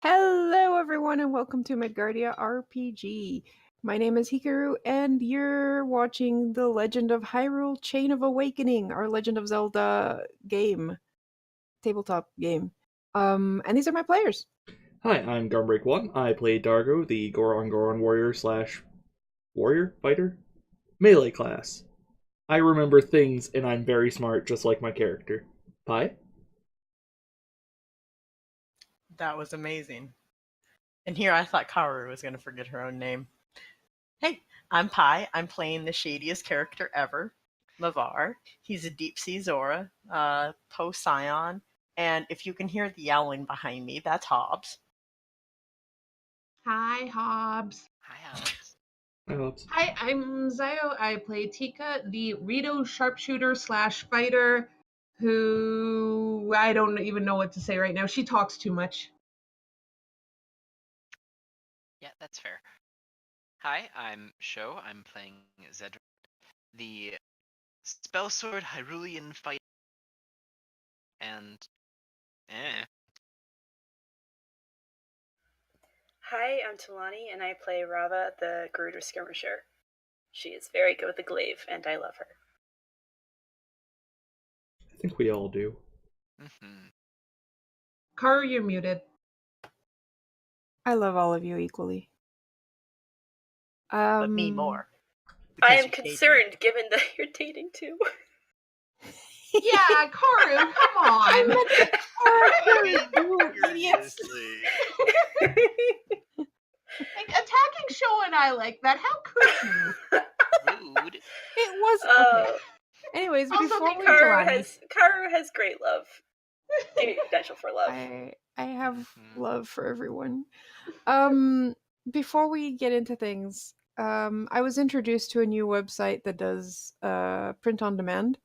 Hello, everyone, and welcome to Midgardia RPG. My name is Hikaru, and you're watching The Legend of Hyrule Chain of Awakening, our Legend of Zelda game, tabletop game. And these are my players. Hi, I'm Gunbreak1. I play Dargo, the Goron warrior slash warrior fighter melee class. I remember things and I'm very smart, just like my character. Pi? That was amazing. And here I thought Kaoru was going to forget her own name. Hey, I'm Pi. I'm playing the shadiest character ever, Mavar. He's a deep sea Zora, Poe Scion, and if you can hear the yowling behind me, that's Hobbs. Hi, Hobbs. Hi, Alex. Hi, Hobbs. Hi, I'm Zayo. I play Tika, the Rito sharpshooter slash fighter, who I don't even know what to say right now. She talks too much. Yeah, that's fair. Hi, I'm Sho. I'm playing Zedric, the spell sword Hyrulean fighter, and Hi, I'm Talani, and I play Rava, the Gerudo Skirmisher. She is very good with the glaive, and I love her. I think we all do. Karu, you're muted. I love all of you equally. But me more. I am concerned, given that you're dating too. Yeah, Karu, come on. Idiots. Like, attacking Sho and I like that. How could you? rude. It was okay. Anyways, Also, before we Karu has great love. Maybe potential for love. I have love for everyone. Before we get into things, I was introduced to a new website that does print on demand,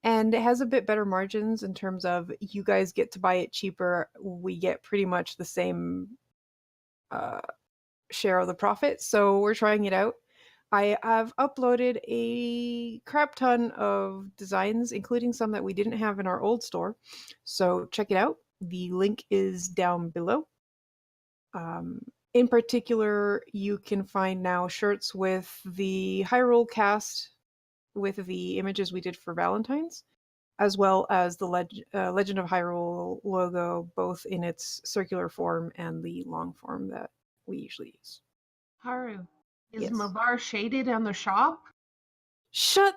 and it has a bit better margins in terms of you guys get to buy it cheaper. We get pretty much the same share of the profit, so we're trying it out. I have uploaded a crap ton of designs, including some that we didn't have in our old store. So check it out. The link is down below. In particular, you can find now shirts with the Hyrule cast with the images we did for Valentine's, as well as the Legend of Hyrule logo, both in its circular form and the long form that we usually use. Karu, is Yes. Mavar shaded on the shop? Shut.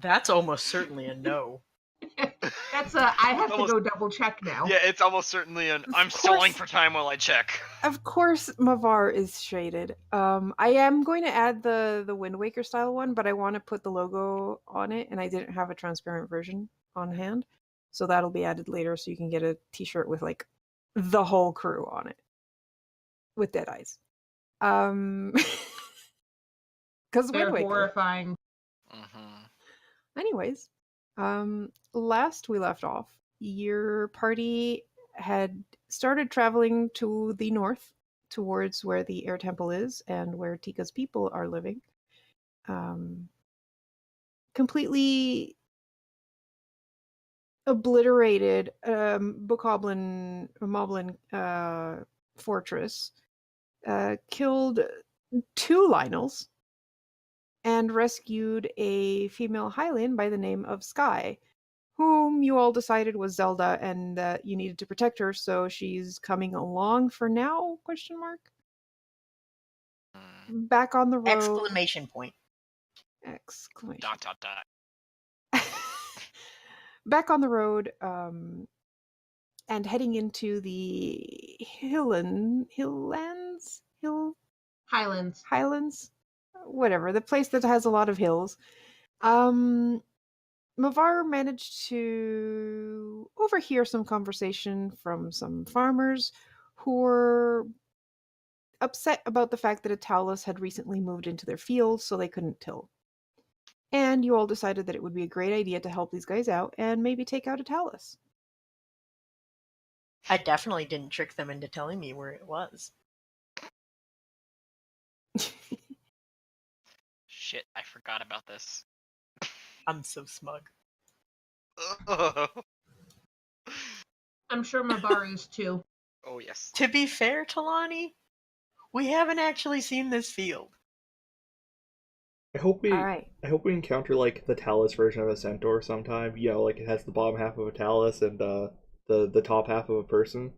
That's almost certainly a no. That's I have to go double check now. Yeah, it's almost certainly I'm stalling for time while I check. Of course, Mavar is shaded. I am going to add the Wind Waker style one, but I want to put the logo on it, and I didn't have a transparent version on hand, so that'll be added later. So you can get a T-shirt with like the whole crew on it with dead eyes. Because They're Wind Waker. horrifying. Anyways, last we left off, your party had started traveling to the north towards where the air temple is and where Tika's people are living. Completely obliterated Moblin fortress, killed 2 Lionels, and rescued a female Hylian by the name of Sky, whom you all decided was Zelda and that you needed to protect her, so she's coming along for now, question mark? Back on the road. Exclamation point. Exclamation. Dot, dot, dot. Back on the road, and heading into the Highlands? Whatever, the place that has a lot of hills. Mavar managed to overhear some conversation from some farmers who were upset about the fact that a Talus had recently moved into their fields, so they couldn't till. And you all decided that it would be a great idea to help these guys out and maybe take out a Talus. I definitely didn't trick them into telling me where it was. Shit, I forgot about this. I'm so smug. I'm sure Mabar is too. Oh yes. To be fair, Talani, we haven't actually seen this field. I hope we All right. I hope we encounter like the Talus version of a centaur sometime. You know, like it has the bottom half of a Talus and the top half of a person.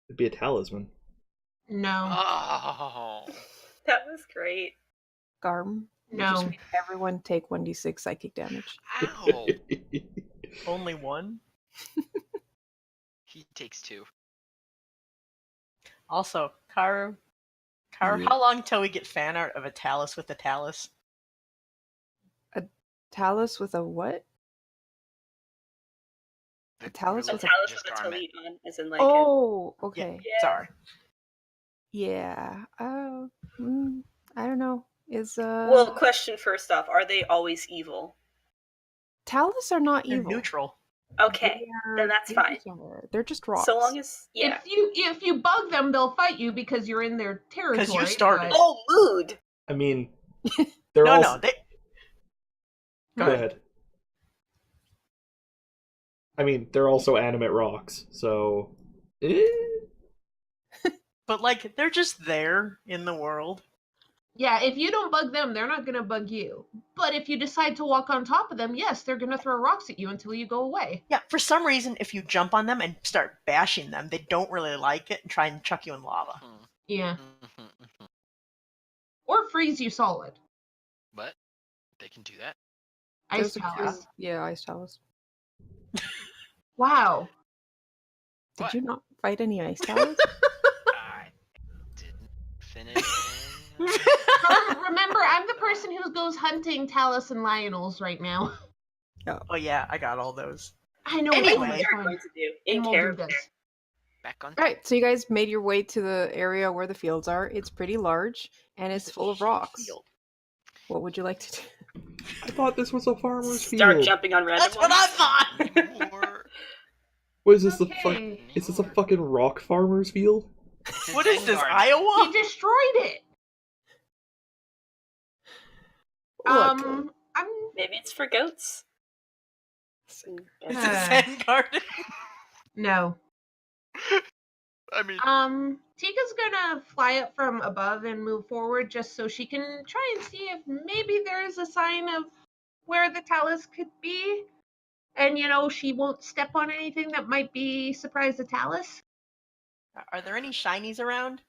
It'd be a talisman. No. Oh. That was great. Garm. You No. just made everyone take 1d6 psychic damage. Ow. Only one? He takes 2. Also, Karu, Yeah. how long till we get fan art of a Talus with a Talus? Talus with a what? The Talus really with A a- talus just with a garment. talit on, as in like Oh, okay. Yeah. Sorry. Yeah. Oh, I don't know. Is Well, question first off, are they always evil? Talus are not They're evil. neutral. Okay, then that's fine. They're just rocks. So long as yeah. If you bug them, they'll fight you because you're in their territory. 'Cause you started. but- Oh, mood. I mean, they're No, also... no, they. Go ahead. I mean, they're also animate rocks, so... But like, they're just there in the world. Yeah, if you don't bug them, they're not gonna bug you. But if you decide to walk on top of them, yes, they're gonna throw rocks at you until you go away. Yeah, for some reason, if you jump on them and start bashing them, they don't really like it and try and chuck you in lava. Mhm, Yeah. mhm, mhm. Or freeze you solid. But they can do that. Ice There's a Talus. few- Yeah, Ice Talus. Wow. Did What? you not fight any Ice Talus? I didn't finish. Remember, I'm the person who goes hunting Talus and Lionels right now. Oh yeah, I got all those. I know. Anyway. What it's you're fun. going to do And in we'll do character. this. Back on. All right, so you guys made your way to the area where the fields are. It's pretty large and it's full of rocks. Field. What would you like to do? I thought this was a farmer's Start field. jumping on random That's what I thought. Or What is this, the fuck? Okay. Is this a fucking rock farmer's field? What is this, Vanguard. Iowa? He destroyed it. Look, I'm Maybe it's for goats. Is Uh, it Zen Garden? no. I mean, Tika's gonna fly up from above and move forward just so she can try and see if maybe there's a sign of where the Talus could be. And she won't step on anything that might be surprise a Talus. Are there any shinies around?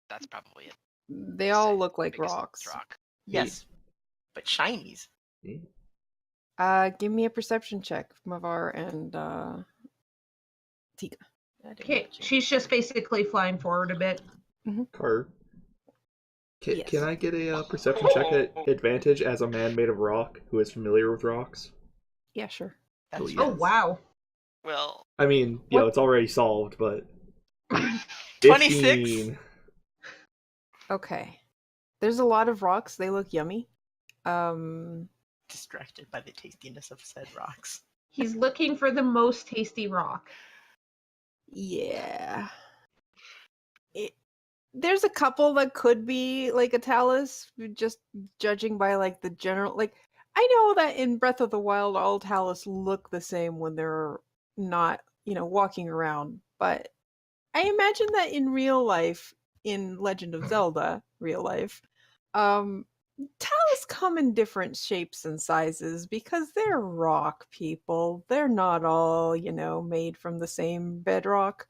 that's probably it. they all Say, look like biggest rocks. Rock. Yes, but shinies. Give me a perception check, Mavar and Tika. Okay, she's just basically flying forward a bit. Car. Can, Yes. can I get a perception check at advantage as a man made of rock who is familiar with rocks? Yeah, sure. That's Oh, yes. Oh wow. Well, I mean, it's already solved, but 26? 15. Okay. There's a lot of rocks. They look yummy. Distracted by the tastiness of said rocks. He's looking for the most tasty rock. Yeah. There's a couple that could be like a Talus, just judging by like the general. Like, I know that in Breath of the Wild, all Talus look the same when they're not, walking around. But I imagine that in real life, in Legend of Zelda, real life, Talus come in different shapes and sizes because they're rock people. They're not all, made from the same bedrock.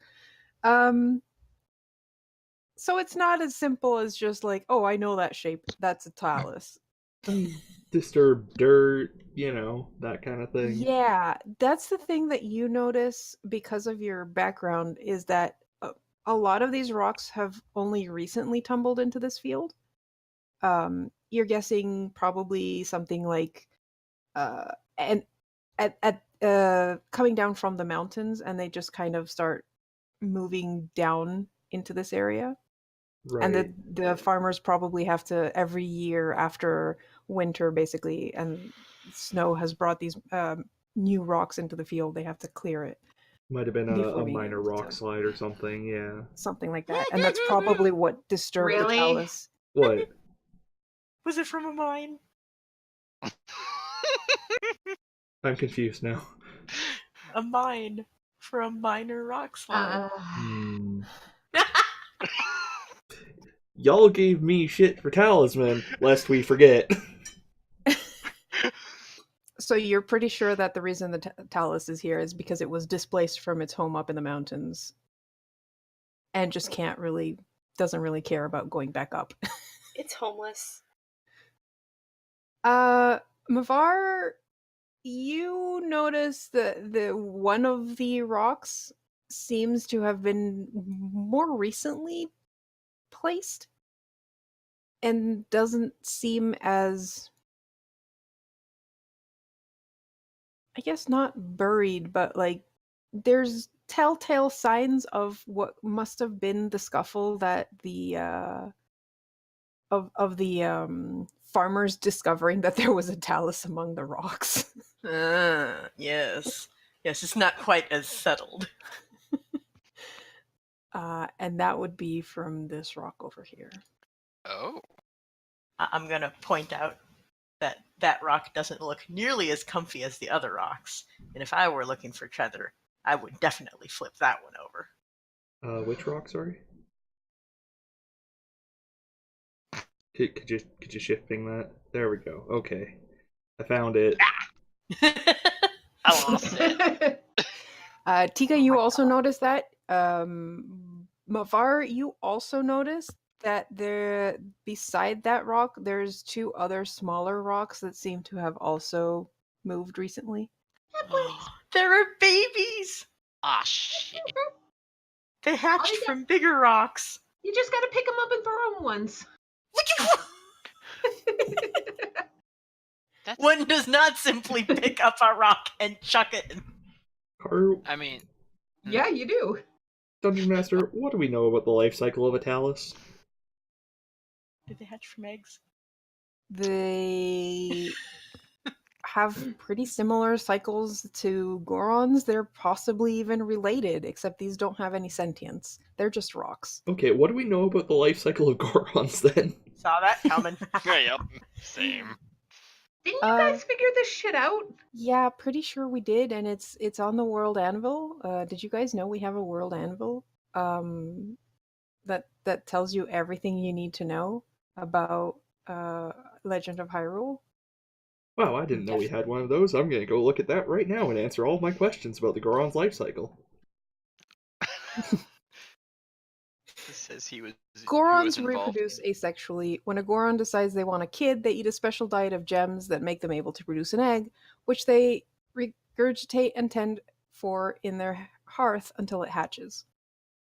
So it's not as simple as just like, oh, I know that shape. That's a Talus. Disturbed dirt, that kind of thing. Yeah, that's the thing that you notice because of your background is that a lot of these rocks have only recently tumbled into this field. You're guessing probably something like and at coming down from the mountains, and they just kind of start moving down into this area. Right. And the farmers probably have to every year after winter, basically, and snow has brought these new rocks into the field. They have to clear it. Might have been before a being minor able rock to- slide or something, yeah. Something like that, and that's probably what disturbed Really? the Talus. What? Was it from a mine? I'm confused now. A mine for a minor rock slide. Hmm. Y'all gave me shit for talisman, lest we forget. So you're pretty sure that the reason the Talus is here is because it was displaced from its home up in the mountains and just doesn't really care about going back up. It's homeless. Mavar, you notice that the one of the rocks seems to have been more recently placed and doesn't seem as, I guess, not buried, but like there's telltale signs of what must have been the scuffle that the of the farmers discovering that there was a talus among the rocks. Yes. Yes, it's not quite as settled. And that would be from this rock over here. Oh. I'm going to point out that that rock doesn't look nearly as comfy as the other rocks. And if I were looking for treasure, I would definitely flip that one over. Which rock, sorry? Could you shift ping that? There we go. Okay. I found it. I lost it. Tika, Oh you my also God. noticed that. Mavar, you also noticed that there, beside that rock, there's two other smaller rocks that seem to have also moved recently. There are babies! Ah, shit. They hatched you from bigger rocks. You just gotta pick them up and throw them once. That's. One does not simply pick up a rock and chuck it. Karu, I mean, Yeah, you do. Dungeon Master, what do we know about the life cycle of a talus? Did they hatch from eggs? They have pretty similar cycles to Gorons. They're possibly even related, except these don't have any sentience. They're just rocks. Okay, what do we know about the life cycle of Gorons then? Saw that coming. yep. Same. Didn't you guys figure this shit out? Yeah, pretty sure we did, and it's on the World Anvil. Did you guys know we have a World Anvil? That tells you everything you need to know about Legend of Hyrule. Wow, I didn't know we had one of those. I'm gonna go look at that right now and answer all of my questions about the Goron's life cycle. It says he was Gorons involved. reproduce asexually. When a Goron decides they want a kid, they eat a special diet of gems that make them able to produce an egg, which they regurgitate and tend for in their hearth until it hatches.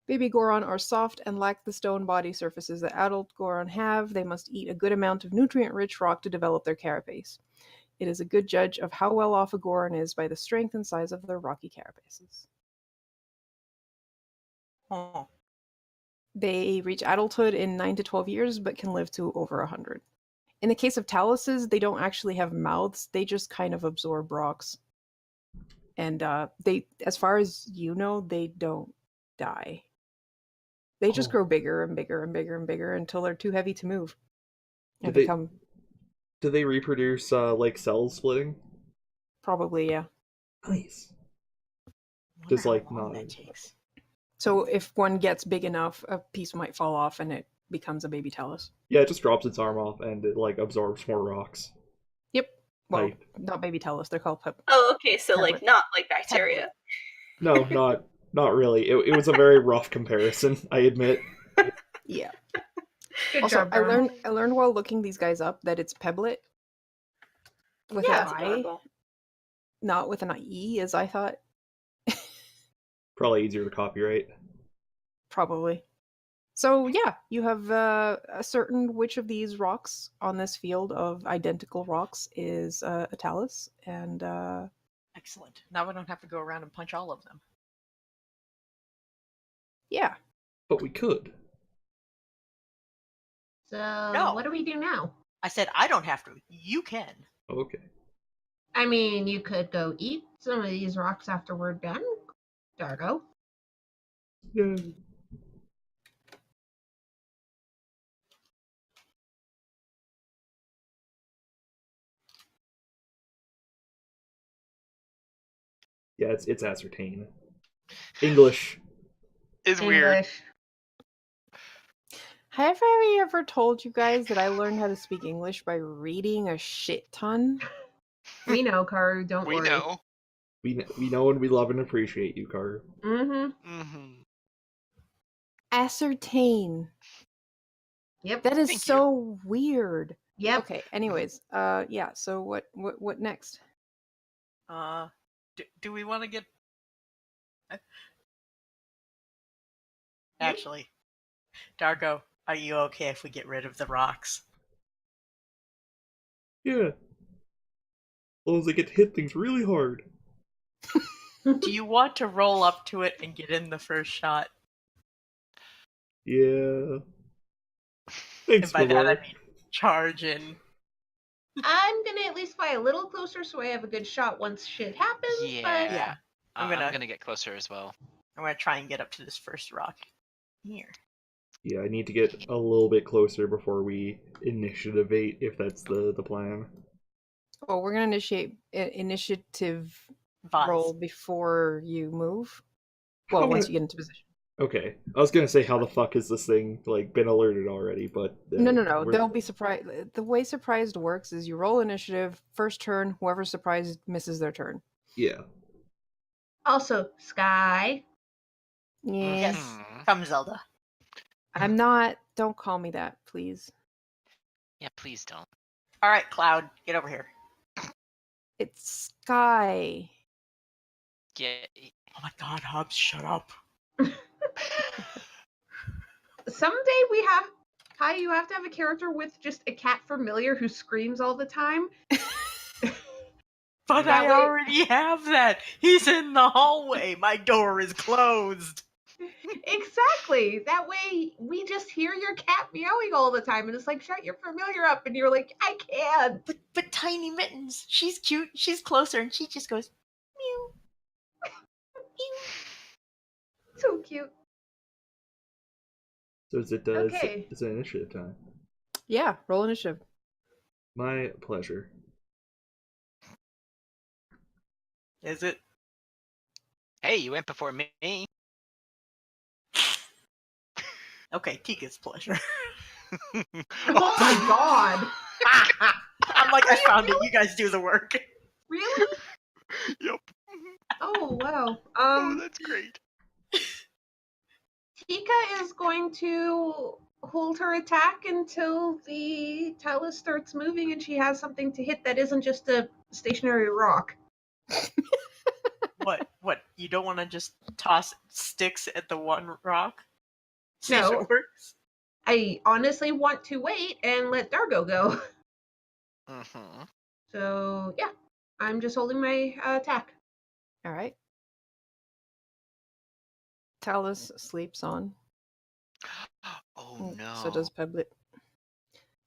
Baby Goron are soft and lack the stone body surfaces that adult Goron have. They must eat a good amount of nutrient-rich rock to develop their carapace. It is a good judge of how well off a Goron is by the strength and size of their rocky carapaces. Oh. They reach adulthood in 9 to 12 years, but can live to over 100. In the case of taluses, they don't actually have mouths, they just kind of absorb rocks. And they, as far as you know, they don't die. They just grow bigger and bigger and bigger and bigger until they're too heavy to move. And Do they- become, Do they reproduce like cell splitting? probably, yeah. Nice. Wonder Just how like long not. that takes. So if one gets big enough, a piece might fall off and it becomes a baby talus. Yeah, it just drops its arm off and it like absorbs more rocks. Yep. Well, Like- not baby talus, they're called Oh, okay, so like Tablet. not like bacteria. No, not really. It was a very rough comparison, I admit. Yeah. Good Also, job, Brown. I learned while looking these guys up that it's Peblet with Yeah. an That's I, adorable. not with an E, as I thought. Probably easier to copyright. Probably. So yeah, you have ascertained which of these rocks on this field of identical rocks is a talus, and Excellent. Now we don't have to go around and punch all of them. yeah. But we could. So, No. what do we do now? I said I don't have to. You can. Okay. I mean, you could go eat some of these rocks after we're done, Dargo. Yeah. Yeah, it's ascertain. English. Is weird. English. Have I ever told you guys that I learned how to speak English by reading a shit ton? We know, Karu. Don't We worry. know. We know and we love and appreciate you, Karu. Mm-hmm. Mm-hmm. Ascertain. Yep. That is Thank so weird. Yep. Okay, anyways, yeah, so what next? Do we want to get? Actually, Dargo, are you okay if we get rid of the rocks? Yeah. As long as I get to hit things really hard. Do you want to roll up to it and get in the first shot? Yeah. Thanks, And by that I Mavar. mean charge in. I'm gonna at least fly a little closer so I have a good shot once shit happens. But Yeah. I'm gonna get closer as well. I'm gonna try and get up to this first rock. Here. Yeah, I need to get a little bit closer before we initiativate, if that's the plan. Oh, we're gonna initiate initiative Vaz. roll before you move. How Well, once would- you get into position. Okay. I was gonna say, how the fuck is this thing, like, been alerted already, but... No. we're- They'll be surprised. The way surprised works is you roll initiative, first turn, whoever's surprised misses their turn. Yeah. also, Sky. Yes. Mhm. Come, Zelda. I'm not. Don't call me that, please. Yeah, please don't. All right, Cloud, get over here. It's Sky. Yeah. Oh my God, Hobbs, shut up. Someday we have. Hi, you have to have a character with just a cat familiar who screams all the time. But That I way- already have that. He's in the hallway. My door is closed. Exactly. That way we just hear your cat meowing all the time, and it's like, shut your familiar up, and you're like, I can't. But Tiny Mittens, she's cute. She's closer, and she just goes meow. So cute. So is it, Okay. is it initiative time? Yeah, roll initiative. My pleasure. Is it? Hey, you went before me. Okay, Tika's pleasure. Oh my god. I'm like, I found it. You guys do the work. Really? Yep. Oh wow. Oh, that's great. Tika is going to hold her attack until the talus starts moving and she has something to hit that isn't just a stationary rock. What? You don't want to just toss sticks at the one rock? See if No. it works? I honestly want to wait and let Dargo go. Mm-hmm. So yeah, I'm just holding my attack. All right. Talus sleeps on. Oh no. So does Peblet.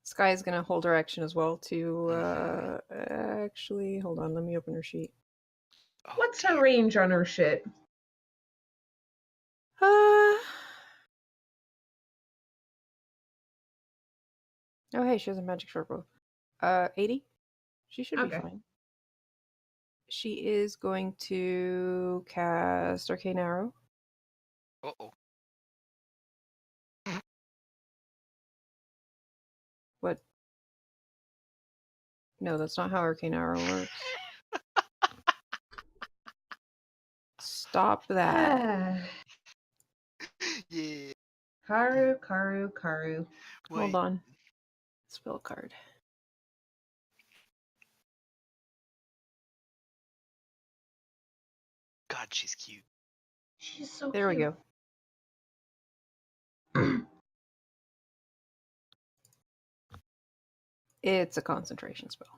Sky is gonna hold her action as well to actually hold on, let me open her sheet. Oh, What's her dear. range on her shit? Oh hey, she has a magic short bow. 80? She should be Okay. fine. She is going to cast Arcane Arrow. Uh-oh. What? No, that's not how Arcane Arrow works. Stop that. Yeah. Karu. Hold on. Spell card. God, she's cute. She's so There we cute. go. It's a concentration spell.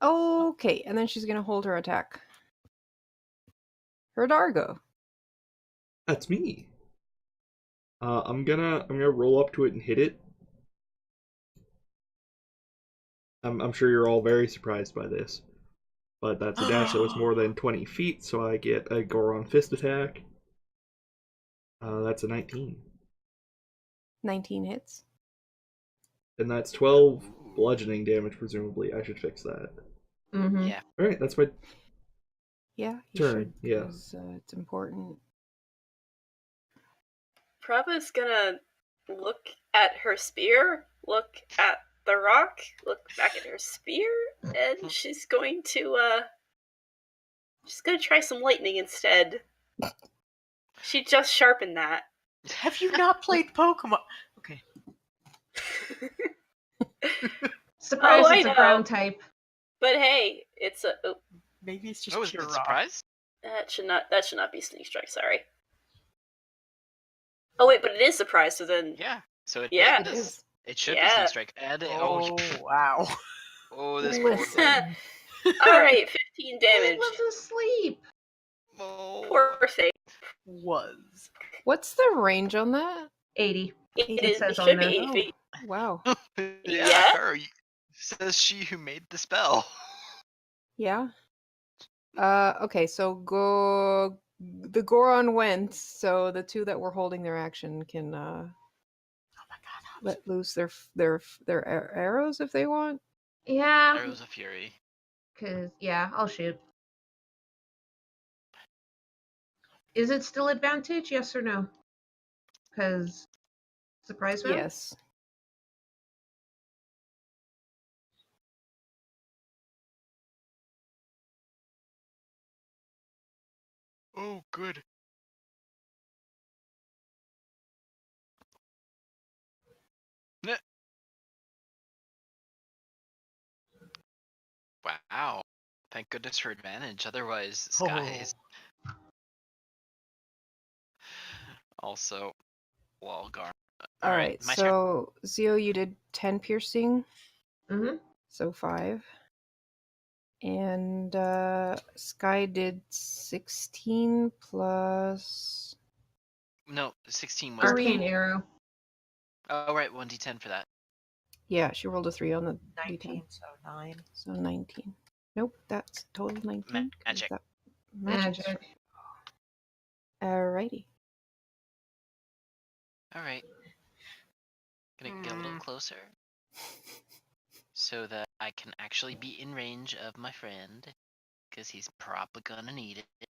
Okay, and then she's gonna hold her attack. Her Dargo. That's me. I'm gonna roll up to it and hit it. I'm sure you're all very surprised by this, but that's a dash that was more than 20 feet, so I get a Goron fist attack. That's a 19, 19 hits. and that's 12 bludgeoning damage. Presumably, I should fix that. Mm-hmm. Yeah. All right, that's my Yeah, you Turn, should. yeah. Because it's important. Prabha's gonna look at her spear, look at the rock, look back at her spear, and she's going to try some lightning instead. She just sharpened that. Have you not played Pokemon? Okay. Surprise, Oh, I it's a know. ground type. But hey, it's a Maybe it's just Oh, is pure it a rock. surprise? that should not be sneak strike. Sorry. Oh wait, but it is surprise. So then, Yeah. So it Yeah. It is. It should be Yeah. sneak strike. And Oh, wow. oh, this poor Listen. thing. all right, 15 It damage. was asleep. Oh. Poor thing. Was. What's the range on that? 80. It says on should there. be 8 Oh. feet. Wow. Yeah, Yeah. her. Says she who made the spell. Yeah. Okay, so the Goron went, so the two that were holding their action can Oh my god. let loose their arrows if they want. Yeah, Arrows of Fury. because, yeah, I'll shoot. Is it still advantage, yes or no? Because surprise round? Yes. Oh, good. Nah. Wow. Thank goodness for advantage. Otherwise, skies. Also, Walgar. All right. my turn. So Zio, you did 10 piercing, Mm-hmm. so 5. And Sky did 16 plus. No, 16 was Arcane total. arrow. Oh, right, 1d10 for that. Yeah, she rolled a 3 on the 19, D10. so 9. So 19. Nope, that's total 19. 'cause Magic. that- Magic. Alrighty. Alright. Gonna get a little closer so that I can actually be in range of my friend. Because he's probably gonna need it.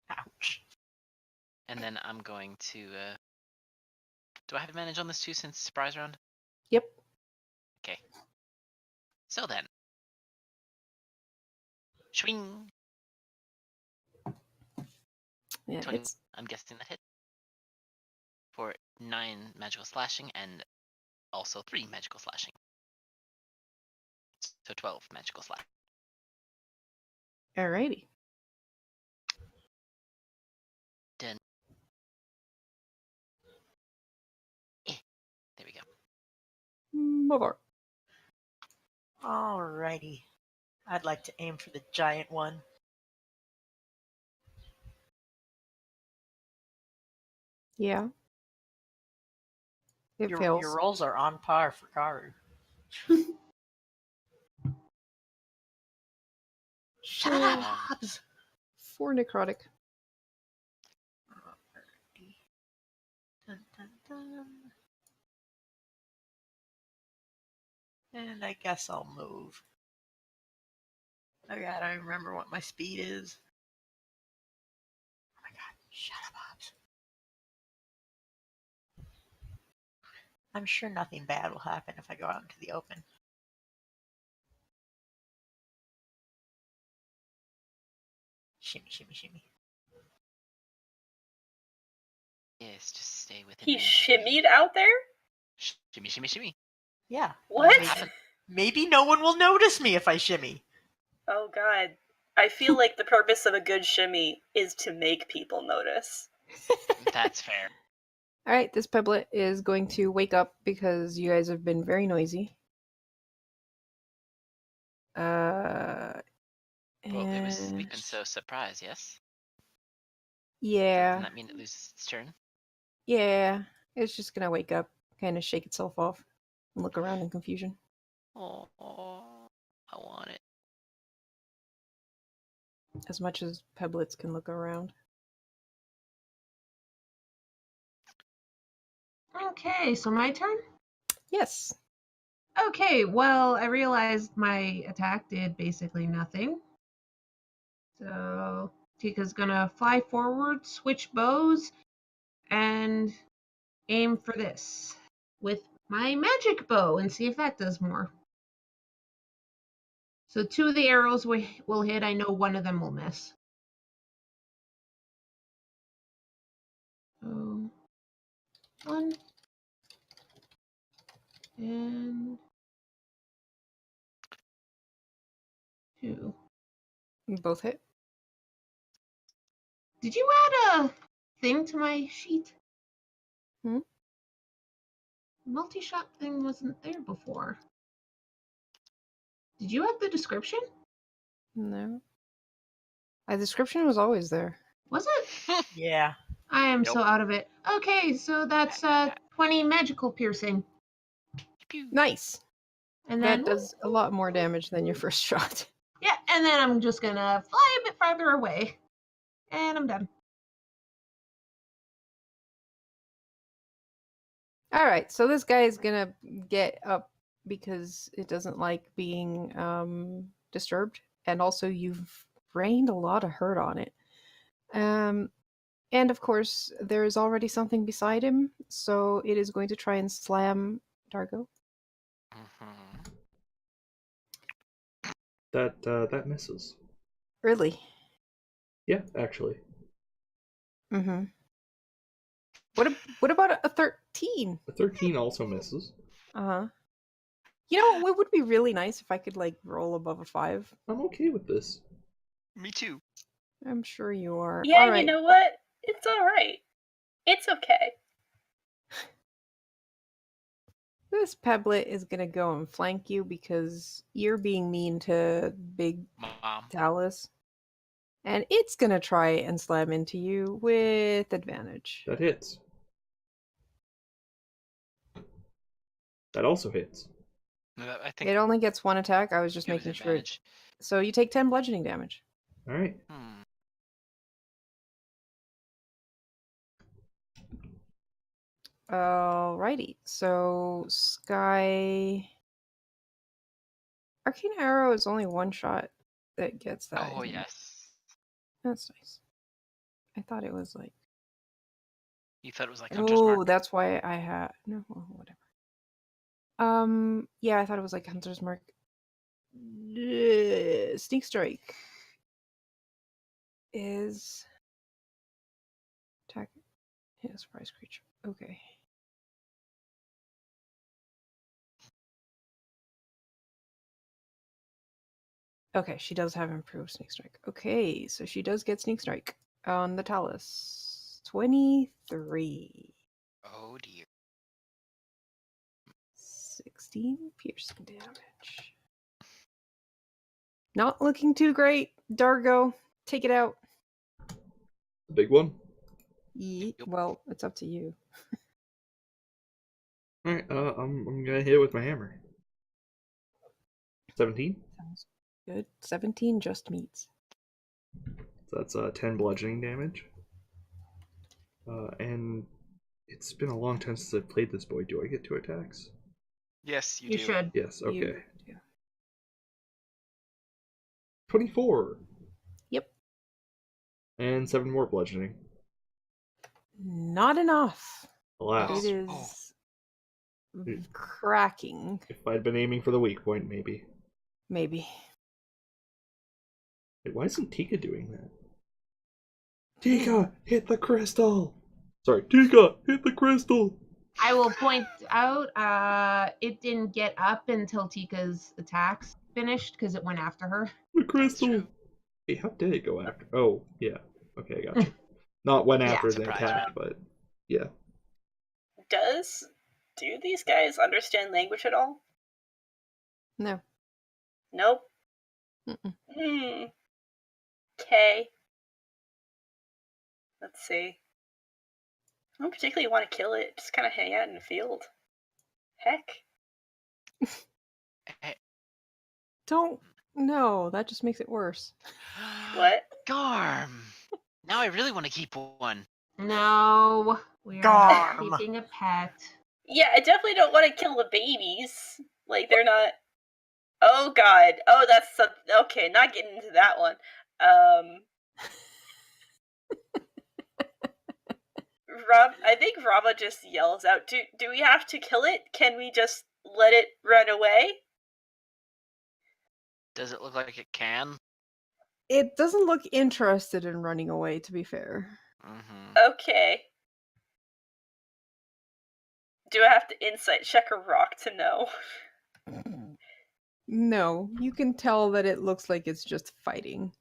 Ouch. And then I'm going to. Do I have advantage on this too since surprise round? Yep. Okay. So then. Swing! Yeah, 20, it's I'm guessing that hit. For 9 magical slashing and also 3 magical slashing. So 12 magical slash. alrighty. Done. There we go. More. Alrighty. I'd like to aim for the giant one. Yeah. It Your fails. rolls are on par for Karu. Shut up, Hobbs! 4 necrotic. Dun, dun, dun. And I guess I'll move. Oh god, I remember what my speed is. Oh my god, shut up, Hobbs. I'm sure nothing bad will happen if I go out into the open. Shimmy, shimmy, shimmy. Yes, just stay within He range of me. shimmied out there? Shimmy, shimmy, shimmy. Yeah. What? Maybe no one will notice me if I shimmy. Oh god. I feel like the purpose of a good shimmy is to make people notice. That's fair. Alright, this Peblet is going to wake up because you guys have been very noisy. Well, it was And sleeping, so surprise, yes? yeah, Doesn't that mean it loses its turn? yeah, it's just gonna wake up, kind of shake itself off, and look around in confusion. Oh, I want it. As much as Peblets can look around. Okay, so my turn? Yes. Okay, well, I realized my attack did basically nothing. So Tika's gonna fly forward, switch bows, and aim for this with my magic bow and see if that does more. So 2 of the arrows will hit. I know 1 of them will miss. So 1 and 2. Both hit. Did you add a thing to my sheet? Hmm? Multi-shot thing wasn't there before. Did you have the description? No. The description was always there. Was it? Yeah. I am Nope. so out of it. Okay, so that's 20 magical piercing. Pew. Nice. And That then does a lot more damage than your first shot. yeah, and then I'm just gonna fly a bit farther away. And I'm done. All right, so this guy is gonna get up because it doesn't like being disturbed, and also you've rained a lot of hurt on it. And of course, there is already something beside him, so it is going to try and slam Dargo. Mhm. That misses. Really? Yeah, actually. Mm-hmm. What about a 13? A 13 also misses. Uh-huh. You know, it would be really nice if I could like roll above a 5. I'm okay with this. Me too. I'm sure you are. Yeah, All right. you know what? It's alright. It's okay. This Peblet is gonna go and flank you because you're being mean to Big Mom. Talus. And it's gonna try and slam into you with advantage. That hits. That also hits. I think It only gets 1 attack. I was just it was making sure. advantage. So you take 10 bludgeoning damage. Alright. Hmm. Alrighty. So Sky Arcane Arrow is only 1 shot that gets that. Oh isn't it? yes. That's nice. I thought it was like You thought it was like Hunter's oh, Mark. that's why I had no whatever. Yeah, I thought it was like Hunter's Mark. Sneak Strike is attack hit a surprise creature. Okay. Okay, she does have improved Sneak Strike. Okay, so she does get Sneak Strike on the Talus. 23. Oh dear. 16 piercing damage. Not looking too great. Dargo, take it out. The big one. Ye Yep. Well, it's up to you. Alright, I'm gonna hit it with my hammer. 17. Sounds good. 17 just meets. So that's 10 bludgeoning damage. And it's been a long time since I've played this boy. Do I get 2 attacks? Yes, you You do. should. Yes, okay. You do. 24. Yep. And 7 more bludgeoning. Not enough. Alas. It is cracking. If I'd been aiming for the weak point, maybe. Maybe. Wait, why isn't Tika doing that? Tika, hit the crystal! Sorry, Tika, hit the crystal! I will point out it didn't get up until Tika's attacks finished because it went after her. The crystal! true. Hey, how did it go after? Oh, yeah. Okay, I gotcha. Not when Yeah. after the Surprise attack, but yeah. Do these guys understand language at all? No. Nope. Mm-mm. Okay. Let's see. I don't particularly want to kill it. Just kind of hang out in the field. Heck. Eh, Don't. No, that just makes it worse. What? Garm. Now I really want to keep one. No, we're Garm. not keeping a pet. Yeah, I definitely don't want to kill the babies. Like, they're not... Oh, God. Oh, that's... Okay, not getting into that one. I think Rava just yells out, do we have to kill it? Can we just let it run away? Does it look like it can? It doesn't look interested in running away, to be fair. Mm-hmm. Okay. Do I have to insight check a rock to know? No, you can tell that it looks like it's just fighting.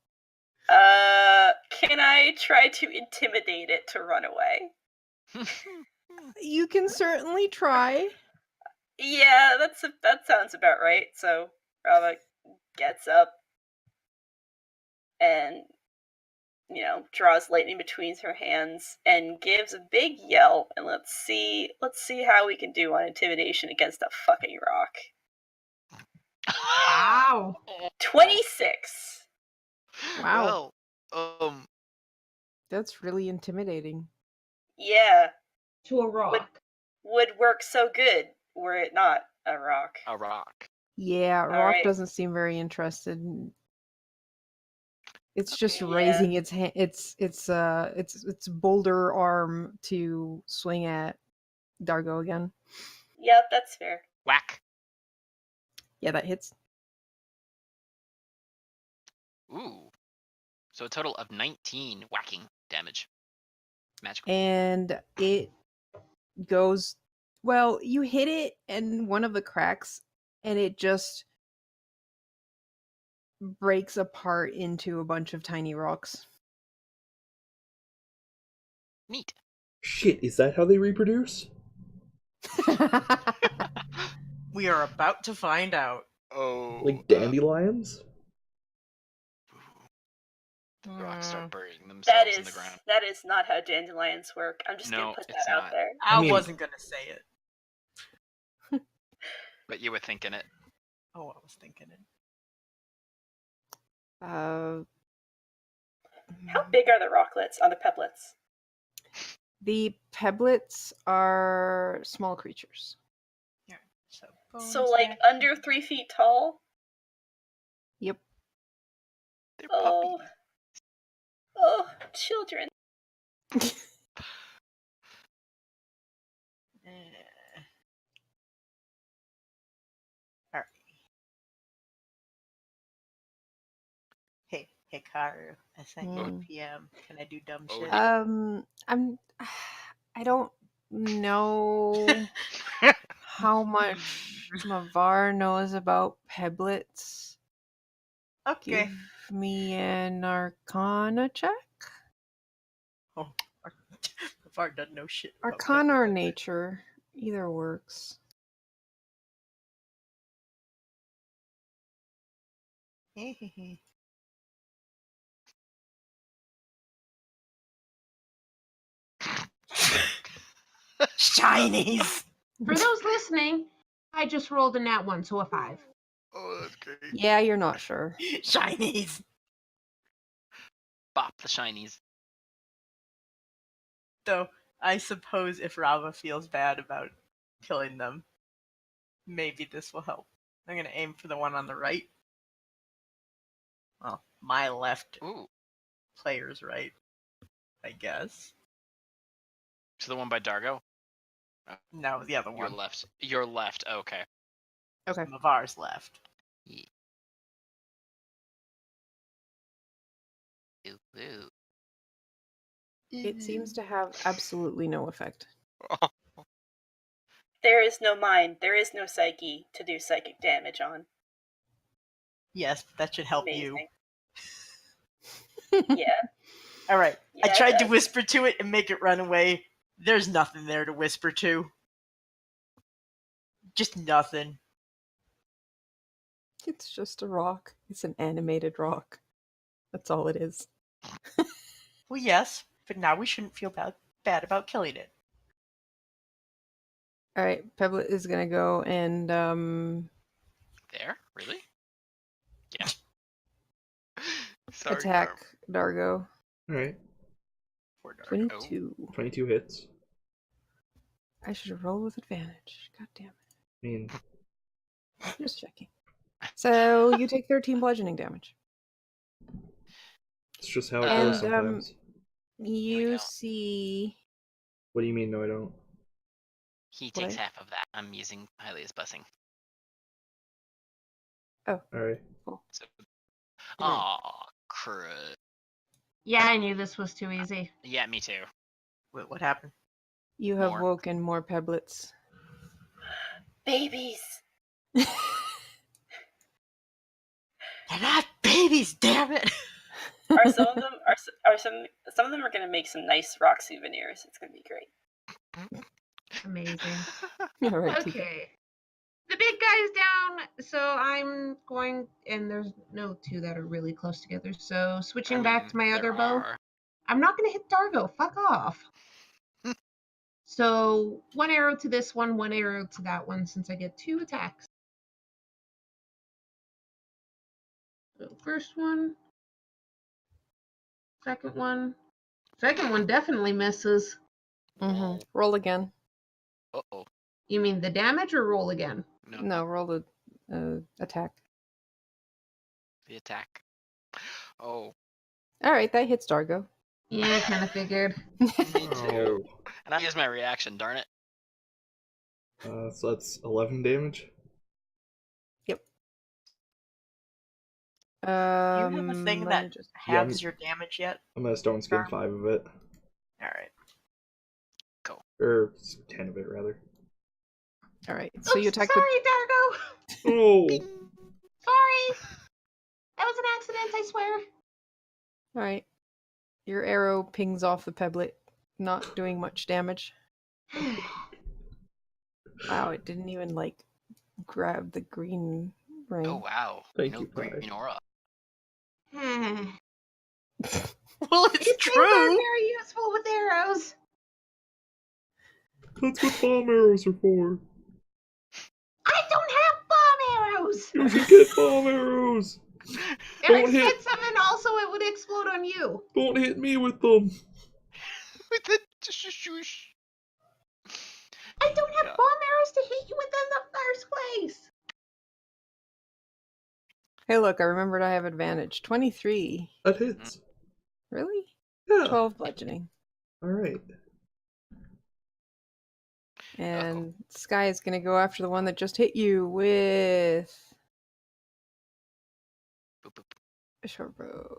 Can I try to intimidate it to run away? You can certainly try. Yeah, that sounds about right. So Rava gets up and, draws lightning between her hands and gives a big yell. And let's see how we can do on intimidation against a fucking rock. Wow. 26. Wow. Well, That's really intimidating. Yeah, To a rock. would work so good were it not a rock. a rock. Yeah, Rock Alright. doesn't seem very interested. It's just Okay, raising its its boulder arm to swing at Dargo again. Yeah, that's fair. Whack. Yeah, that hits. Ooh. So a total of 19 whacking damage. Magical. And it goes, well, you hit it in one of the cracks and it just breaks apart into a bunch of tiny rocks. Neat. Shit, is that how they reproduce? We are about to find out. Oh. Like dandelions? The rocks start burying That themselves in the ground. is not how dandelions work. I'm just No, gonna put it's that out not. there. I mean- wasn't gonna say it. But you were thinking it. Oh, I was thinking it. How big are the rocklets on the pebblets? The pebblets are small creatures. Yeah. So, So bones like back. under 3 feet tall? Yep. They're Oh. puppies. Oh, children. Alright. Hey, Karu. I sent you a Mm. PM. Can I do dumb Oh, shit? I don't know how much Mavar knows about pebblets. Okay. Give me an Arcana check. Oh, Var doesn't know shit. about Arcana or Pebble. nature, either works. Shinies. For those listening, I just rolled a nat 1, so a 5. Oh, that's great. Yeah, you're not sure. Shinies. Bop the shinies. Though I suppose if Rava feels bad about killing them, maybe this will help. I'm gonna aim for the one on the right. Well, my left Ooh. player's right, I guess. So the one by Dargo? No, the other Your one. left. Your left. Okay. Okay. Mavar's left. Yeah. Ooh, ooh. It seems to have absolutely no effect. There is no mind, there is no psyche to do psychic damage on. Yes, that should help Amazing. you. Yeah. Alright, Yeah, I it tried to does. whisper to it and make it run away. There's nothing there to whisper to. Just nothing. It's just a rock. It's an animated rock. That's all it is. Well, yes, but now we shouldn't feel bad about killing it. All right, Pebblet is gonna go and There? Really? Yeah. Sorry, attack Dargo. Alright. Poor Dark. 22. 22 hits. I should roll with advantage. God damn it. I mean, Just checking. So you take 13 bludgeoning damage. It's just how it And, goes sometimes. You go. see. What do you mean? No, I don't. He takes What? half of that. I'm using Hylia's blessing. All right. So, And then- aw, crud. Yeah, I knew this was too easy. Yeah, me too. Wait, what happened? You have More. woken more peblets. Babies. They're not babies, damn it! Are some of them are some of them are gonna make some nice rock souvenirs. It's gonna be great. Amazing. All right. Okay. The big guy's down, so I'm going, and there's no two that are really close together. So switching back to my there other bow. are. I'm not going to hit Dargo. Fuck off. So one arrow to this one arrow to that one, since I get 2 attacks. So first one, second one. Second one definitely misses. Mm-hmm. Roll again. Uh-oh. You mean the damage or roll again? No, roll the attack. The attack. Oh. All right, that hits Dargo. Yeah, kind of figured. Me Oh. too. And I used my reaction, darn it. So that's 11 damage. Yep. Do you have a thing let that me just- halves your damage yet? I'm gonna stone skin Charm. 5 of it, Alright. or 10 of it rather. All right, so you Oops, attack sorry, Dargo. Oh, Sorry. That was an accident, I swear. All right, your arrow pings off the peblet, not doing much damage. Wow, it didn't even like grab the green ring. Oh, wow. Thank no you, Pi. green aura. Well, it's These things true! aren't very useful with arrows. That's what bomb arrows are for. I don't have bomb arrows. You should get bomb arrows. They're Don't hit. expensive, and also it would explode on you. Don't hit me with them. With the shush. I don't have Yeah. bomb arrows to hit you with in the first place. Hey, look, I remembered I have advantage. 23. That hits. Really? Yeah. 12 bludgeoning. All right. And Sky is going to go after the one that just hit you with Boop, boop. a short bow.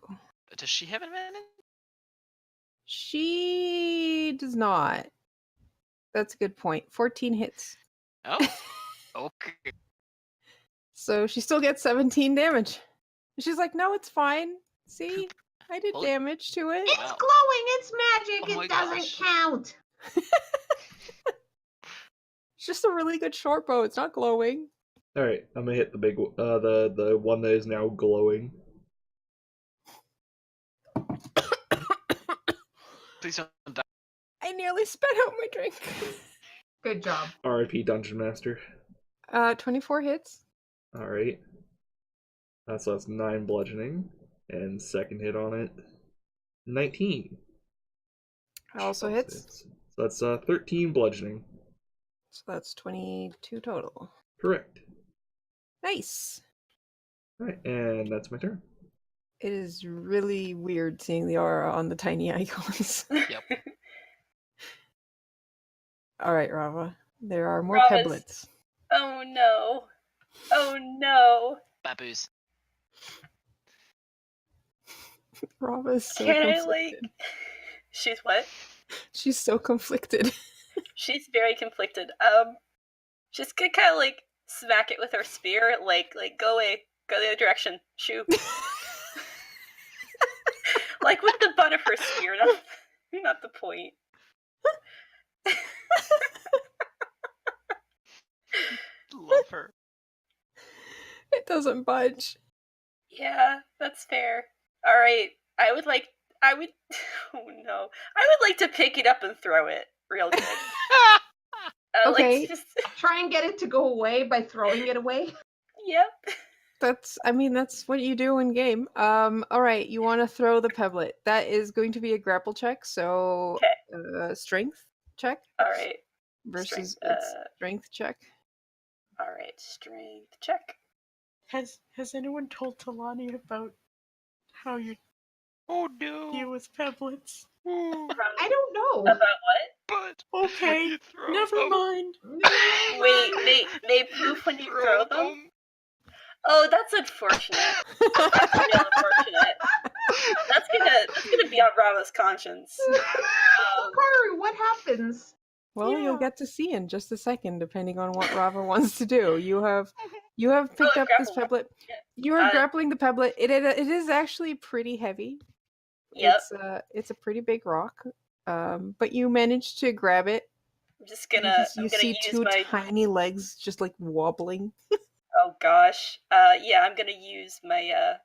Does she have advantage? She does not. That's a good point. 14 hits. Oh. Okay. So she still gets 17 damage. She's like, no, it's fine. See? I did Holy- damage to it. It's Wow. glowing. It's magic. Oh my It doesn't gosh. count. It's just a really good short bow. It's not glowing. All right. I'm gonna hit the big, the one that is now glowing. Please don't die. I nearly spat out my drink. Good job. R.I.P. Dungeon Master. 24 hits. All right. So that's 9 bludgeoning, and second hit on it, 19. Also hits. So that's 13 bludgeoning. So that's 22 total. Correct. Nice. All right, and that's my turn. It is really weird seeing the aura on the tiny icons. Yep. All right, Rava. There are more Rava's- peblets. Oh no. Oh no. Baboos. Rava is so Can I conflicted. She's what? She's so conflicted. She's very conflicted. She's gonna kind of like smack it with her spear, like go away, go the other direction, shoo. Like with the butt of her spear, not the point. Love her. It doesn't budge. Yeah, that's fair. All right, I would. Oh no, I would like to pick it up and throw it real good. Okay. Like just, Try and get it to go away by throwing it away. yep. That's what you do in game. All right, you want to throw the pebblet. That is going to be a grapple check, so strength check All right. versus Strength, its strength check. All right. Strength check. Has anyone told Talani about how you Oh no. You with Peblets. Ooh, I don't know. About what? but Okay, you throw never them. mind. Wait, they poof when you throw them? Oh, that's unfortunate. That's real unfortunate. That's gonna be on Rava's conscience. Hikaru, what happens? Well, you'll Yeah. get to see in just a second, depending on what Rava wants to do. You have picked up this grapple. pebblet. You are Uh, grappling the pebblet. It is actually pretty heavy. Yep. It's a pretty big rock. But you managed to grab it. I'm just You, gonna you I'm gonna see use two my tiny legs just like wobbling. oh gosh. Yeah, I'm gonna use my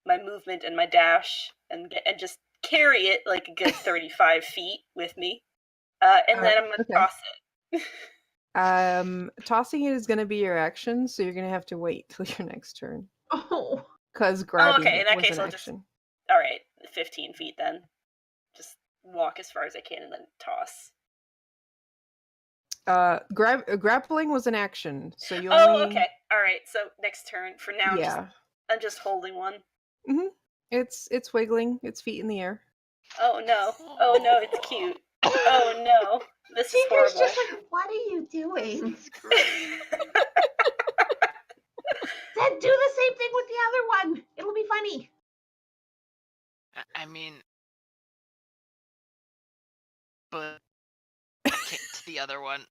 my movement and my dash and just carry it like a good 35 feet with me. And then I'm gonna Okay. toss it. Tossing it is going to be your action, so you're going to have to wait till your next turn Oh, because grabbing okay, in it that was case an I'll just action. alright, 15 feet then. Just walk as far as I can and then toss. Grappling was an action, so you Oh, only. okay. Alright, so next turn. For now Yeah. I'm just holding one. It's wiggling its feet in the air. Oh no. Oh no, it's cute. Oh no. This is Tinker's horrible. just like, what are you doing? It's great. Then do the same thing with the other one. It'll be funny. I mean, but I can't to the other one.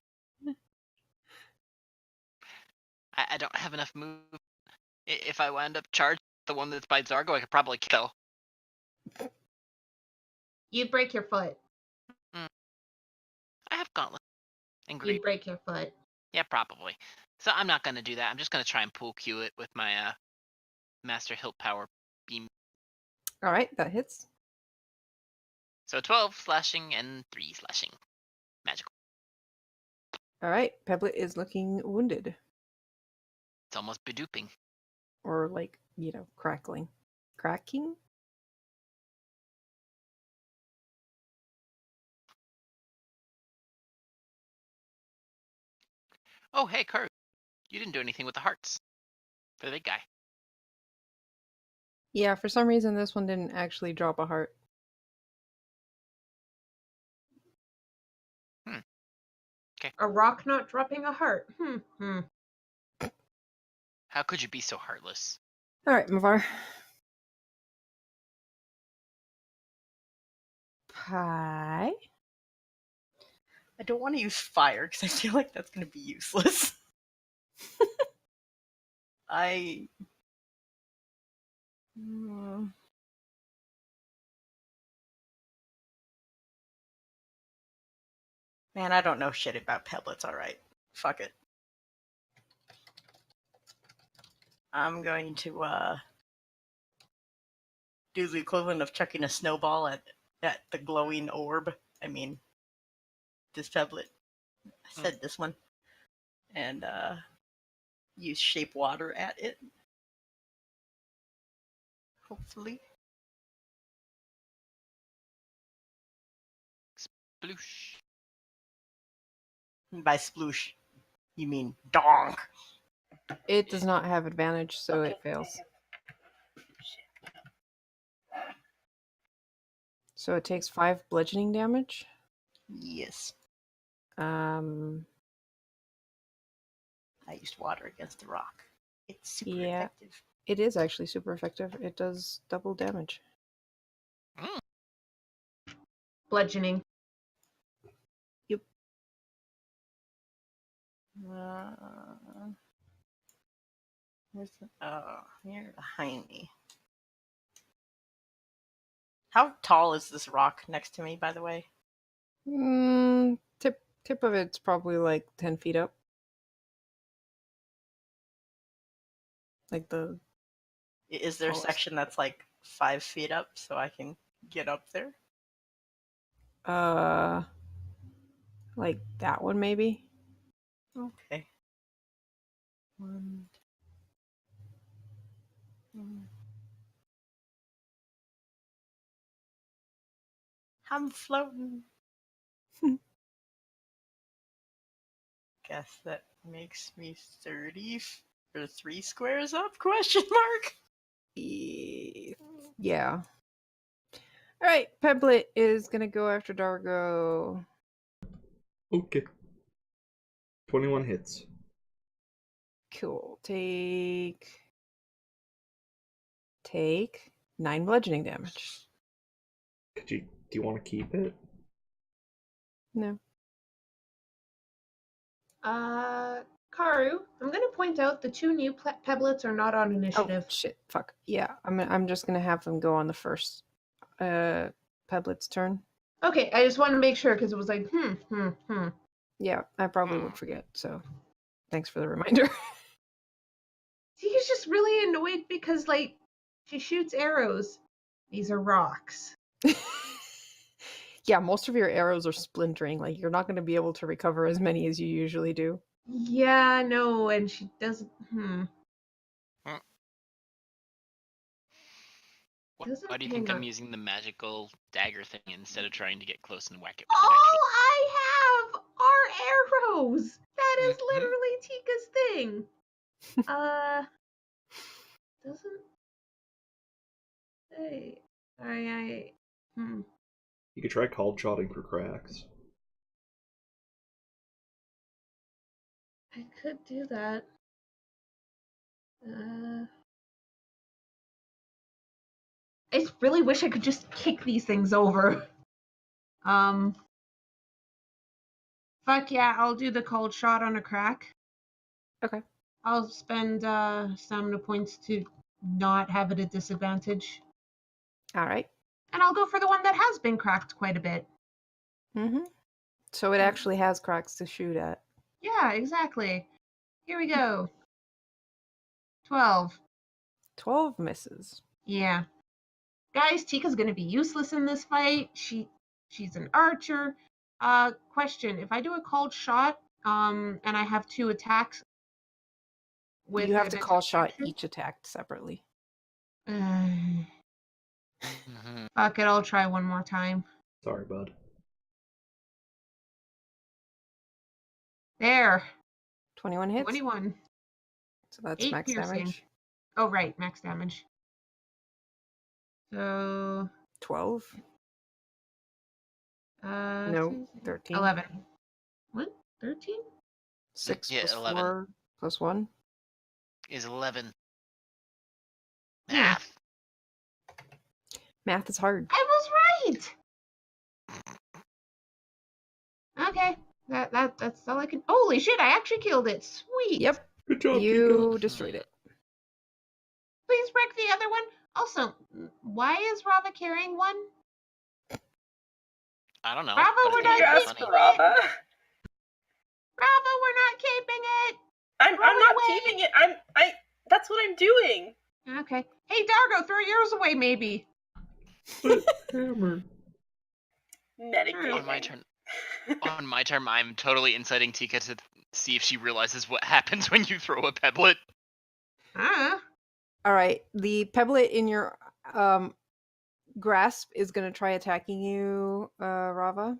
I don't have enough move. If I wind up charging the one that's by Zargo, I could probably kill. You'd break your foot. I have Gauntlet and You'd Greed. break your foot. Yeah, probably. So I'm not gonna do that. I'm just gonna try and pool Q it with my Master Hilt Power Beam. All right, that hits. So 12 slashing and 3 slashing. Magical. All right, Pebblet is looking wounded, It's almost bedooping. or like cracking. Oh, hey, Kurt. You didn't do anything with the hearts. For the big guy. Yeah, for some reason this one didn't actually drop a heart. A rock not dropping a heart. How could you be so heartless? All right, Mavar. Pie. I don't want to use fire because I feel like that's going to be useless. I. Man, I don't know shit about Peblets, alright. Fuck it. I'm going to do the equivalent of chucking a snowball at the glowing orb. I mean, this Peblet. I said this one. And use shape water at it. Hopefully. Sploosh. And by sploosh, you mean donk. It does not have advantage, so Okay. it fails. So it takes 5 bludgeoning damage. Yes. I I used water against the rock. It's super Yeah. effective. It is actually super effective. It does double damage. Bludgeoning. Yep. Where's the? Oh, you're behind me. How tall is this rock next to me, by the way? Tip of it's probably like 10 feet up. Like the Is there a tallest. section that's like 5 feet up so I can get up there? like that one maybe. Okay. One. I'm floating. Guess that makes me 30 or 3 squares up? Question mark. Yeah. Alright, Peblet is gonna go after Dargo. Okay. 21 hits. Cool. Take 9 bludgeoning damage. Do you want to keep it? No. Karu, I'm gonna point out the 2 new Peblets are not on initiative. Oh shit! Fuck. Yeah, I'm just gonna have them go on the first Peblet's turn. Okay, I just wanted to make sure because it was like, Yeah, I probably would forget. So, thanks for the reminder. He's just really annoyed because, like, she shoots arrows. These are rocks. Yeah, most of your arrows are splintering. Like you're not going to be able to recover as many as you usually do. Yeah, no, and she doesn't. Why do you think I'm using the magical dagger thing instead of trying to get close and whack it with All an actual... I have are arrows. That is literally Tika's thing. Doesn't say. Sorry, You could try cold shotting for cracks. I could do that. I really wish I could just kick these things over. Fuck yeah, I'll do the cold shot on a crack. Okay. I'll spend stamina points to not have it at disadvantage. All right. And I'll go for the one that has been cracked quite a bit. Mm-hmm. So it actually has cracks to shoot at. Yeah, exactly. Here we go. 12. 12 misses. Yeah. Guys, Tika's gonna be useless in this fight. She's an archer. Question: if I do a cold shot, and I have 2 attacks with You have to call shot action, each attack separately. Fuck it, I'll try one more time. Sorry, bud. There. 21 hits. 21. So that's 8 max piercing. damage. Oh, right, max damage. So 12. No, 13. 11. What? 13? 6 Yeah, plus 11. 4 plus 1. Is 11. Yeah. Math is hard. I was right. Okay. That's all I can. Holy shit! I actually killed it. Sweet. Yep. Good job, You Tika. destroyed it. Please break the other one. Also, why is Rava carrying one? I don't know. Rava, but I we're think not it's Just keeping funny. Rava. Rava, we're not keeping it. I'm Throw it not away. keeping it. That's what I'm doing. Okay. Hey, Dargo, throw yours away, maybe. But hammer. Metagaming. On my turn, I'm totally inciting Tika to see if she realizes what happens when you throw a pebblet. All right. The pebblet in your grasp is going to try attacking you, Rava.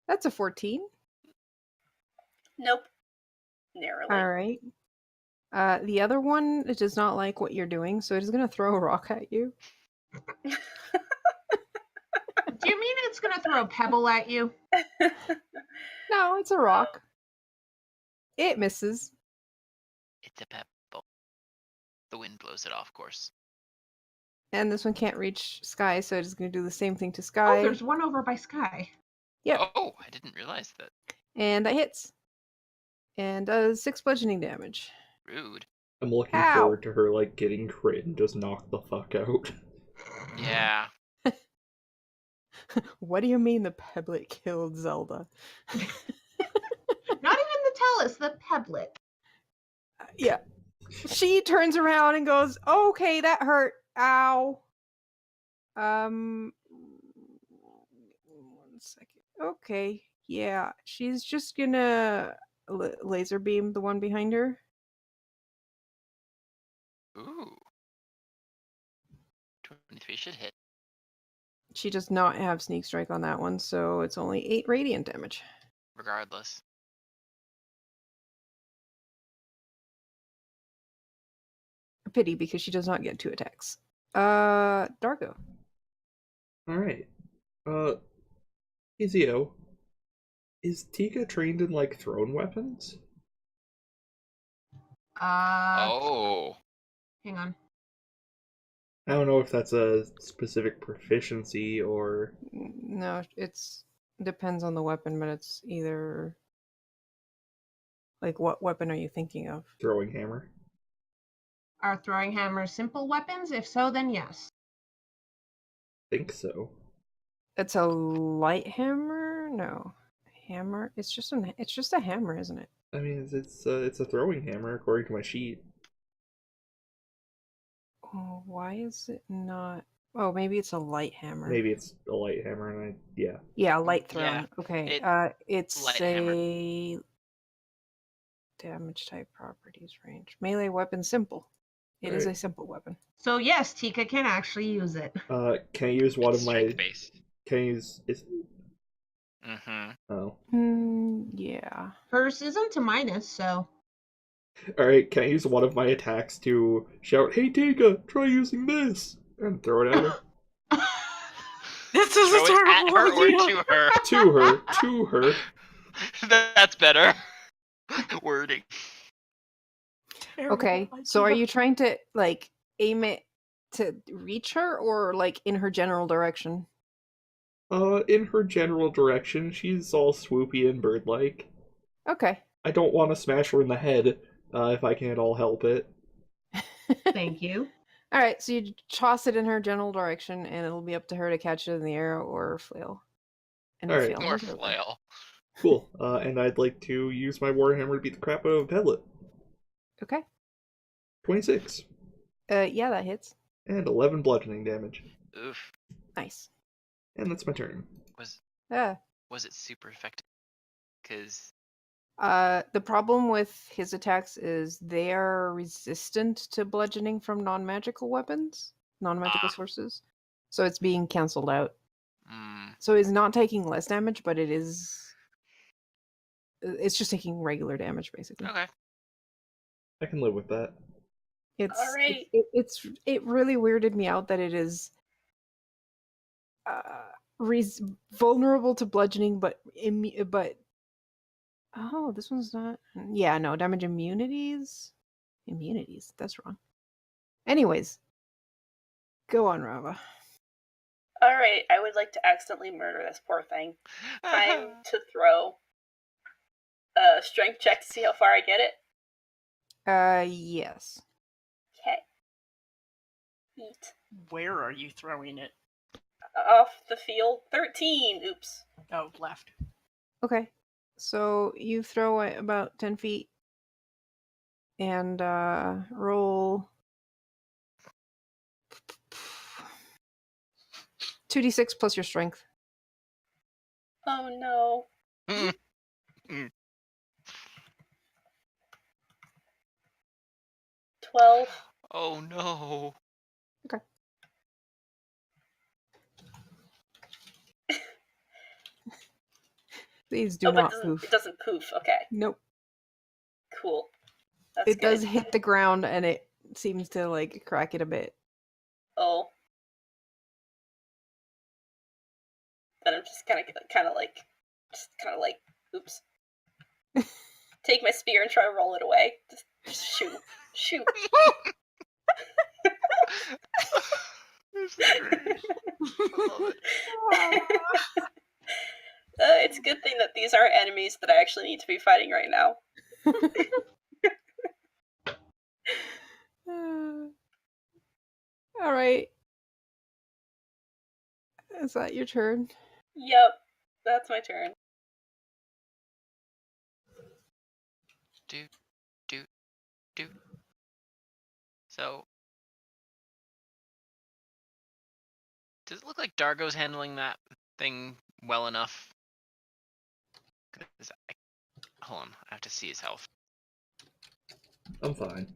That's a 14. Nope. Narrowly. All right. The other one does not like what you're doing, so it is going to throw a rock at you. Do you mean it's gonna throw a pebble at you? No, it's a rock. It misses. It's a pebble. The wind blows it off course. And this one can't reach Sky, so it is going to do the same thing to Oh, Sky. there's one over by Sky. Yep. Oh, I didn't realize that. And that hits. And does 6 bludgeoning damage. Rude. I'm looking Ow. forward to her like getting crit and just knock the fuck out. Yeah. What do you mean the pebblet killed Zelda? Not even the Tellus, the Peblet. Yeah. She turns around and goes, "Okay, that hurt. Ow." 1 second. Okay. Yeah, she's just gonna laser beam the one behind her. Ooh. 23 should hit. She does not have sneak strike on that one, so it's only 8 radiant damage. Regardless. A pity because she does not get 2 attacks. Dargo. Alright. Izio, is Tika trained in, like, thrown weapons? Oh. Hang on. I don't know if that's a specific proficiency or... No, it's depends on the weapon, but it's either like what weapon are you thinking of? throwing hammer. Are throwing hammers simple weapons? If so, then yes. Think so. It's a light hammer? No. Hammer? It's just a hammer, isn't it? I mean, it's a throwing hammer according to my sheet. Oh, why is it not? Oh, maybe it's a light hammer. Maybe it's a light hammer, and Yeah, light thrown. Yeah, Okay. It's light a damage type properties range. Melee weapon simple. It is Right. a simple weapon. So yes, Tika can actually use it. Can I use one It's of my? strength-based. Can I use? Is Mm-hmm. oh. Yeah. Hers isn't a minus, so. All right. Can I use one of my attacks to shout, "Hey Tika, try using this," and throw it at her? This is Throw a it terrible at her or idea. to her. To her. To her. That's better. Wording. Terrible Okay. So are idea. you trying to like aim it to reach her or like in her general direction? In her general direction, she's all swoopy and bird-like. Okay. I don't want to smash her in the head, if I can at all help it. Thank you. All right, so you toss it in her general direction, and it'll be up to her to catch it in the air or flail. And All right. fail Or miserably. flail. Cool. And I'd like to use my warhammer to beat the crap out of a pedlet. Okay. 26 Yeah, that hits. and 11 bludgeoning damage, Oof. Nice. and that's my turn. Was it super effective? Because The problem with his attacks is they are resistant to bludgeoning from non-magical weapons, non-magical sources. So it's being canceled out. So he's not taking less damage, but it's just taking regular damage basically. okay. I can live with that. It's All right. it really weirded me out that it is vulnerable to bludgeoning, but oh, this one's not. Yeah, no damage immunities. Immunities. That's wrong. Anyways, go on, Rava. All right, I would like to accidentally murder this poor thing. Time to throw a strength check to see how far I get it. Yes. Okay. Eat. Where are you throwing it? Off the field. 13. Oops. Oh, left. Okay. So you throw it about 10 feet and roll 2d6 plus your strength. Oh no. 12. Oh no. Okay. Please do Oh, but not poof. it doesn't poof. Okay, Nope. cool. That's It good. does hit the ground and it seems to like crack it a bit. Oh. Then I'm just kind of like, oops. Take my spear and try to roll it away. Just shoot. Shoot. This is great. I love it. It's a good thing that these aren't enemies that I actually need to be fighting right now. All right. Is that your turn? Yep, that's my turn. Do. So, does it look like Dargo's handling that thing well enough? 'Cause hold on, I have to see his health. I'm fine.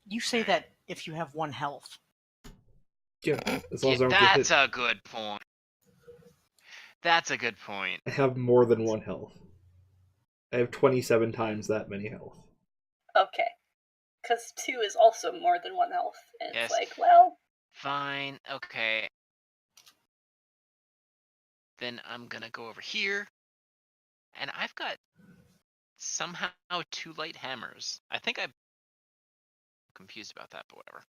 You say that if you have 1 health. Yeah, as long as I don't get That's hit. a good point. That's a good point. I have more than 1 health. I have 27 times that many health. Okay. Because 2 is also more than 1 health. And Yes. it's like, well, Fine. Okay. Then I'm gonna go over here, and I've got somehow 2 light hammers. I think I'm confused about that, but whatever.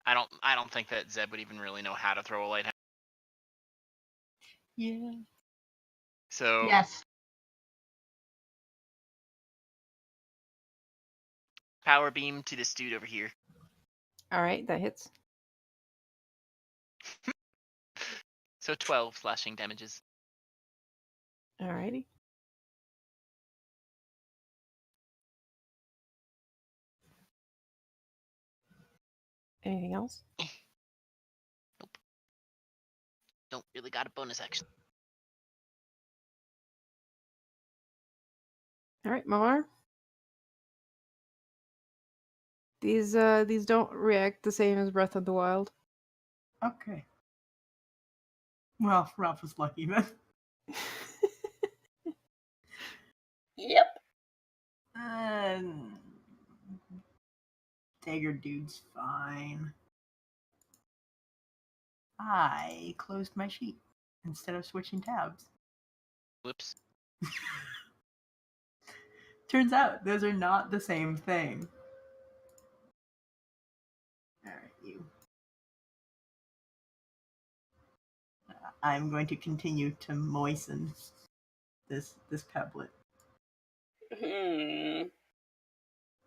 I don't think that Zeb would even really know how to throw a light hammer. Yeah. So Yes. power beam to this dude over here. All right, that hits. So 12 slashing damages. Alrighty. Anything else? Nope. Don't really got a bonus action. All right, Mavar. These don't react the same as Breath of the Wild. Okay. Well, Ralph was lucky then. Yep. Dagger dude's fine. I closed my sheet instead of switching tabs. Whoops. Turns out those are not the same thing. Alright, you. I'm going to continue to moisten this pebblet.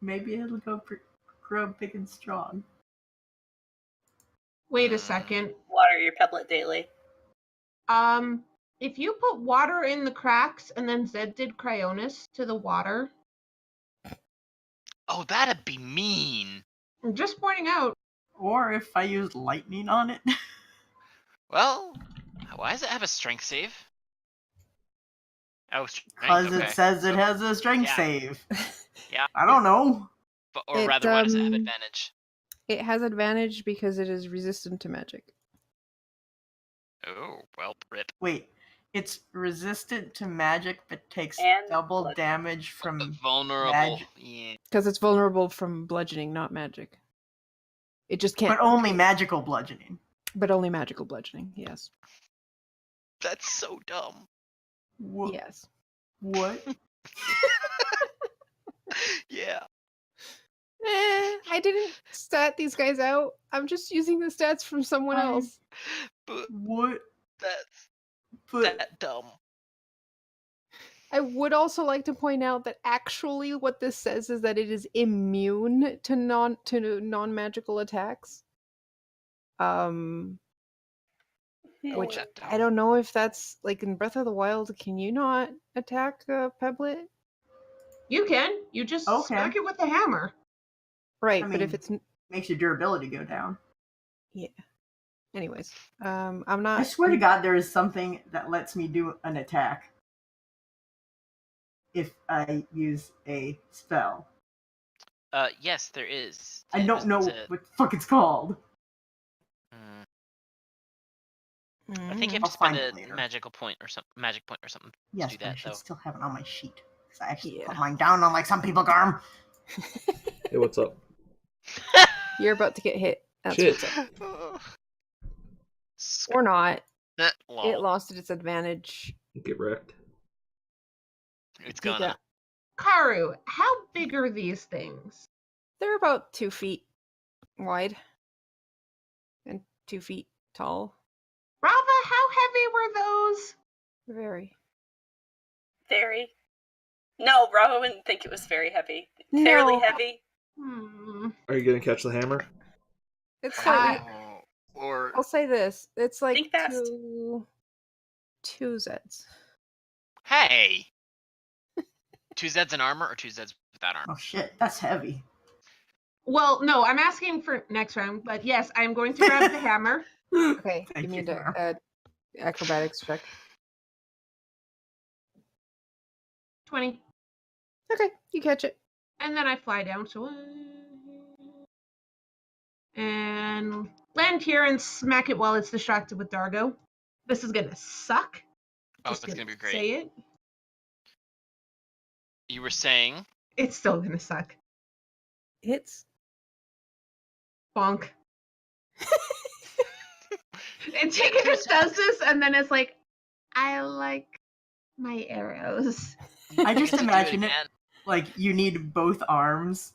Maybe it'll grow big and strong. Wait a second. Water your pebblet daily. If you put water in the cracks and then Zed did Cryonis to the water, Oh, that'd be mean. I'm just pointing out. Or if I use lightning on it. Well, why does it have a strength save? Oh, strength. Because Okay. it says it So- has a strength yeah. save. Yeah. I don't know. But, or It, rather, why does it have um, advantage? It has advantage because it is resistant to magic. Oh, well, rip. Wait, it's resistant to magic but takes And double blood. damage from Vulnerable. Magic. Yeah. Because it's vulnerable from bludgeoning, not magic. It just can't. but only magical bludgeoning. But only magical bludgeoning, yes. That's so dumb. What? Yes. What? Yeah. I didn't stat these guys out. I'm just using the stats from someone else. But What? that's But that dumb. I would also like to point out that actually what this says is that it is immune to non-magical attacks. Which That I dumb. don't know if that's like in Breath of the Wild. Can you not attack a pebblet? You can. You just Okay. smack it with the hammer. Right, I but if mean- it's makes your durability go down. yeah. Anyways, I'm I not. swear to God, there is something that lets me do an attack if I use a spell. Yes, there is. I don't know what the fuck it's called. I think you have I'll to spend find it a later. magic point or something Yes, to do but I that, should though. still have it on my sheet. Because I actually Yeah. put mine down on like some people, Garm. Hey, what's up? You're about to get hit. That's Shit. what's up. Or not. It Lol. lost its advantage. Get wrecked. It's You gonna. got- Karu, how big are these things? They're about 2 feet wide and 2 feet tall. Rava, how heavy were those? Very. Very. No, Bravo wouldn't think it was very heavy. Fairly No. heavy. Are you gonna catch the hammer? It's slightly. Oh, or I'll say this. It's like Think fast. two Zeds. hey, 2 Zeds in armor or 2 Zeds without armor? Oh shit, that's heavy. Well, no, I'm asking for next round, but yes, I'm going to grab the hammer. Okay, Thank give me you, Garm. an acrobatics check. 20. Okay, you catch it. And then I fly down, so and land here and smack it while it's distracted with Dargo. This is gonna suck. Oh, Just it's gonna be great. Say it. You were saying It's still gonna suck. Hits. bonk. And Tika just does this, and then it's like, I like my arrows. I just Get to do imagine it again. like you need both arms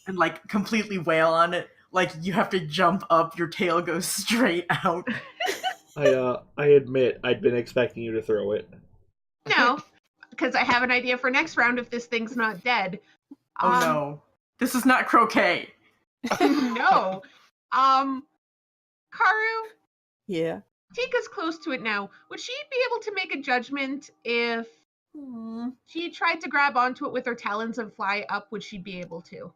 and like completely wail on it. Like you have to jump up, your tail goes straight out. I admit I'd been expecting you to throw it. No, because I have an idea for next round if this thing's not dead. Oh no. This is not croquet. No. Karu, Yeah. Tika's close to it now. Would she be able to make a judgment if she tried to grab onto it with her talons and fly up? Would she be able to?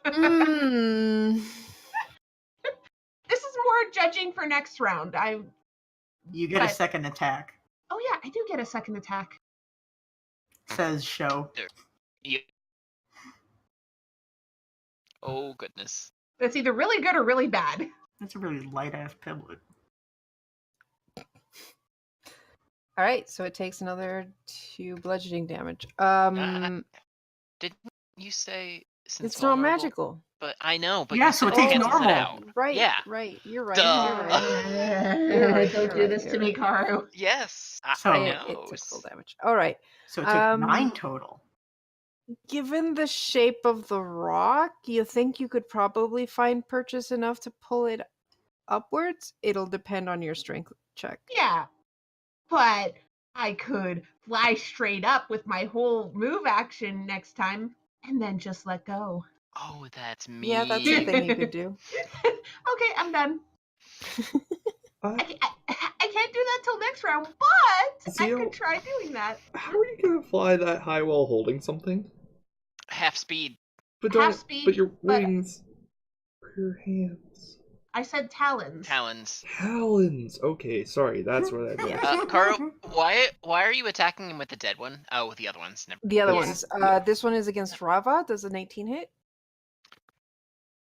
Mm. This is more judging for next round. You get a But- second attack, Oh yeah, I do get a second attack. says Show. You... Oh goodness. That's either really good or really bad. That's a really light ass pebble. All right, so it takes another 2 bludgeoning damage. Didn't you say since It's not vulnerable? magical. But I know. But Yeah, you so said it takes cancels normal. out. Right. Yeah. Right. You're right. Duh. You're right. Don't do this to me, Karu. Yes. So- I It know. took full damage. All right. So it took 9 total. Given the shape of the rock, you think you could probably find purchase enough to pull it upwards? It'll depend on your strength check. Yeah, but I could fly straight up with my whole move action next time and then just let go. Oh, that's me. Yeah, that's a thing you could do. Okay, I'm done. I, I can't do that till next round, but I Zio- could try doing that. how are you gonna fly that high while holding something? Half speed. But Half don't. speed, But your but- wings. Or your hands. I said talons. Talons. Talons. Okay, sorry. That's what I meant. Karu, why are you attacking him with the dead one? Oh, with the other ones. Never. The other Yes. ones. This one is against Rava. Does an 18 hit?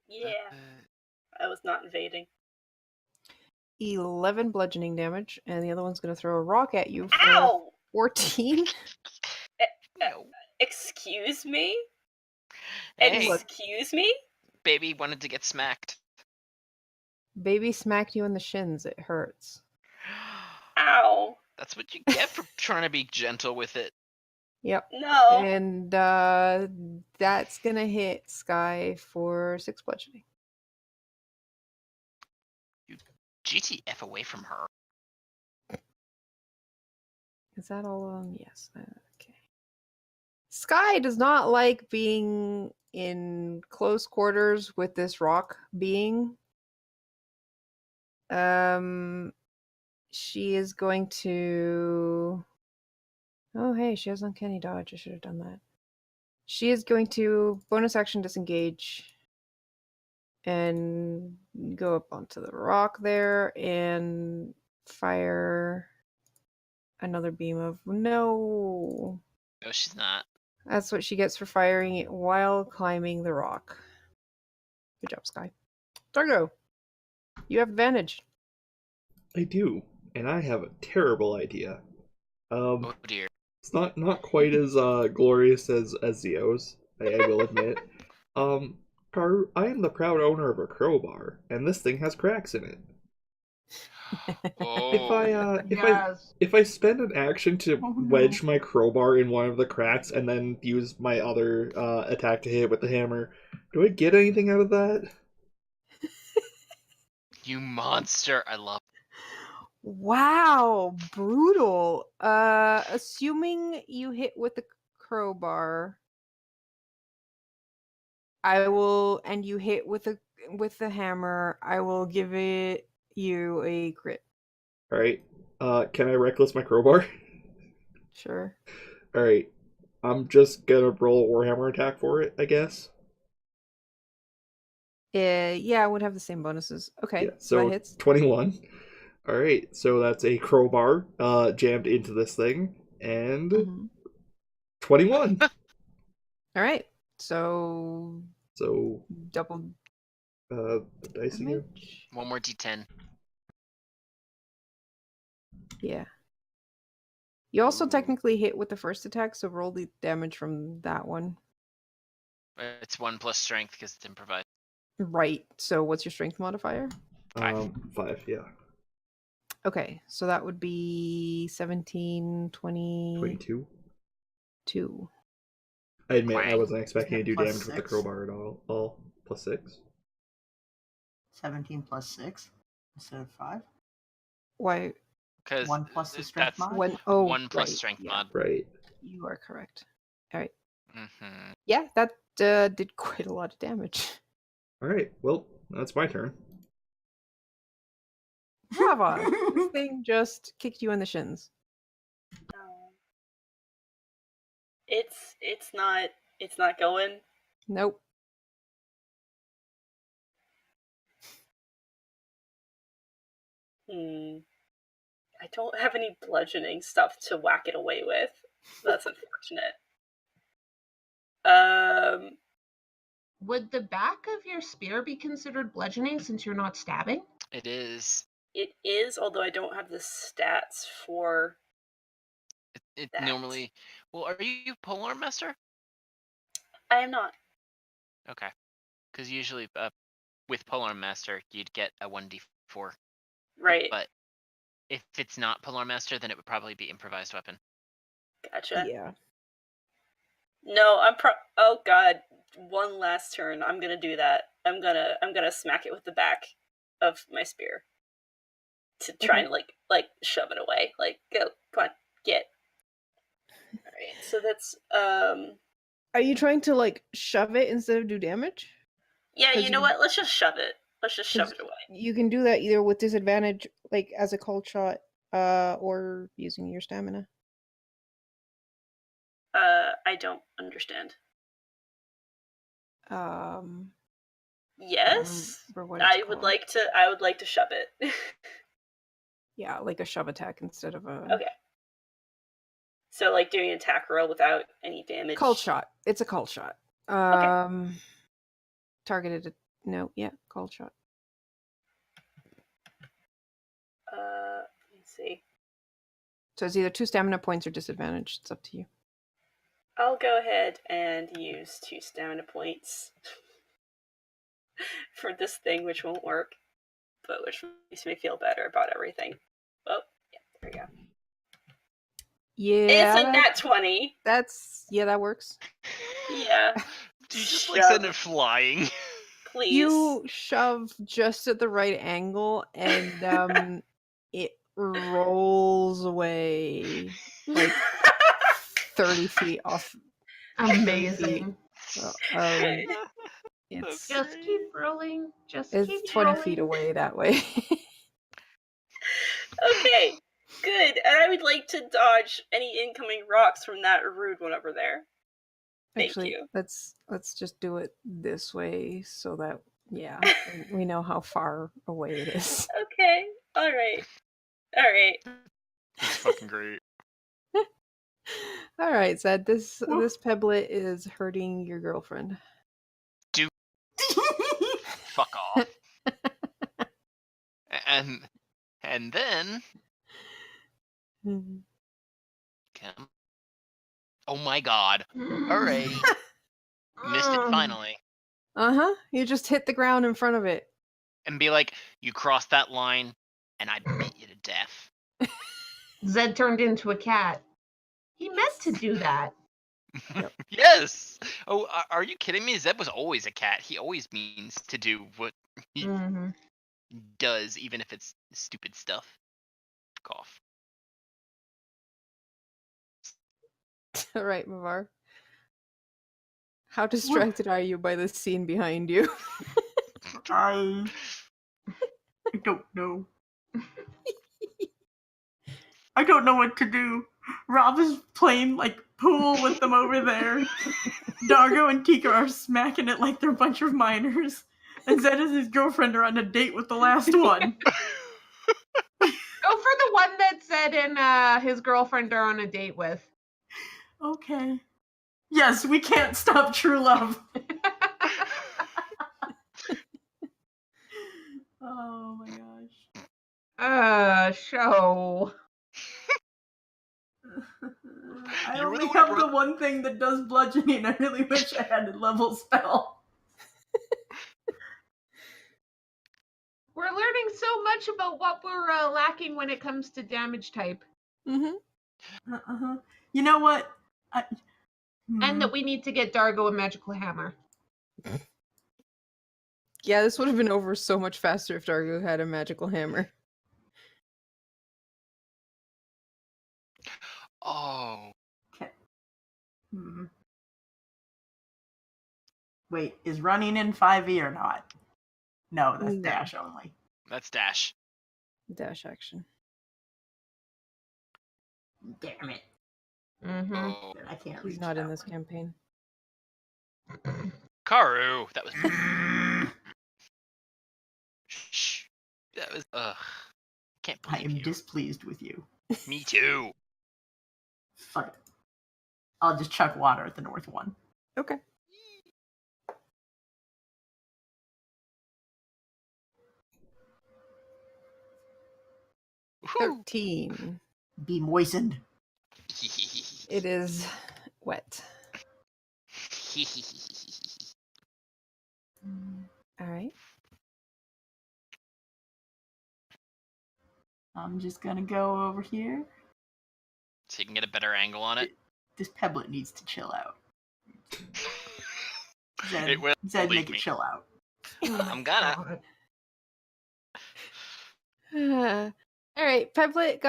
Yeah, Uh, I was not invading. 11 bludgeoning damage, and the other one's going to throw a rock at you for Ow! 14. no. Excuse me? Hey, Excuse me? baby wanted to get smacked. Baby smacked you in the shins. It hurts. Ow. That's what you get for trying to be gentle with it. Yep. No. And that's going to hit Sky for 6 bludgeoning. GTF away from her. Is that all of them? Yes. Okay. Sky does not like being in close quarters with this rock being. She is going to. Oh, hey, she has uncanny dodge. I should have done that. She is going to bonus action disengage and go up onto the rock there and fire another beam of no. No, she's not. That's what she gets for firing it while climbing the rock. Good job, Sky. Dargo, you have advantage. I do, and I have a terrible idea. Oh dear. It's not quite as glorious as Zio's, I will admit. Karu, I am the proud owner of a crowbar, and this thing has cracks in it. Oh. If I spend an action to Oh, no. wedge my crowbar in one of the cracks and then use my other attack to hit with the hammer, do I get anything out of that? You monster. I love Wow, brutal. Assuming you hit with the crowbar, I will, and you hit with the hammer, I will give it you a crit. Alright. Can I reckless my crowbar? Sure. Alright. I'm just gonna roll a Warhammer attack for it, I guess. Yeah, I would have the same bonuses. Okay, Yeah, so that so hits. 21. Alright, so that's a crowbar jammed into this thing, and Mhm. 21. All right, so So, double the dice again. damage. one more D10. Yeah. You also technically hit with the first attack, so roll the damage from that one. It's 1 plus strength because it's improvised. Right. So what's your strength modifier? 5. 5, yeah. Okay, so that would be 17, 22. 22. I admit I Quang. wasn't expecting to do Plus damage with the 6? crowbar at all. Plus 6. 17 plus 6 instead of 5. Why? Because 1 plus the strength that's mod? 1 plus right, strength yeah. mod. Right. You are correct. All right. Mm-hmm. Yeah, that did quite a lot of damage. Alright, well, that's my turn. Brava! This thing just kicked you in the shins. It's not going. Nope. I don't have any bludgeoning stuff to whack it away with. That's unfortunate. Would the back of your spear be considered bludgeoning since you're not stabbing? It is. It is, although I don't have the stats for It that. normally. Well, are you polearm master? I am not. Okay. Because usually, with polearm master, you'd get a 1d4. Right. But if it's not polearm master, then it would probably be improvised weapon. Gotcha. Yeah. No, oh god, one last turn. I'm gonna do that. I'm gonna smack it with the back of my spear to try and like shove it away. Like, go, come on, get. All right, so that's Are you trying to like shove it instead of do damage? yeah. 'Cause You know you- what? Let's just shove it. Let's just shove 'Cause it away. You can do that either with disadvantage, like as a cold shot, or using your stamina. I don't understand. I Yes, don't remember what it's I would called. like to. I would like to shove it. Yeah, like a shove attack instead of a Okay. So like doing an attack roll without any damage. cold shot. It's a cold shot. Targeted. No, yeah, cold shot. Let's see. So it's either 2 stamina points or disadvantage. It's up to you. I'll go ahead and use 2 stamina points for this thing, which won't work, but which makes me feel better about everything. Oh, yeah, there we go. Yeah, It's a nat 20. that works. Yeah. Do you just like send it flying? Please. You shove just at the right angle, and it rolls away like 30 feet off. Amazing. It's Just keep rolling. Just it's keep 20 rolling. feet away that way. Okay, good. And I would like to dodge any incoming rocks from that rude one over there. Thank Actually, you. let's just do it this way so that we know how far away it is. Okay, alright. Alright. It's fucking great. All right, Zed. This pebblet is hurting your girlfriend. Fuck off. And then come. Oh my god. Alright. Missed it finally. You just hit the ground in front of it. And be like, you crossed that line and I beat you to death. Zed turned into a cat. He meant to do that. Yes. Oh, are you kidding me? Zeb was always a cat. He always means to do what he does, even if it's stupid stuff. Cough. All right, Mavar. How distracted are you by this scene behind you? I don't know. I don't know what to do. Rob is playing like pool with them over there. Dargo and Tika are smacking it like they're a bunch of minors. And Zed and his girlfriend are on a date with the last one. Go for the one that Zed and his girlfriend are on a date with. Okay. Yes, we can't stop true love. Oh my gosh. Show. I You only really have wanna the one thing that does bludgeoning. I really wish I had a level spell. We're learning so much about what we're lacking when it comes to damage type. Mm-hmm. Uh-huh. You know what? And that we need to get Dargo a magical hammer. Yeah, this would have been over so much faster if Dargo had a magical hammer. Oh. Okay. Wait, is running in 5e or not? No, that's No. dash only. That's dash. Dash action. Damn it. Mm-hmm. Oh. Then I can't He's reach not in that this one. campaign. Karu. That was. Shh. That was. Ugh. Can't I believe am you. displeased with you. Me too. Fuck it. I'll just chuck water at the north one. Okay. Woohoo. 13. Be moistened. It is wet. All right. I'm just gonna go over here. So you can get a better angle on it. This pebblet needs to chill out. Zed, It will, Zed believe make me. it chill out. I'm gonna. All right. Peblet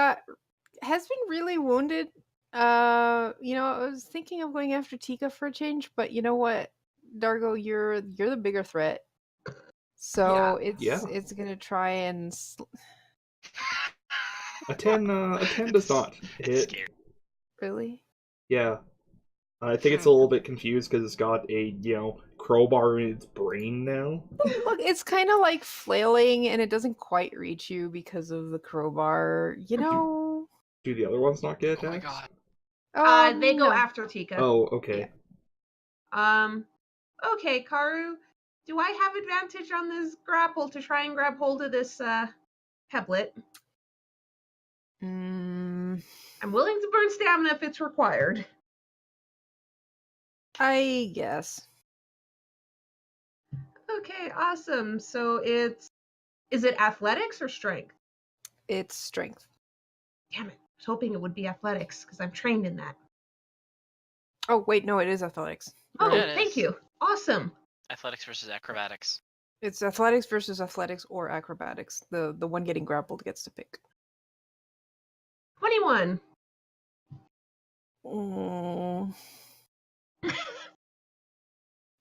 has been really wounded. I was thinking of going after Tika for a change, but you know what, Dargo, you're the bigger threat. So it's gonna try and A 10 does not It's hit. scary. really. Yeah. I think it's a little bit confused because it's got a, crowbar in its brain now. Look, it's kind of like flailing, and it doesn't quite reach you because of the crowbar. You know. Do the other ones not get Oh my attacks? god. They go No. after Tika. Oh, okay. Yeah. Okay, Karu. Do I have advantage on this grapple to try and grab hold of this pebblet? I'm willing to burn stamina if it's required. I guess. Okay, awesome. So is it athletics or strength? It's strength. Damn it. I was hoping it would be athletics because I'm trained in that. Oh, wait, no, it is athletics. Oh, Yeah, it thank is. you. Awesome. Athletics versus acrobatics. It's athletics versus athletics or acrobatics. The one getting grappled gets to pick. 21.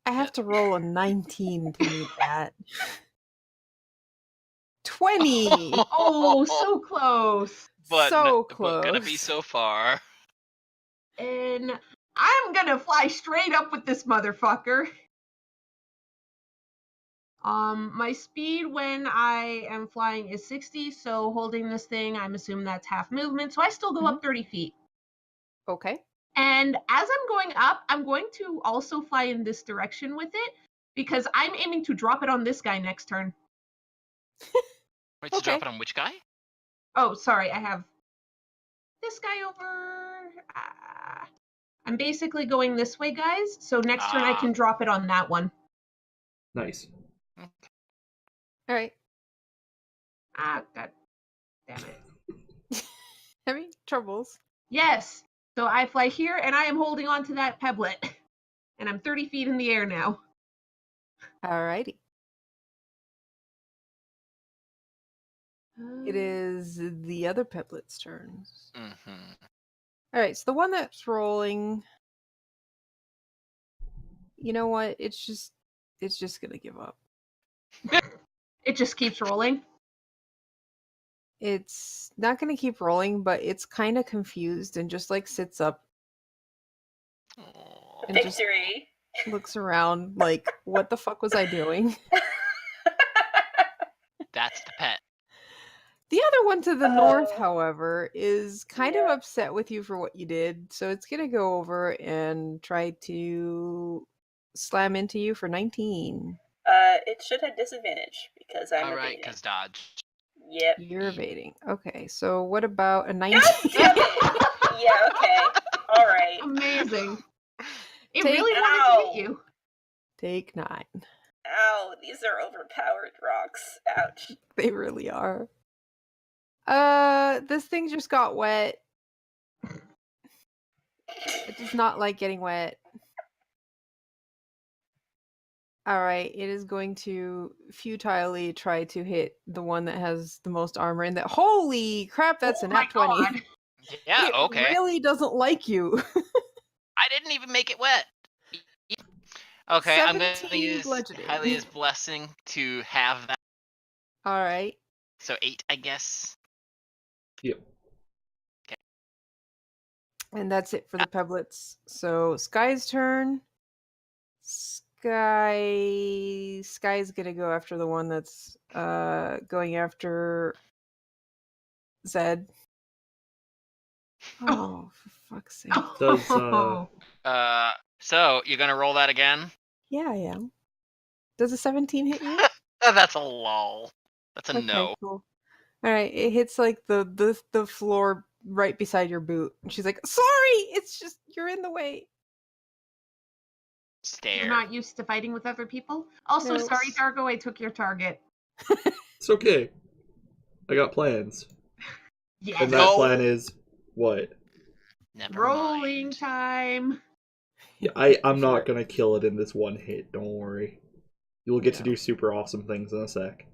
I have to roll a 19 to meet that. 20! Oh, so close. But so but gonna be close. so far. And I'm gonna fly straight up with this motherfucker. My speed when I am flying is 60, so holding this thing, I'm assuming that's half movement, so I still go up 30 feet. Okay. And as I'm going up, I'm going to also fly in this direction with it, because I'm aiming to drop it on this guy next turn. Wait, to drop it on which guy? Oh, sorry, I have this guy over. I'm basically going this way, guys, so next turn I can drop it on that one. Nice. All right. God damn it. Having troubles. Yes. So I fly here, and I am holding on to that pebblet. And I'm 30 feet in the air now. Alrighty. It is the other pebblet's turns. Alright, so the one that's rolling... You know what? It's just gonna give up. It just keeps rolling? It's not gonna keep rolling, but it's kind of confused and just like sits up and just Victory. looks around like, what the fuck was I doing? That's the pet. The other one to the north, however, is kind of upset with you for what you did, so it's gonna go over and try to slam into you for 19. It should have disadvantage because I'm Alright, evading. because dodge. Yep. You're evading. Okay, so what about a 19? God damn it! Yeah, okay. All right. Amazing. It Take- really wanted to hit you. Take 9. Ow, these are overpowered rocks. Ouch. They really are. This thing just got wet. It does not like getting wet. Alright, it is going to futilely try to hit the one that has the most armor and that. Holy crap, that's Oh a my nat 20. God. Yeah, It okay. really doesn't like you. I didn't even make it wet. Okay, I'm going to 17 use bludgeoning. Hylia's blessing to have that. Alright. So 8, I guess. Yep. And that's it for the peblets. So Sky's turn. Sky's gonna go after the one that's going after Zed. Oh, for fuck's sake. Does So you're gonna roll that again? Yeah, I am. Does a 17 hit you? That's a lol. That's a Okay, no. cool. Alright, it hits like the floor right beside your boot. And she's like, sorry! It's just you're in the way. Stare. You're not used to fighting with other people? Also, No. sorry, Dargo, I took your target. it's okay. I got plans. Yes. And that No. plan is what? Never Rolling mind. time. Yeah, I'm not gonna kill it in this one hit, don't worry. You'll get to do super awesome things in a sec.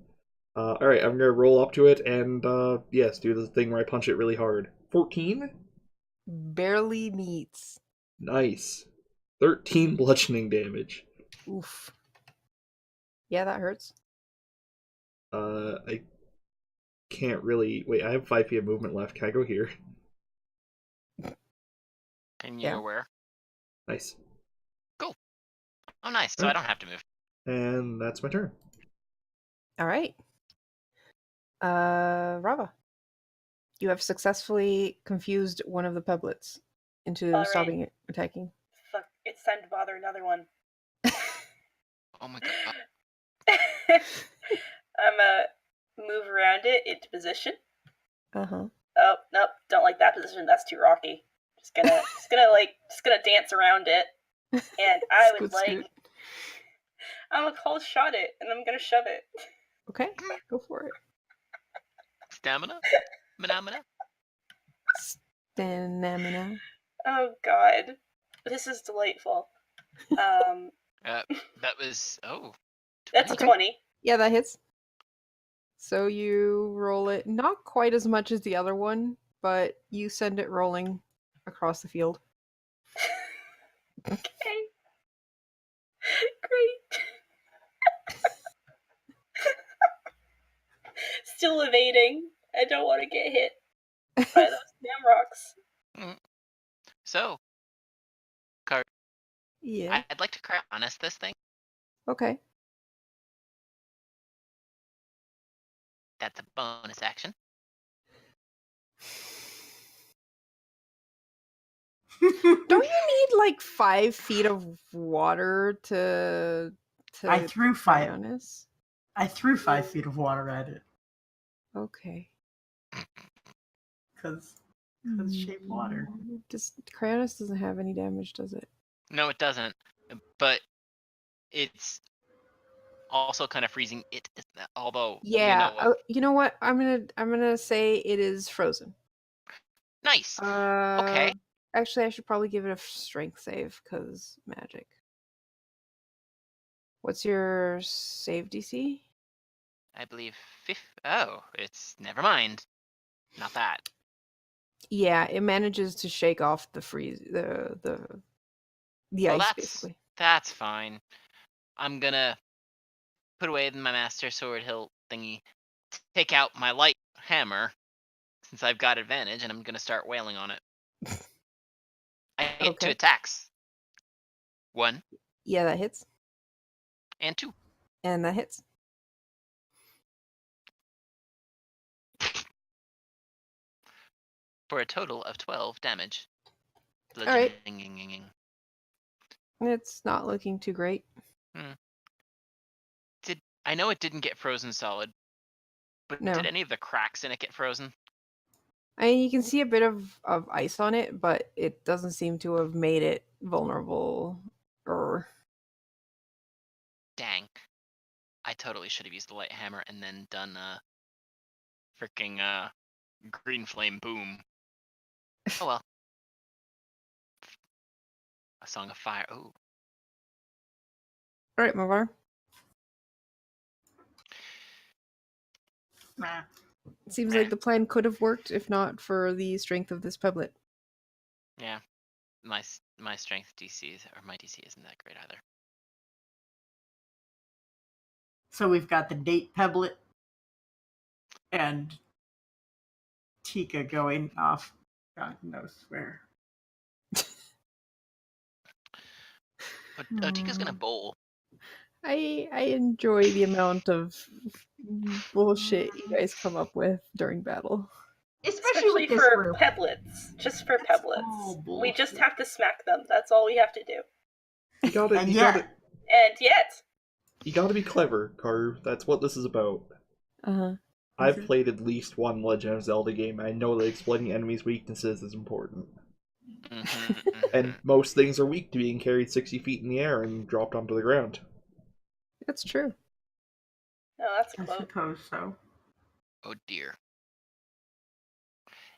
Alright, I'm gonna roll up to it and yes, do the thing where I punch it really hard. 14? Barely meets. Nice. 13 bludgeoning damage. Oof. Yeah, that hurts. I can't really wait, I have 5 feet of movement left. Can I go here? And Yeah. you're where? Nice. Oh, nice. So I don't have to move. And that's my turn. Alright. Rava. You have successfully confused one of the peblets into Alright. stopping it attacking. Fuck, it's time to bother another one. Oh my god. I'm gonna move around it into position. Uh-huh. Oh, nope, don't like that position. That's too rocky. Just gonna dance around it. And I would Scoot, like, scoot. I'm gonna cold shot it, and I'm gonna shove it. Okay, go for it. Stamina? Mana? Stamina. Oh god, this is delightful. That was That's a Okay. 20. Yeah, that hits. So you roll it not quite as much as the other one, but you send it rolling across the field. Okay. Great. Still evading. I don't want to get hit by those damn rocks. So, Yeah. I'd like to cryonis this thing. Okay. That's a bonus action. Don't you need like 5 feet of water to I threw 5. Cryonis? I threw 5 feet of water at it Okay. because shape water. Cryonis doesn't have any damage, does it? No, it doesn't. But it's also kind of freezing it. Although, Yeah. you know what? You know what? I'm gonna say it is frozen. Nice. Okay. Actually, I should probably give it a strength save because magic. What's your save DC? I believe Oh, it's never mind. Not that. Yeah, it manages to shake off the freeze, the ice, basically. That's fine. I'm gonna put away my master sword hilt thingy, take out my light hammer, since I've got advantage, and I'm gonna start wailing on it. I get 2 Okay. attacks. 1 Yeah, that hits. and 2. And that hits. For a total of 12 damage. Alright. Bludgeoning. It's not looking too great. I know it didn't get frozen solid, but No. did any of the cracks in it get frozen? I mean, you can see a bit of ice on it, but it doesn't seem to have made it vulnerable. Or Dang. I totally should have used the light hammer and then done freaking green flame boom. Oh well. A song of fire. Oh. all right, Mavar. Nah. It seems like the plan could have worked if not for the strength of this pebblet. Yeah. My strength DC or my DC isn't that great either. So we've got the date pebblet and Tika going off God knows where. But Tika's gonna bowl. I enjoy the amount of bullshit you guys come up with during battle. Especially with this for group. peblets. Just for That's peblets. all We just bullshit. have to smack them. That's all we have to do. You gotta, And you yet- gotta, And yet, you gotta be clever, Carter. That's what this is about. Uh-huh. I've played at least one Legend of Zelda game, and I know that exploiting enemies' weaknesses is important. And most things are weak to being carried 60 feet in the air and dropped onto the ground. That's true. no, that's a I quote. suppose so. Oh dear.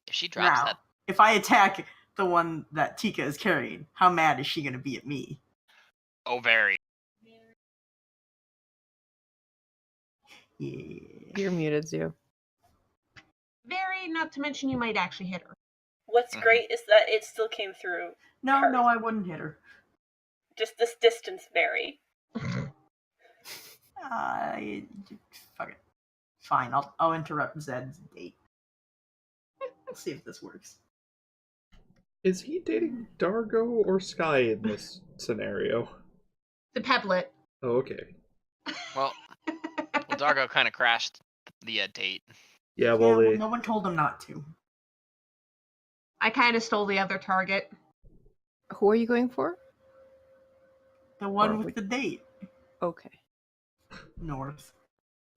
If she drops Now, that, if I attack the one that Tika is carrying, how mad is she going to be at me? oh very. Yeah. You're muted, Zio. Very, not to mention you might actually hit her. What's Mhm. great is that it still came through. No, Kurt. I wouldn't hit her. Just this distance vary. Fuck it. Fine, I'll interrupt Zed's date. We'll see if this works. Is he dating Dargo or Sky in this scenario? The pebblet. Oh, okay. Well, Dargo kind of crashed the date. Yeah, well, they... no one told him not to. I kind of stole the other target. Who are you going for? The one Or with which- the date. Okay. North.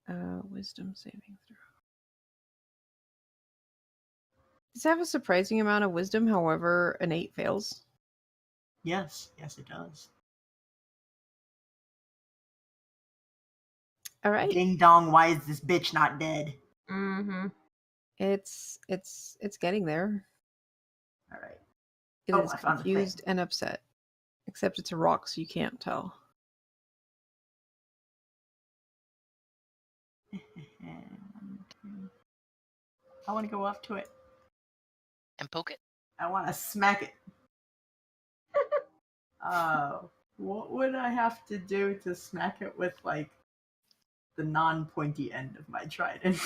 Wisdom saving throw. Does it have a surprising amount of wisdom, however, an 8 fails? Yes, it does. All right. Ding dong, why is this bitch not dead? Mm-hmm. It's getting there. All right. It Oh, is I found the thing. confused and upset. Except it's a rock, so you can't tell. I want to go up to it. And poke it. I want to smack it. What would I have to do to smack it with, like, the non-pointy end of my trident?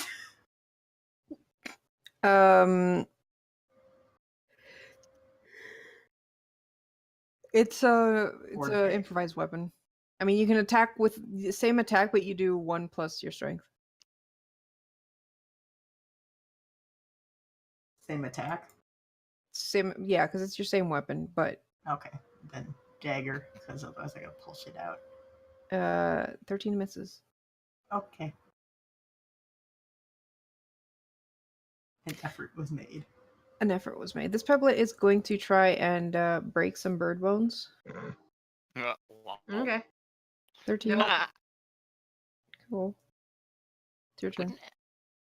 It's a Okay. improvised weapon. I mean, you can attack with the same attack, but you do 1 plus your strength. Same attack? Same, yeah, because it's your same weapon, but Okay, then dagger, because otherwise I gotta pull shit out. 13 misses. Okay. An effort was made. An effort was made. This pebblet is going to try and break some bird bones. Okay. 13. Nope. Cool. It's your turn.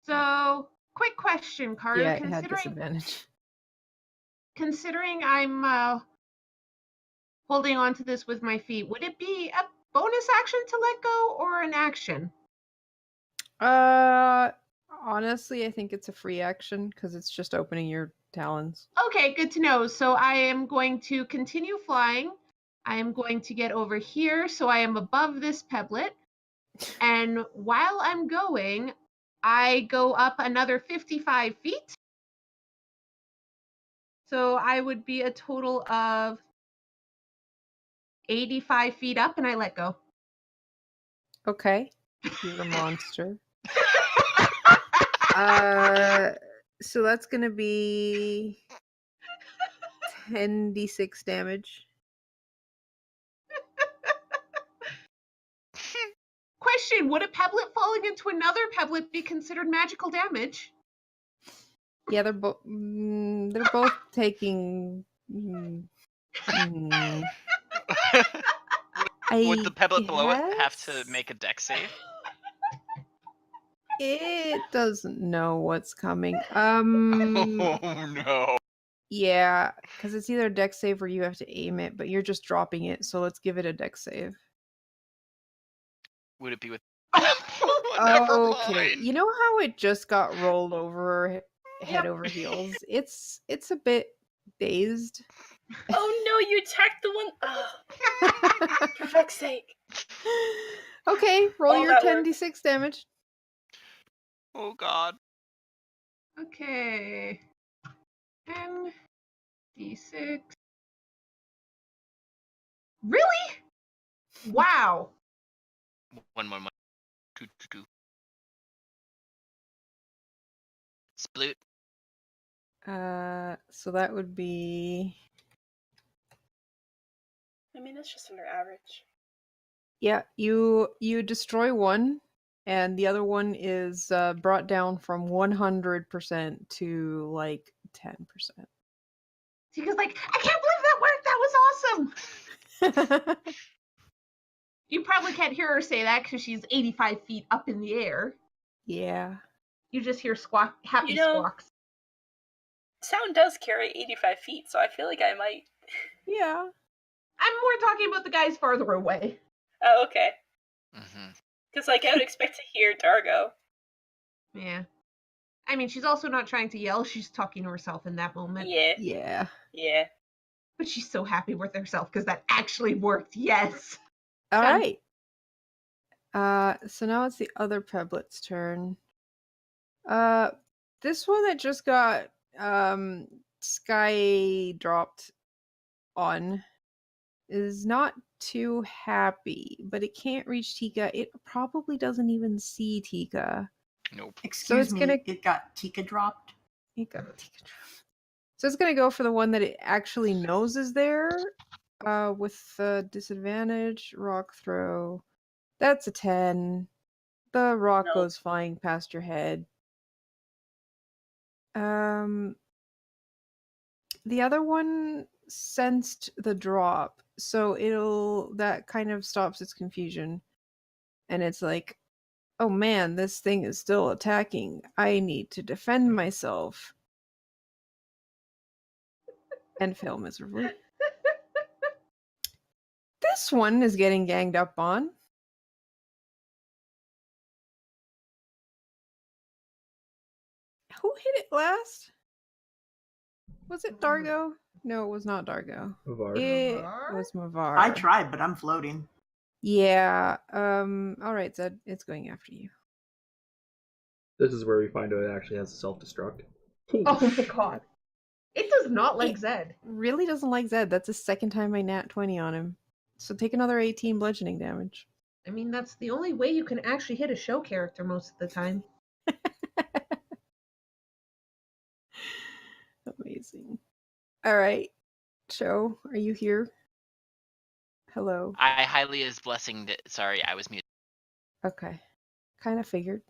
So, quick question, Carter. Yeah, it had disadvantage. Considering I'm holding on to this with my feet, would it be a bonus action to let go or an action? Honestly, I think it's a free action because it's just opening your talons. Okay, good to know. So I am going to continue flying. I am going to get over here so I am above this pebblet. And while I'm going, I go up another 55 feet. So I would be a total of 85 feet up and I let go. Okay. You're a monster. So that's gonna be 10d6 damage. Question, would a pebblet falling into another pebblet be considered magical damage? Yeah, they're both taking. Would the I pebblet below it have to guess make a deck save? it doesn't know what's coming. Oh no. Yeah, because it's either a deck save or you have to aim it, but you're just dropping it, so let's give it a deck save. Would it be with? Oh, Never okay. mind. You know how it just got rolled over head Yep. over heels? It's a bit dazed. Oh no, you attacked the one. Oh, for fuck's sake. Okay, roll All your that work. 10d6 damage. Oh god. Okay. 10d6. Really? Wow. One. Two. Split. So that would be I mean, that's just under average. yeah, you destroy one and the other one is brought down from 100% to like 10%. Tika's like, I can't believe that worked. That was awesome. You probably can't hear her say that because she's 85 feet up in the air. Yeah. You just hear happy You know- squawks. Sound does carry 85 feet, so I feel like I might. Yeah. I'm more talking about the guys farther away. Oh, okay. Mm-hmm. Because, like, I would expect to hear Dargo. Yeah. I mean, she's also not trying to yell. She's talking to herself in that moment. Yeah. But she's so happy with herself because that actually worked. Yes. All Fun. right. So now it's the other Peblet's turn. This one that just got sky dropped on is not too happy, but it can't reach Tika. It probably doesn't even see Tika. Nope. Excuse it's me, gonna- it got Tika dropped. It got Tika dropped. So it's gonna go for the one that it actually knows is there. With the disadvantage, rock throw. That's a 10. The rock No. goes flying past your head. The other one sensed the drop, so that kind of stops its confusion. And it's like, oh man, this thing is still attacking. I need to defend myself. And fail miserably. This one is getting ganged up on. Who hit it last? Was it Dargo? No, it was not Dargo. Mavar. It Mavar? was Mavar. I tried, but I'm floating. Yeah. All right, Zed. It's going after you. This is where we find out it actually has a self-destruct. Oh my god. It does not like It- Zed. Really doesn't like Zed. That's the second time I nat 20 on him. So take another 18 bludgeoning damage. I mean, that's the only way you can actually hit a show character most of the time. Amazing. All right. Show, are you here? Hello. I highly is blessing that. Sorry, I was muted. Okay. Kind of figured.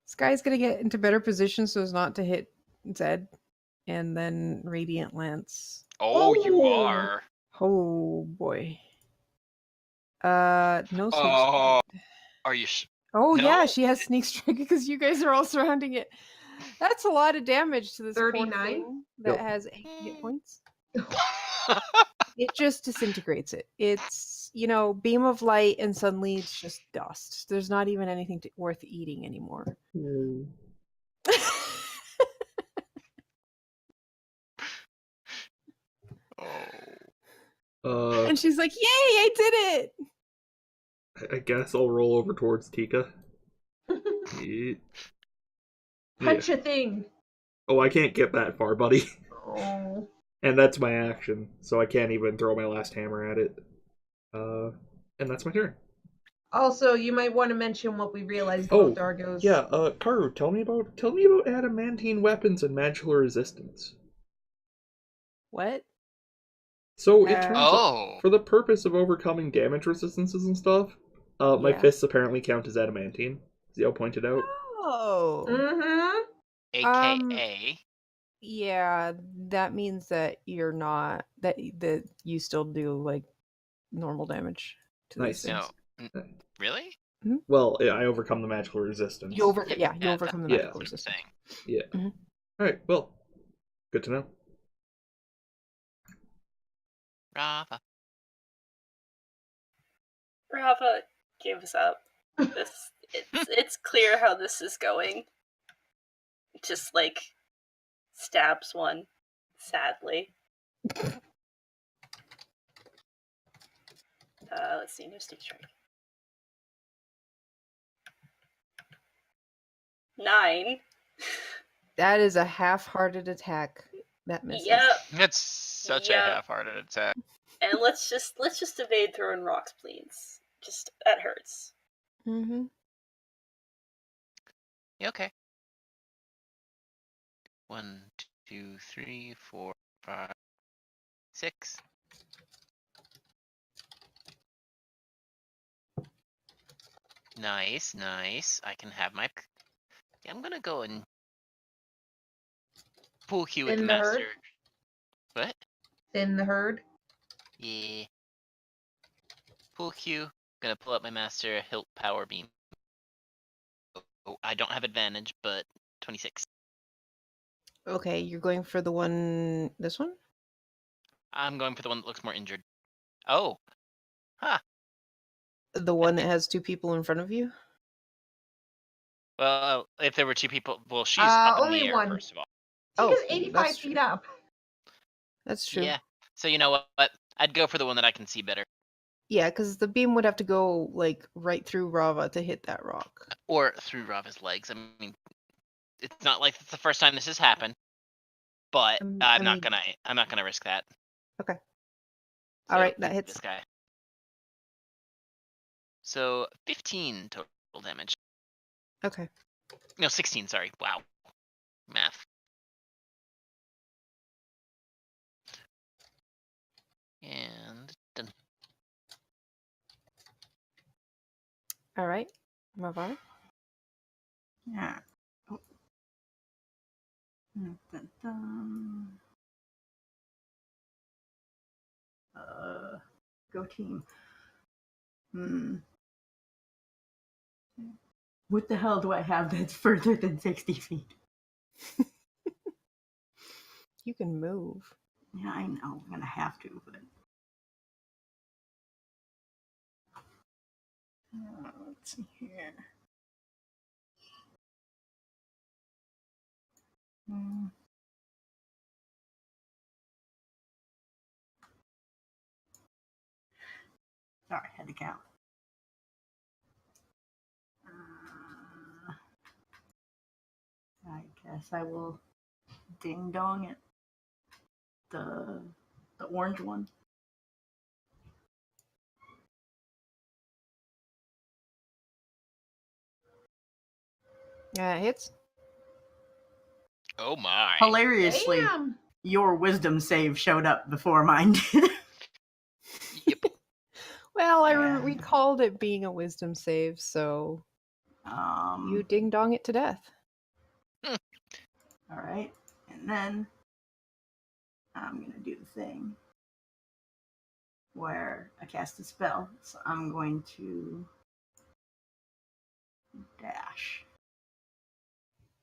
Sky's gonna get into better position so as not to hit Zed. And then Radiant Lance. Oh, you Oh. are. Oh boy. No sneak Oh. strike. Are you? Oh yeah, No. she has sneak strike because you guys are all surrounding it. That's a lot of damage to this poor 39? thing that Yep. has 8 hit points. It just disintegrates it. It's, beam of light and suddenly it's just dust. There's not even anything worth eating anymore. Oh. And she's like, yay, I did it! I guess I'll roll over towards Tika. Yeah. Punch a thing. Oh, I can't get that far, buddy. Oh. And that's my action, so I can't even throw my last hammer at it. And that's my turn. Also, you might want to mention what we realized about Dargo's. Yeah, Karu, tell me about adamantine weapons and magical resistance. What? So it turns out, Oh. for the purpose of overcoming damage resistances and stuff, my Yeah. fists apparently count as adamantine. Zio pointed out. Oh. Mm-hmm. AKA. Yeah, that means that you're not that you still do like normal damage to these Nice. things. No. Really? Well, yeah, I overcome the magical resistance. You overcome the Yeah. magical That's what I'm resistance. saying. Yeah. Mhm. All right. Well, good to know. Rava. Rava gives up. It's clear how this is going. Just like stabs one, sadly. Let's see, no sneak strike. 9. That is a half-hearted attack. That misses. Yep. That's such a Yep. half-hearted attack. And let's just evade throwing rocks, please. Just that hurts. Mm-hmm. Yeah, okay. 1, 2, 3, 4, 5, 6. Nice, nice. I can have my. Yeah, I'm gonna go and pool cue with the In the herd? master. What? Thin the herd. Yeah. Pool cue. Gonna pull up my master hilt power beam. Oh, I don't have advantage, but 26. Okay, you're going for the one. This one? I'm going for the one that looks more injured. Oh. Huh. The one that has two people in front of you? Well, if there were two people, well, she's up in Only the air, one. first of all. She Oh, was 85 that's feet true. up. That's true. Yeah. So you know what? I'd go for the one that I can see better. Yeah, because the beam would have to go like right through Rava to hit that rock. Or through Rava's legs. I mean, it's not like it's the first time this has happened, but I'm not gonna risk that. Okay. So, All right, that hits. this guy. So 15 total damage. Okay. No, 16. Sorry. Wow. Math. And done. All right. Mavar. Yeah. Oh. Dun, dun, dun. Go team. What the hell do I have that's further than 60 feet? You can move. Yeah, I know. I'm gonna have to, but. Let's see here. Sorry, had to count. I guess I will ding dong it. The orange one. Yeah, it hits. Oh my. Hilariously, Damn. your wisdom save showed up before mine did. Yep. Well, I Yeah. recalled it being a wisdom save, so you ding dong it to death. All right, and then I'm gonna do the thing where I cast a spell. So I'm going to dash.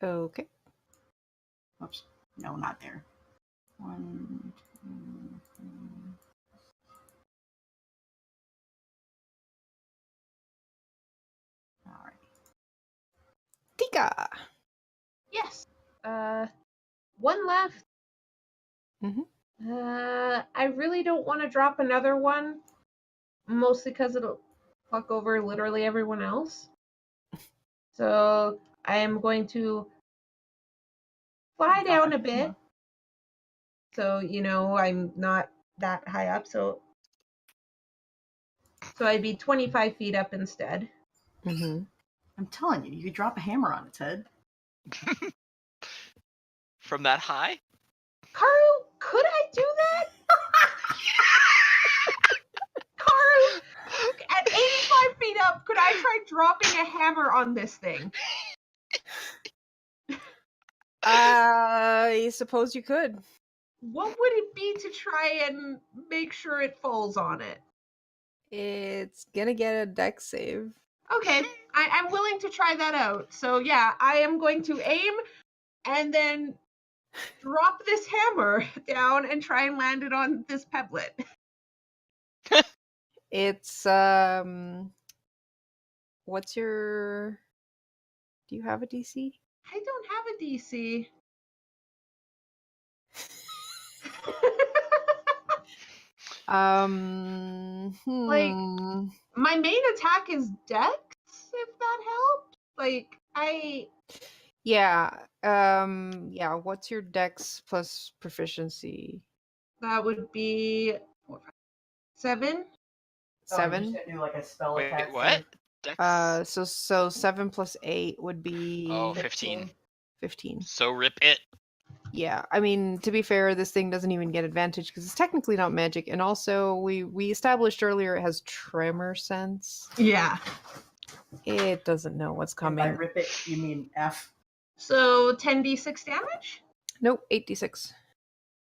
Okay. Oops, no, not there. 1, 2, 3. All right. Tika. Yes. One left. Mhm. I really don't want to drop another one, mostly because it'll fuck over literally everyone else. So I am going to fly down a bit. So, I'm not that high up. So I'd be 25 feet up instead. Mhm. I'm telling you, you could drop a hammer on its head. From that high? Karu, could I do that? Karu, at 85 feet up, could I try dropping a hammer on this thing? I suppose you could. What would it be to try and make sure it falls on it? It's gonna get a dex save. Okay, I'm willing to try that out. So yeah, I am going to aim and then drop this hammer down and try and land it on this pebblet. It's what's your? Do you have a DC? I don't have a DC. Like, my main attack is Dex, if that helps. Like, Yeah. Yeah. What's your dex plus proficiency? that would be 7. Seven. Do like a spell Wait, attack. what? Dex? So 7 plus 8 would be Oh, 15. 15. So rip it. Yeah, I mean, to be fair, this thing doesn't even get advantage because it's technically not magic, and also we established earlier it has tremor sense. Yeah. It doesn't know what's And by coming. rip it, you mean F. So 10d6 damage? Nope, 8d6. 8d6.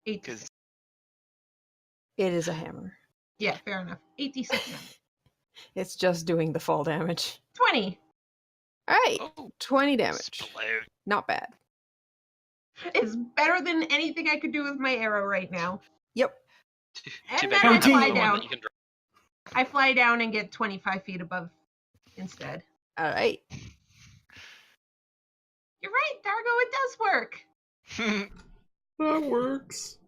Because It is a hammer. Yeah, fair enough. 8d6 damage. It's just doing the fall damage. 20. All right, oh, 20 damage. explode. Not bad. It's better than anything I could do with my arrow right now. Yep. And Too then bad you I don't have fly another one down. that you can drop. I fly down and get 25 feet above instead. All right. You're right, Dargo, it does work. That works.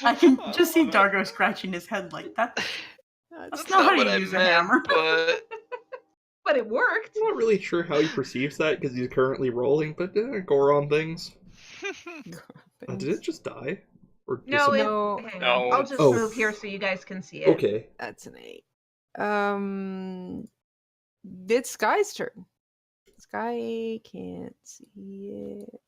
I can just see Dargo scratching his head like that. That's not how what you I use a meant, hammer. But But it worked. I'm not really sure how he perceives that because he's currently rolling, but Goron things. Did it just die? Or No, dis- No. hang on. No, I'll just Oh. move here so you guys can see it. Okay. That's an 8. It's Sky's turn. Sky can't see it.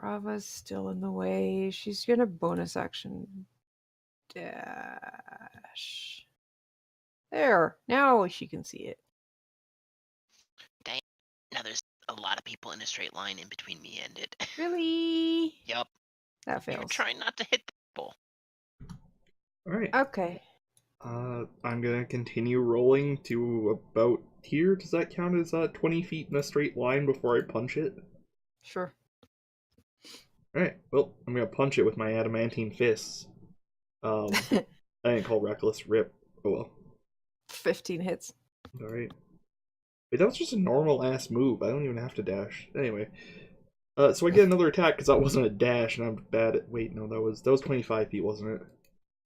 Rava's still in the way. She's gonna bonus action dash. There. Now she can see it. now there's a lot of people in a straight line in between me and it. Really? Yup. That You're fails. trying not to hit the people. Alright. Okay. I'm gonna continue rolling to about here. Does that count as 20 feet in a straight line before I punch it? Sure. Alright, well, I'm gonna punch it with my adamantine fists. I didn't call reckless rip. Oh well. 15 hits. Alright. Wait, that was just a normal ass move. I don't even have to dash. Anyway. So I get another attack because that wasn't a dash and I'm bad at wait, no, that was 25 feet, wasn't it?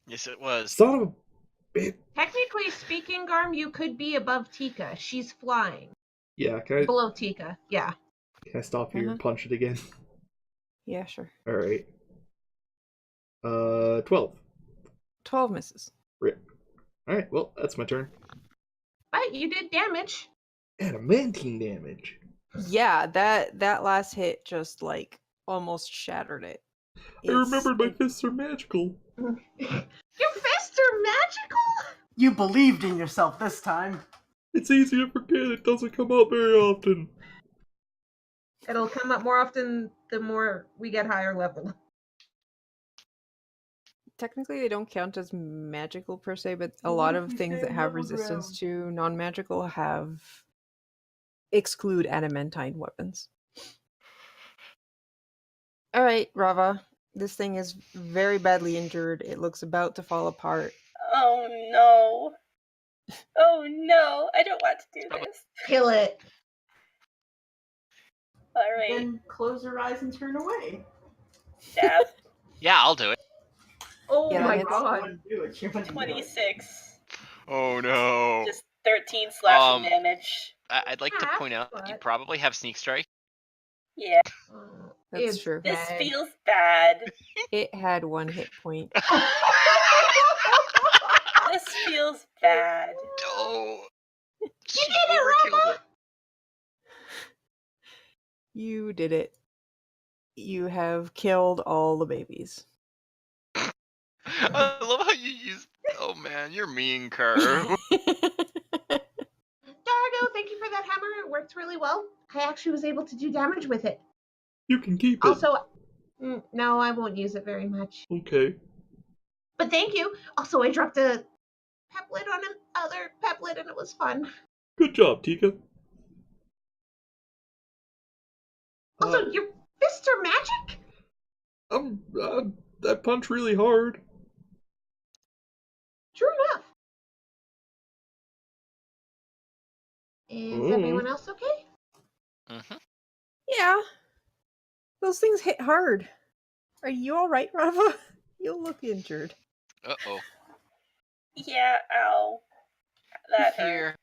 Yes, it was. Son of a bitch. Technically speaking, Garm, you could be above Tika. She's flying. Yeah, can Below Tika, yeah. I stop here and punch it again? Yeah, sure. Alright. 12. 12 misses. Rip. Alright, well, that's my turn. But you did damage. Adamantine damage. Yeah, that last hit just like almost shattered it. I remembered my fists are magical. Your fists are magical? You believed in yourself this time. It's easy to forget. It doesn't come out very often. It'll come up more often the more we get higher level. Technically, they don't count as magical per se, but a lot of things that have resistance to non-magical have exclude adamantine weapons. All right, Rava. This thing is very badly injured. It looks about to fall apart. Oh no. Oh no, I don't want to do this. Kill it. Alright, Then close your eyes and turn away. stab. Yeah, I'll do it. Oh Yeah, my it's- god. Wouldn't do it. You wouldn't do it. 26. Oh no. Just 13 slashing Um, damage. I'd like to half, point out that you but- probably have sneak strike. Yeah, Oh, That's it's true. this bad. feels bad. It had 1 hit point. This feels bad. Oh. You She did it, overkilled Rava! it. You did it. you have killed all the babies. I love how you use. Oh man, you're mean, Curve. Dargo, thank you for that hammer. It worked really well. I actually was able to do damage with it. You can keep it. Also, no, I won't use it very much. Okay. But thank you. Also, I dropped a peplet on another peplet, and it was fun. Good job, Tika. Also, your fists are magic? That punch really hard. True enough. Is everyone else okay? Mm-hmm. Yeah. Those things hit hard. Are you alright, Rava? You look injured. Uh-oh. Yeah, ow. That hurt.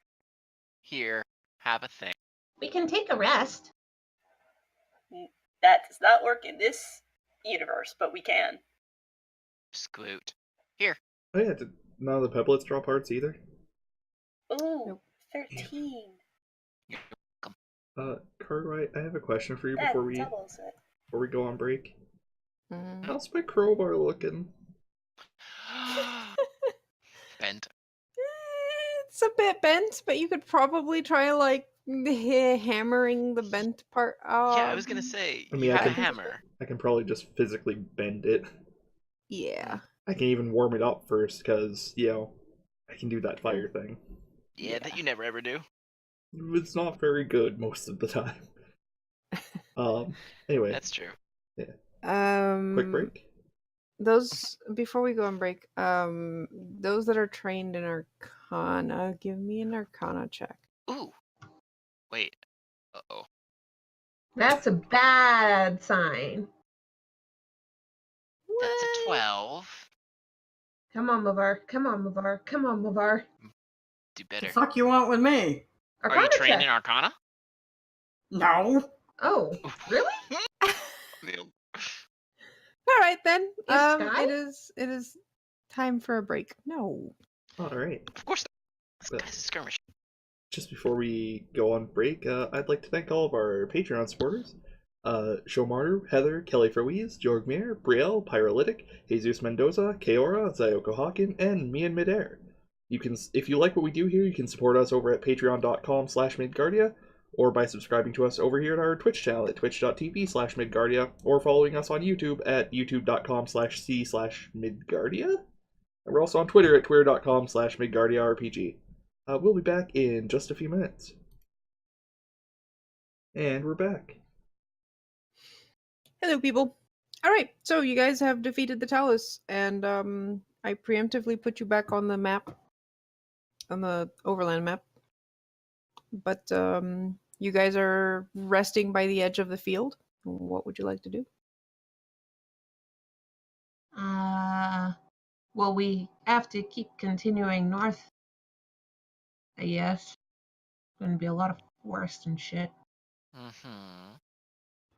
Here, have a thing. We can take a rest. That does not work in this universe, but we can. Scoot. Here. Oh yeah, did none of the peplets drop hearts either? Ooh, Nope. 13. You're welcome. Cartwright, I have a question for you That before we doubles it. go on break. Mm. How's my crowbar looking? Bent. It's a bit bent, but you could probably try like hammering the bent part off. Yeah, I was gonna say, I mean, you I have a can- hammer. I can probably just physically bend it. Yeah. I can even warm it up first, because, I can do that fire thing. Yeah, that you never ever do. It's not very good most of the time. Anyway, That's true. quick break. Those before we go on break, those that are trained in Arcana, give me an Arcana check. Ooh. Wait. Uh-oh. That's a bad sign. That's a 12. Come on, Mavar. Come on, Mavar. Come on, Mavar. Do The better. fuck you want with me? Are you Arcana trained check. in Arcana? No. Oh, really? Neil. All right then. Sky? It is time for a break. No. Alright. Of course. Well- This is a skirmish. Just before we go on break, I'd like to thank all of our Patreon supporters. Shomaru, Heather, Kelly Ferwies, Jorgmir, Brielle, Pyrolytic, Jesus Mendoza, Kaora, Zayoko Hawken, and me in Midair. You can, if you like what we do here, you can support us over at patreon.com/midgardia, or by subscribing to us over here at our Twitch channel at twitch.tv/midgardia, or following us on YouTube at youtube.com/c/midgardia. And we're also on Twitter at twitter.com/midgardiarpg. We'll be back in just a few minutes. And we're back. Hello, people. All right, so you guys have defeated the Talus, and I preemptively put you back on the map, on the overland map. But you guys are resting by the edge of the field. What would you like to do? Well, we have to keep continuing north, I guess. Gonna be a lot of forest and shit. Mm-hmm.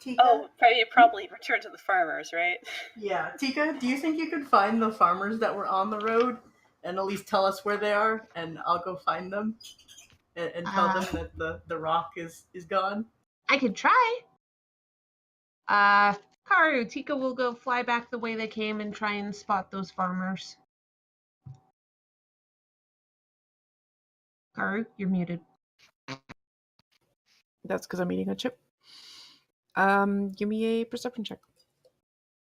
Tika? Oh, probably return to the farmers, right? Yeah. Tika, do you think you could find the farmers that were on the road and at least tell us where they are, and I'll go find them and tell them that the rock is gone? I could try. Karu, Tika will go fly back the way they came and try and spot those farmers. Karu, you're muted. That's because I'm eating a chip. Give me a perception check.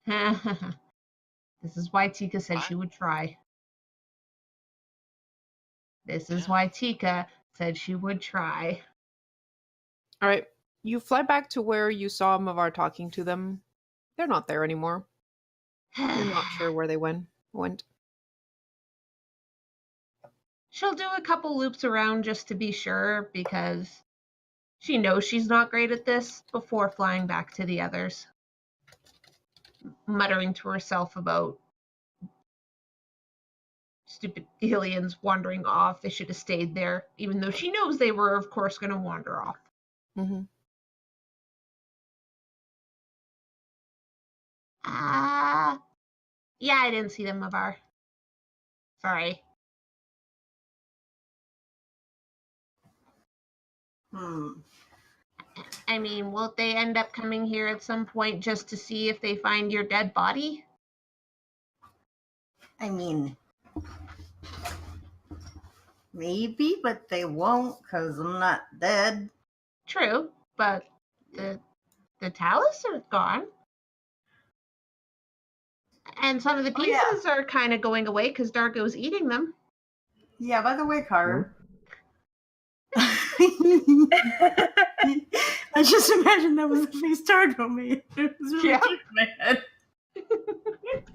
This is why Tika said she would try. This is why Tika said she would try. All right, you fly back to where you saw Mavar talking to them. They're not there anymore. You're not sure where they went. She'll do a couple loops around just to be sure, because she knows she's not great at this, before flying back to the others. Muttering to herself about stupid aliens wandering off. They should have stayed there, even though she knows they were, of course, going to wander off. Mm-hmm. Yeah, I didn't see them, Mavar. Sorry. I mean, won't they end up coming here at some point just to see if they find your dead body? I mean, maybe, but they won't because I'm not dead. True, but the talus are gone. And some of the Oh, yeah. pieces are kind of going away because Dargo's eating them. Yeah, by the way, Car. I just imagined that was the face Dargo made. It was really Yeah. cute in my head.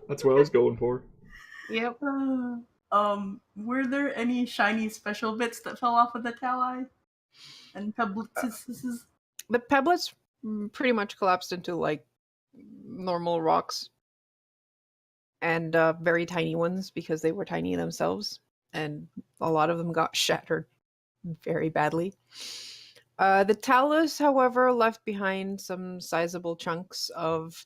That's what I was going for. Yep. Were there any shiny special bits that fell off of the tally? And pebblets? The pebblets pretty much collapsed into like normal rocks and very tiny ones because they were tiny themselves, and a lot of them got shattered very badly. The talus, however, left behind some sizable chunks of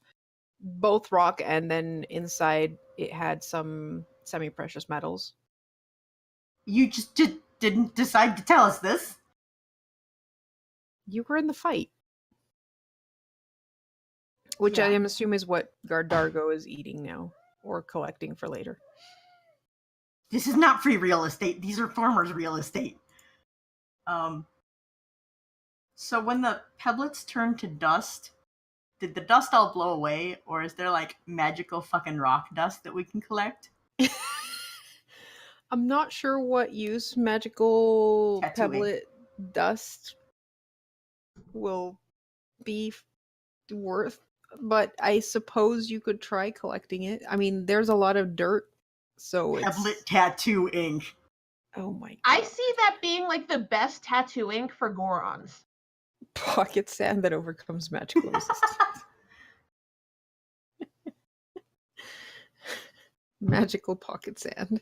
both rock, and then inside it had some semi-precious metals. You just didn't decide to tell us this. You were in the fight. Which I am assuming is what Dargo is eating now, or collecting for later. This is not free real estate. These are farmers' real estate. So when the pebblets turn to dust, did the dust all blow away, or is there like magical fucking rock dust that we can collect? I'm not sure what use magical Tattooing. pebblet dust will be worth, but I suppose you could try collecting it. I mean, there's a lot of dirt, so Pebblet tattoo ink. Oh my god. I see that being like the best tattoo ink for Gorons. Pocket sand that overcomes magical resistance. Magical pocket sand.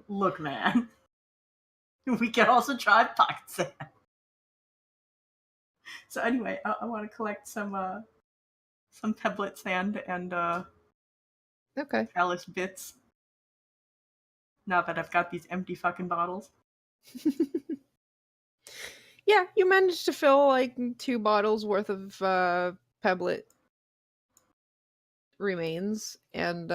Look, man. We can also try pocket sand. So anyway, I want to collect some pebblet sand and Okay. Alice bits. Now that I've got these empty fucking bottles. Yeah, you managed to fill like 2 bottles worth of pebblet remains and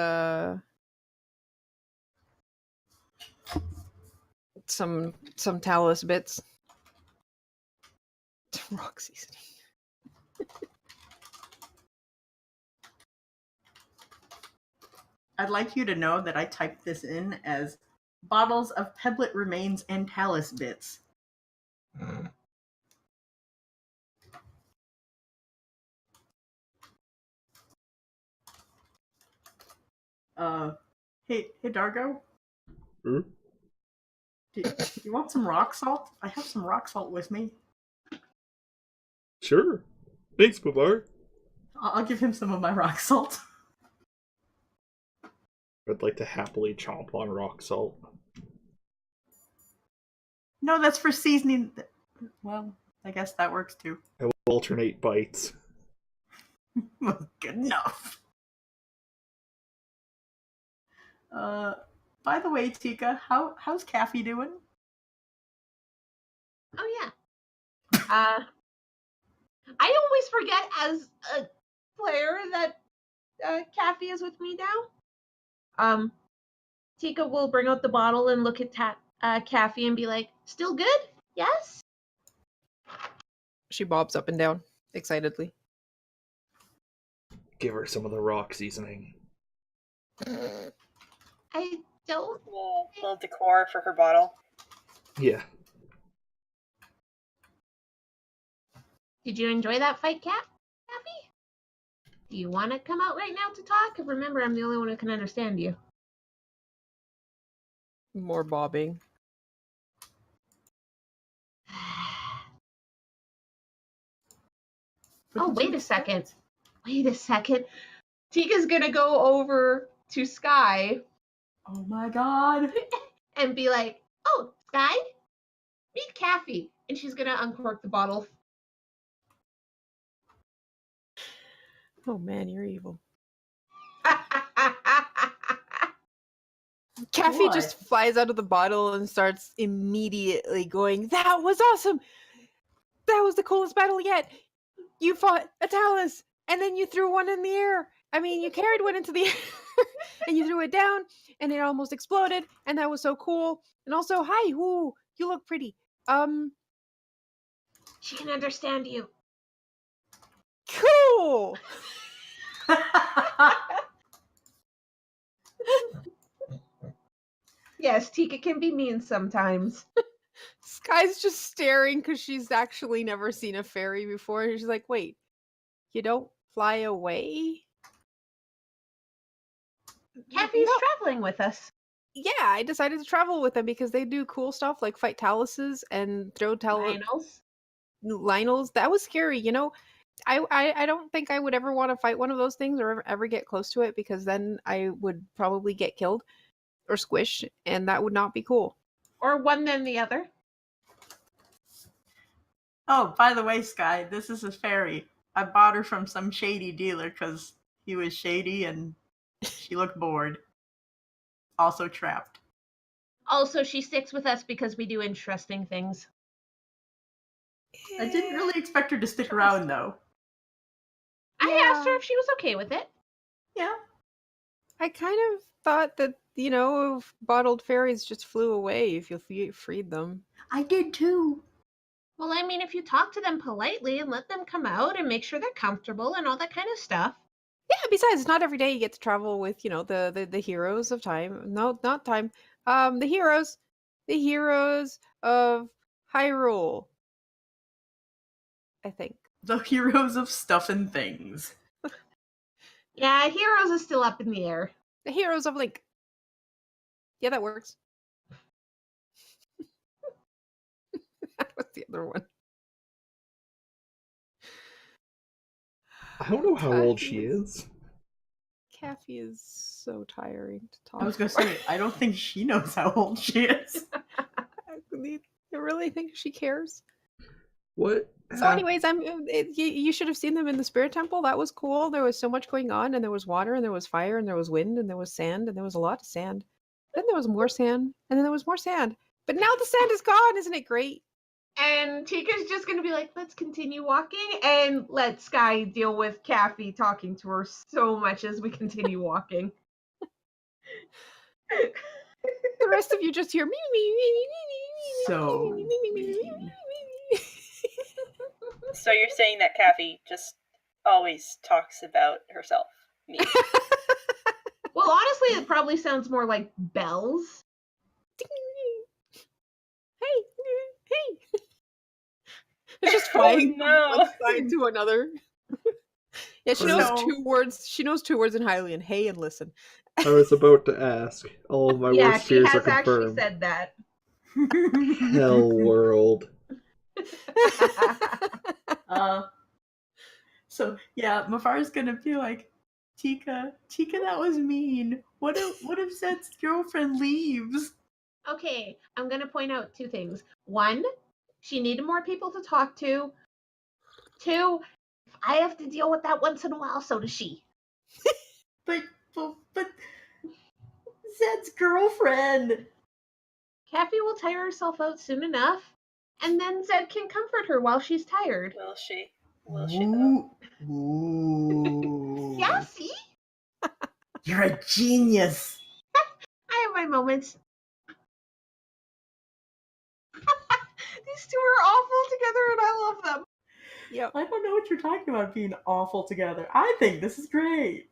some talus bits. Rock seasoning. I'd like you to know that I typed this in as bottles of pebblet remains and talus bits. Hey Dargo? Hmm? Do you want some rock salt? I have some rock salt with me. Sure. Thanks, Babar. I'll give him some of my rock salt. I'd like to happily chomp on rock salt. No, that's for seasoning. Well, I guess that works too. I will alternate bites. Good enough. By the way, Tika, how's Caffey doing? Oh yeah. I always forget as a player that Caffey is with me now. Tika will bring out the bottle and look at Caffey and be like, "Still good? Yes." She bobs up and down excitedly. Give her some of the rock seasoning. I don't. Little decor for her bottle. Yeah. Did you enjoy that fight, Caffey? Do you want to come out right now to talk? Remember, I'm the only one who can understand you. More bobbing. Oh, wait a second. Tika's gonna go over to Sky. Oh my god. And be like, "Oh, Sky, meet Caffey." And she's gonna uncork the bottle. Oh man, you're evil. Caffey What? just flies out of the bottle and starts immediately going, "That was awesome! That was the coolest battle yet! you fought a talus, and then you threw one in the air. I mean, you carried one into the air, and you threw it down, and it almost exploded, and that was so cool. And also, hi, whoo, you look pretty. She can understand you. Cool. Yes, Tika can be mean sometimes. Sky's just staring because she's actually never seen a fairy before. And she's like, wait, you don't fly away? Cappy's No. traveling with us. Yeah, I decided to travel with them because they do cool stuff like fight taluses and throw Lionels. Lionels. That was scary, you know. I don't think I would ever want to fight one of those things or ever get close to it because then I would probably get killed or squished, and that would not be cool. Or one then the other. Oh, by the way, Sky, this is a fairy. I bought her from some shady dealer because he was shady and she looked bored. Also trapped. Also, she sticks with us because we do interesting things. I didn't really expect her to stick around, though. I asked her if she was okay with it. Yeah. I kind of thought that, you know, bottled fairies just flew away if you freed them. I did too. Well, I mean, if you talk to them politely and let them come out and make sure they're comfortable and all that kind of stuff. Yeah, besides, not every day you get to travel with, you know, the heroes of time. No, not time. The heroes of Hyrule. I think. The heroes of stuff and things. Yeah, Heroes is still up in the air. The heroes of Link. Yeah, that works. What's the other one? I don't know how old she is. Kathy is so tiring to talk. I was gonna say, I don't think she knows how old she is. I really think she cares. What? So, anyways, you should have seen them in the spirit temple. That was cool. There was so much going on, and there was water, and there was fire, and there was wind, and there was sand, and there was a lot of sand. Then there was more sand, and then there was more sand. But now the sand is gone. Isn't it great? And Tika's just gonna be like, let's continue walking and let Sky deal with Kathy talking to her so much as we continue walking. The rest of you just hear me, me, me, me, me, me, So me, me, me, me, me, me, me. So you're saying that Kathy just always talks about herself? Me. Well, honestly, it probably sounds more like bells. Hey, hey. It's just flying Oh, no. from one side to another. Yeah, she knows So- 2 words. She knows 2 words in Hylian. Hey and listen. I was about to ask. All of my Yeah, worst she fears are has actually confirmed. said that. Hell world. So yeah, Mafar's gonna be like, Tika, that was mean. What if Zed's girlfriend leaves? Okay, I'm gonna point out 2 things. 1, she needed more people to talk to. 2, if I have to deal with that once in a while, so does she. But Zed's girlfriend. Kathy will tire herself out soon enough, and then Zed can comfort her while she's tired. Will she? Will she though? Ooh. Yeah, see? You're a genius. I have my moments. These 2 are awful together, and I love them. Yep. I don't know what you're talking about being awful together. I think this is great.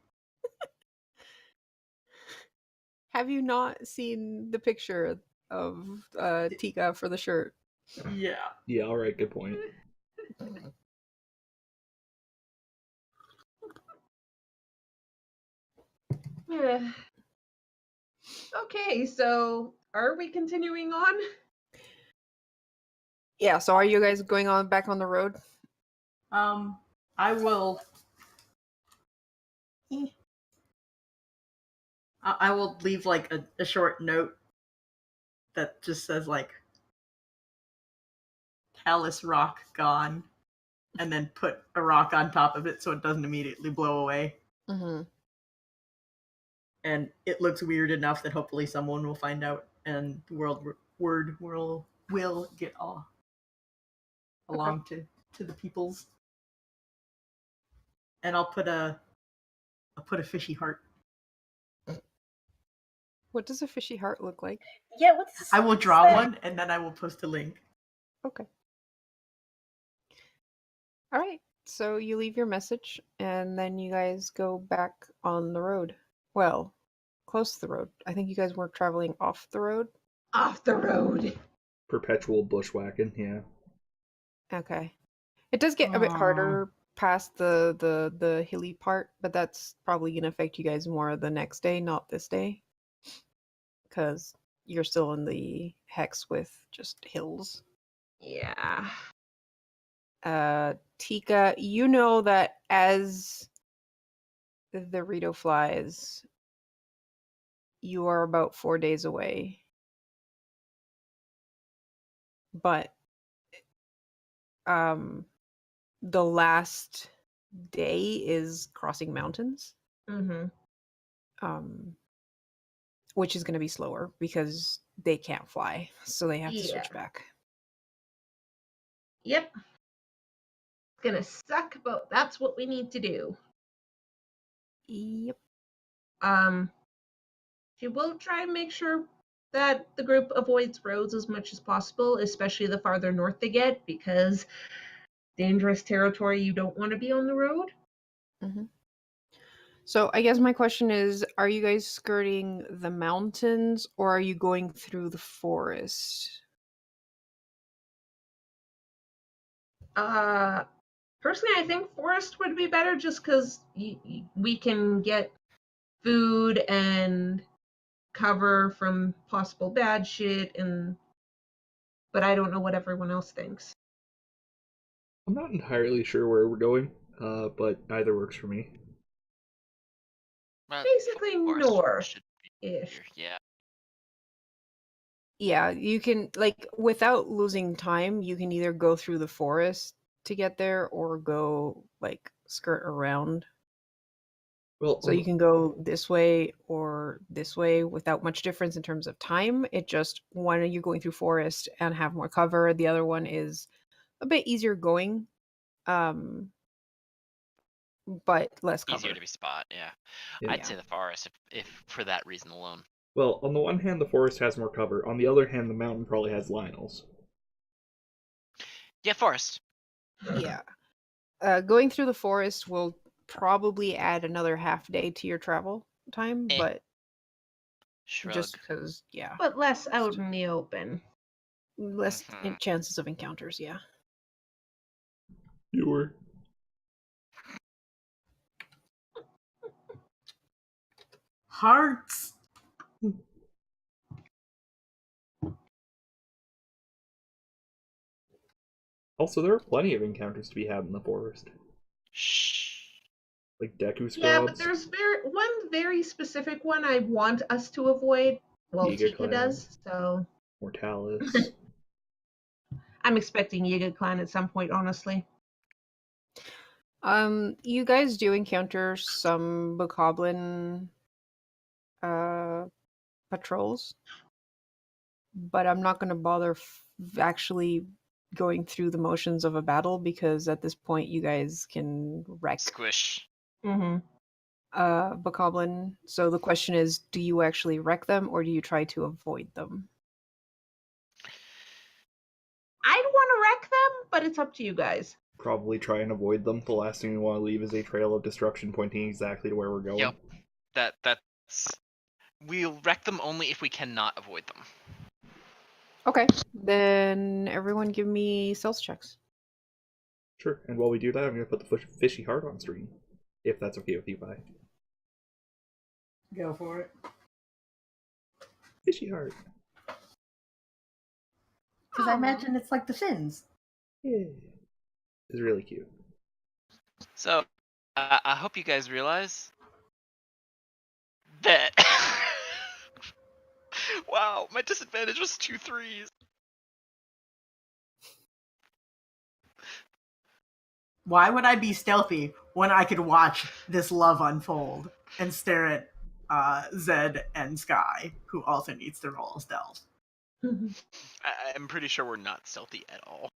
Have you not seen the picture of Tika for the shirt? Yeah. Yeah, alright, good point. Okay, so are we continuing on? Yeah, so are you guys going on back on the road? I will. I will leave like a short note that just says like Talus rock gone, and then put a rock on top of it so it doesn't immediately blow away. Mm-hmm. And it looks weird enough that hopefully someone will find out, and the word will get along to the peoples. and I'll put a fishy heart. What does a fishy heart look like? Yeah, what's I will what's draw that? one, and then I will post a link. Okay. All right. So you leave your message, and then you guys go back on the road. Well, close to the road. I think you guys were traveling off the road. Off the road. Perpetual bushwhacking, yeah. Okay. It does get a bit harder past the hilly part, but that's probably gonna affect you guys more the next day, not this day, because you're still in the hex with just hills. Yeah. Tika, you know that as the Rito flies, you are about 4 days away. But the last day is crossing mountains. Mm-hmm. Which is going to be slower because they can't fly, so they have to Yeah. switch back. Yep. It's gonna suck, but that's what we need to do. Yep. She will try and make sure that the group avoids roads as much as possible, especially the farther north they get, because dangerous territory, you don't want to be on the road. Mm-hmm. So I guess my question is, are you guys skirting the mountains or are you going through the forest? Personally, I think forest would be better just because we can get food and cover from possible bad shit, but I don't know what everyone else thinks. I'm not entirely sure where we're going, but either works for me. Basically Forest north-ish. should be here, yeah. Yeah, you can, like, without losing time, you can either go through the forest to get there or go, like, skirt around. Well, So you can go this way or this way without much difference in terms of time. It just, one, you're going through forest and have more cover. The other one is a bit easier going, but less cover. Easier to be spot, yeah. Yeah. I'd say the forest if for that reason alone. Well, on the one hand, the forest has more cover. On the other hand, the mountain probably has Lionels. Yeah, forest. Yeah. Going through the forest will probably add another half day to your travel time, but Shrug. just because, yeah, But less out in the open. less chances of encounters, yeah. Fewer. Hearts. Also, there are plenty of encounters to be had in the forest. Shh. Like Deku Scrubs. Yeah, but there's one very specific one I want us to avoid. Well, Yiga Tika Clan. does, so Mortalis. I'm expecting Yiga Clan at some point, honestly. You guys do encounter some bokoblin patrols, but I'm not going to bother actually going through the motions of a battle because at this point you guys can wreck Squish. bokoblin. So the question is, do you actually wreck them or do you try to avoid them? I'd want to wreck them, but it's up to you guys. Probably try and avoid them. The last thing we want to leave is a trail of destruction pointing exactly to where we're going. Yep. That's we'll wreck them only if we cannot avoid them. Okay, then everyone give me stealth checks. Sure, and while we do that, I'm going to put the fishy heart on screen. If that's okay with you, Pi. Go for it. Fishy heart. Because I imagine it's like the fins. Yeah. It's really cute. So, I hope you guys realize that. Wow, my disadvantage was 2 3s. Why would I be stealthy when I could watch this love unfold and stare at Zed and Sky, who also needs to roll stealth? I'm pretty sure we're not stealthy at all,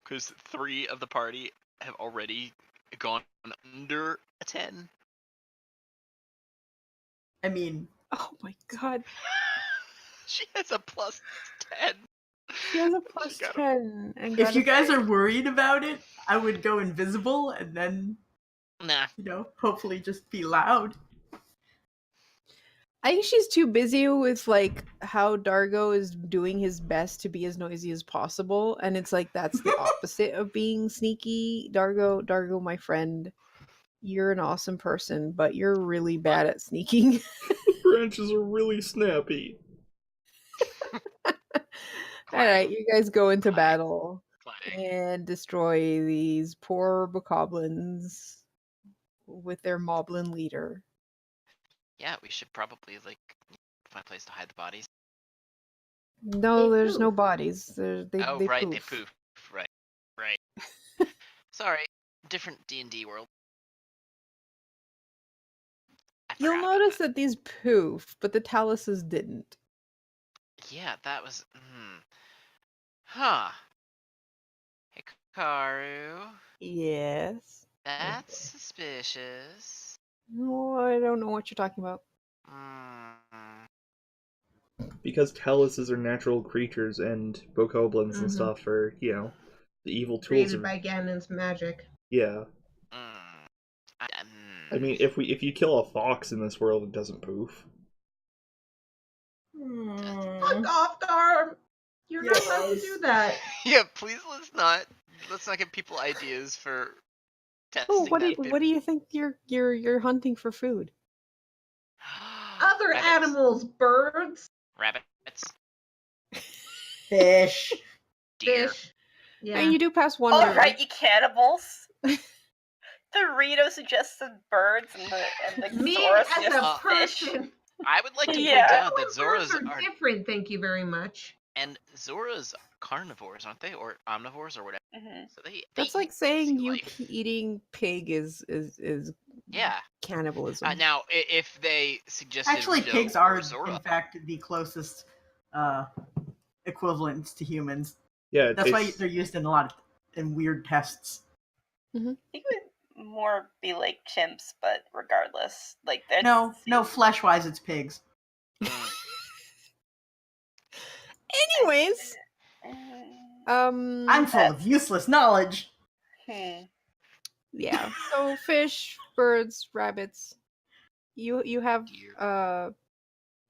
because 3 of the party have already gone under a 10? I mean, Oh my god. She has a plus 10. She has a She plus got 10. And if gotta you guys say- are worried about it, I would go invisible and then, Nah. hopefully just be loud. I think she's too busy with like how Dargo is doing his best to be as noisy as possible, and it's like that's the opposite of being sneaky. Dargo, my friend, you're an awesome person, but you're really bad at sneaking. The branches are really snappy. All right, you guys go into Clang. battle Clang. and destroy these poor bokoblins with their moblin leader. Yeah, we should probably like find a place to hide the bodies. No, They there's no poof. bodies. They Oh, they right, poof. they poof. Right. Sorry, different D&D world. I You'll forgot about notice that these poof, but the taluses didn't. Yeah, that was. Huh. Hikaru. Yes. That's suspicious. No, I don't know what you're talking about. Mm. Because taluses are natural creatures and bokoblins and Mhm. stuff are, the evil tools Created of... by Ganon's magic. Yeah. I mean, if you kill a fox in this world, it doesn't poof. Fuck off, Gar! You're not allowed to do that. Yeah, please let's not give people ideas for testing Oh, what that. do you think you're hunting for food? Other Rabbits. animals, birds, Rabbits. Fish. Deer. fish. Yeah. And you do pass one All river. right, you cannibals. The Rito suggested birds, and the Me Zora as a suggests fish. person. I would like to point Yeah. out that Birds Zoras are different, thank you very much. and Zoras carnivores, aren't they, or omnivores, or whatever? Mhm. So they That's eat like saying sea you life. eating pig is Yeah. cannibalism. Now, if they suggested Actually, Rito pigs or are, Zora, in fact, the closest equivalents to humans. Yeah, That's why they're used in a lot in weird tests. I think it would more be like chimps, but regardless, like that's No, flesh-wise, it's pigs. Anyways, I'm full of useless knowledge. yeah. So fish, birds, rabbits. You have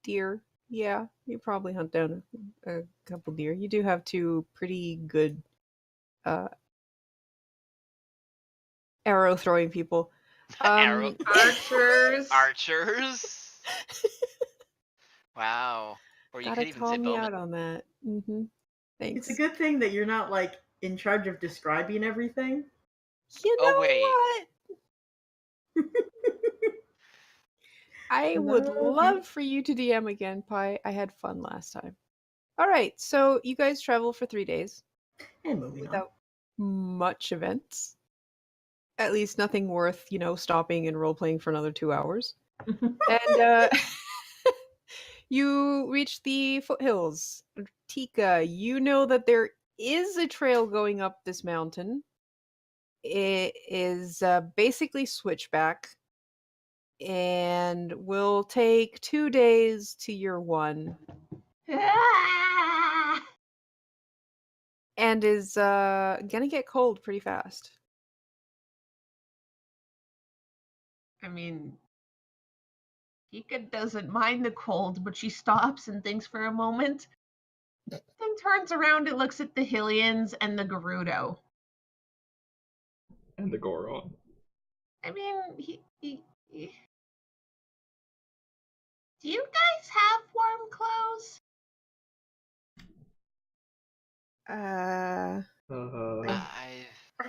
deer. Yeah, you probably hunt down a couple deer. You do have two pretty good arrow throwing people. Arrow Archers. archers. Wow. Or you Gotta could even call say me bowmen. out on that. Thanks. It's a good thing that you're not in charge of describing everything. You Oh, know wait. what? I would Okay. love for you to DM again, Pi. I had fun last time. All right, so you guys travel for 3 days And moving on. without much events. At least nothing worth, stopping and role playing for another 2 hours. And you reach the foothills. Tika, you know that there is a trail going up this mountain. It is basically switchback and will take 2 days to your one Ah! and is gonna get cold pretty fast. I mean, Tika doesn't mind the cold, but she stops and thinks for a moment, then turns around and looks at the Hylians and the Gerudo. And the Goron. I mean, do you guys have warm clothes?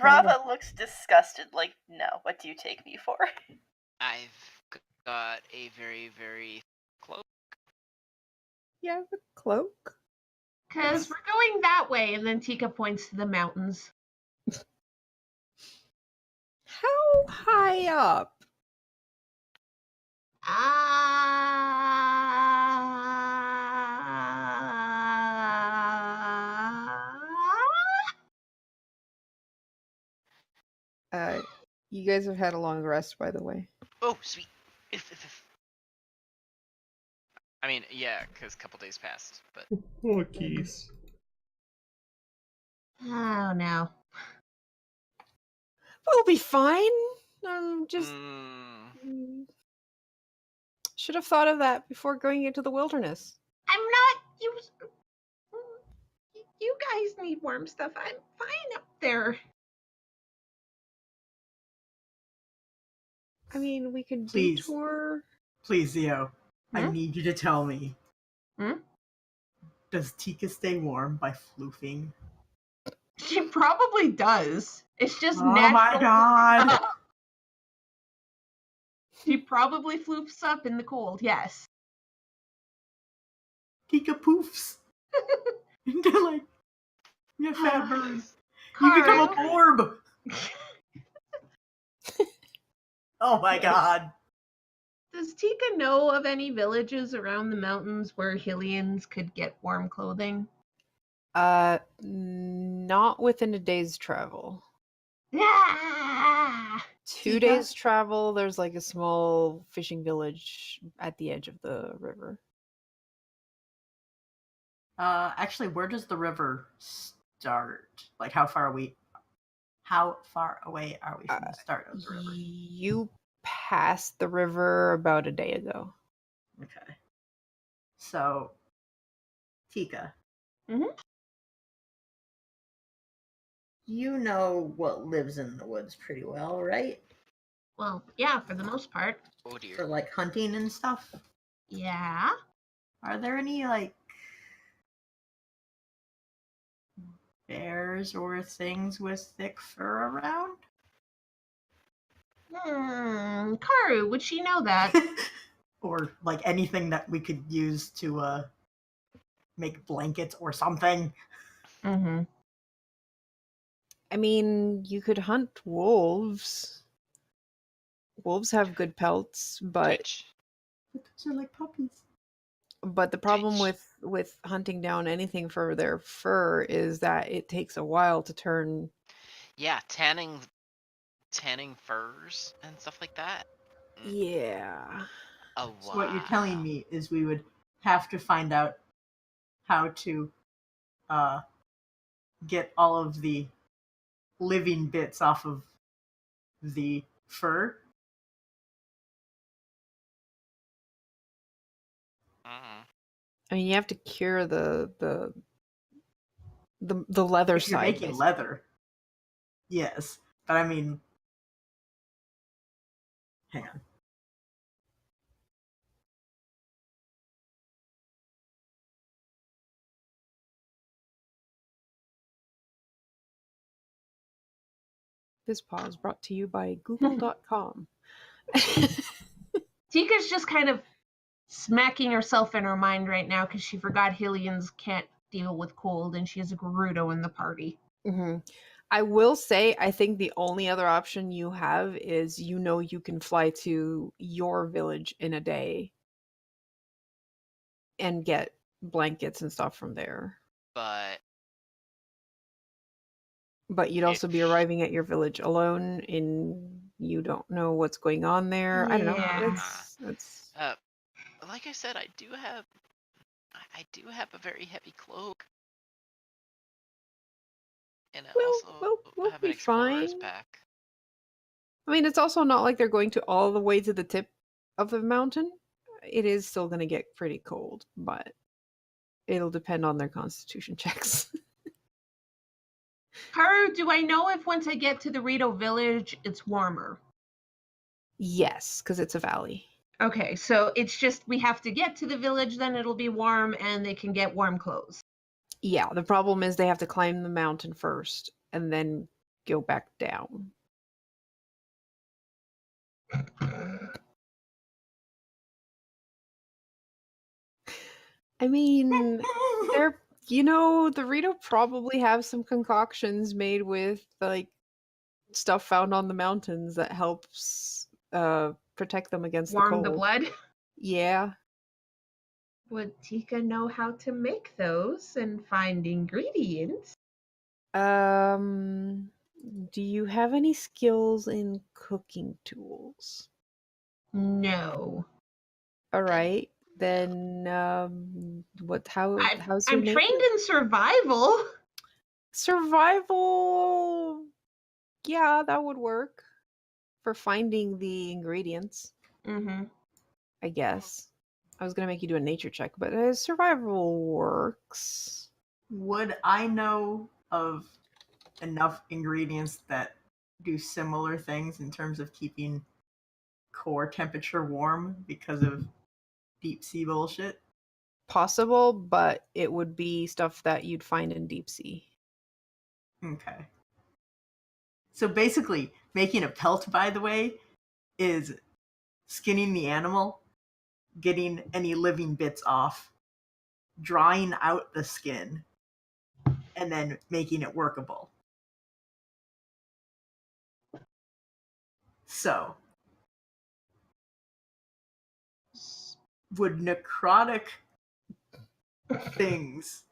Rava looks disgusted. Like, no. What do you take me for? I've got a very, very close. You have a cloak? Because we're going that way, and then Tika points to the mountains. How high up? You guys have had a long rest, by the way. Oh, sweet. If. I mean, yeah, because a couple days passed, but Oh, keys. Oh no. We'll be fine. Just should have thought of that before going into the wilderness. I'm not. You guys need warm stuff. I'm fine up there. I mean, we could Please. detour. Please, Zio, I Hmm? need you to tell me. Hmm? Does Tika stay warm by floofing? She probably does. It's just Oh natural. my god! She probably floofs up in the cold, yes. Tika poofs into like a fat bird. You Karu, become a orb. Oh my god! does Tika know of any villages around the mountains where Hylians could get warm clothing? Not within a day's travel. Ah! 2 Tika? days travel, there's like a small fishing village at the edge of the river. Actually, where does the river start? Like, how far away are we from the start of the river? You passed the river about a day ago. Okay. So, Tika. Mhm. You know what lives in the woods pretty well, right? Well, yeah, for the most part. oh For dear. like hunting and stuff. Yeah. Are there any like bears or things with thick fur around? Karu, would she know that? Or like anything that we could use to make blankets or something? Mm-hmm. I mean, you could hunt wolves. Wolves have good pelts, but Twitch. Those are like puppies. the problem Twitch. with hunting down anything for their fur is that it takes a while to turn. Yeah, tanning furs and stuff like that. Yeah. Oh wow. So what you're telling me is we would have to find out how to get all of the living bits off of the fur. I mean, you have to cure the leather If you're side. making basically. leather, yes. But I mean, hang on. This pause brought to you by Google.com. Tika's just kind of smacking herself in her mind right now because she forgot Hylians can't deal with cold and she has a Gerudo in the party. Mm-hmm. I will say, I think the only other option you have is you can fly to your village in a day and get blankets and stuff from there. But But you'd also be arriving at your village alone and you don't know what's going on there. I don't know. Yeah. It's like I said, I do have a very heavy cloak. And I also we'll have an be explorer's fine. pack. I mean, it's also not like they're going to all the way to the tip of the mountain. It is still going to get pretty cold, but it'll depend on their constitution checks. Karu, do I know if once I get to the Rito village, it's warmer? Yes, because it's a valley. Okay, so it's just we have to get to the village, then it'll be warm and they can get warm clothes. Yeah, the problem is they have to climb the mountain first and then go back down. I mean, the Rito probably have some concoctions made with like stuff found on the mountains that helps protect them against the Warm cold. the blood? Yeah. Would Tika know how to make those and find ingredients? Do you have any skills in cooking tools? No. All right. Then how's your I'm nature? trained in survival. Survival. Yeah, that would work for finding the ingredients, Mm-hmm. I guess. I was going to make you do a nature check, but survival works. Would I know of enough ingredients that do similar things in terms of keeping core temperature warm because of deep sea bullshit? Possible, but it would be stuff that you'd find in deep sea. Okay. So basically, making a pelt, by the way, is skinning the animal, getting any living bits off, drying out the skin, and then making it workable. So, would necrotic things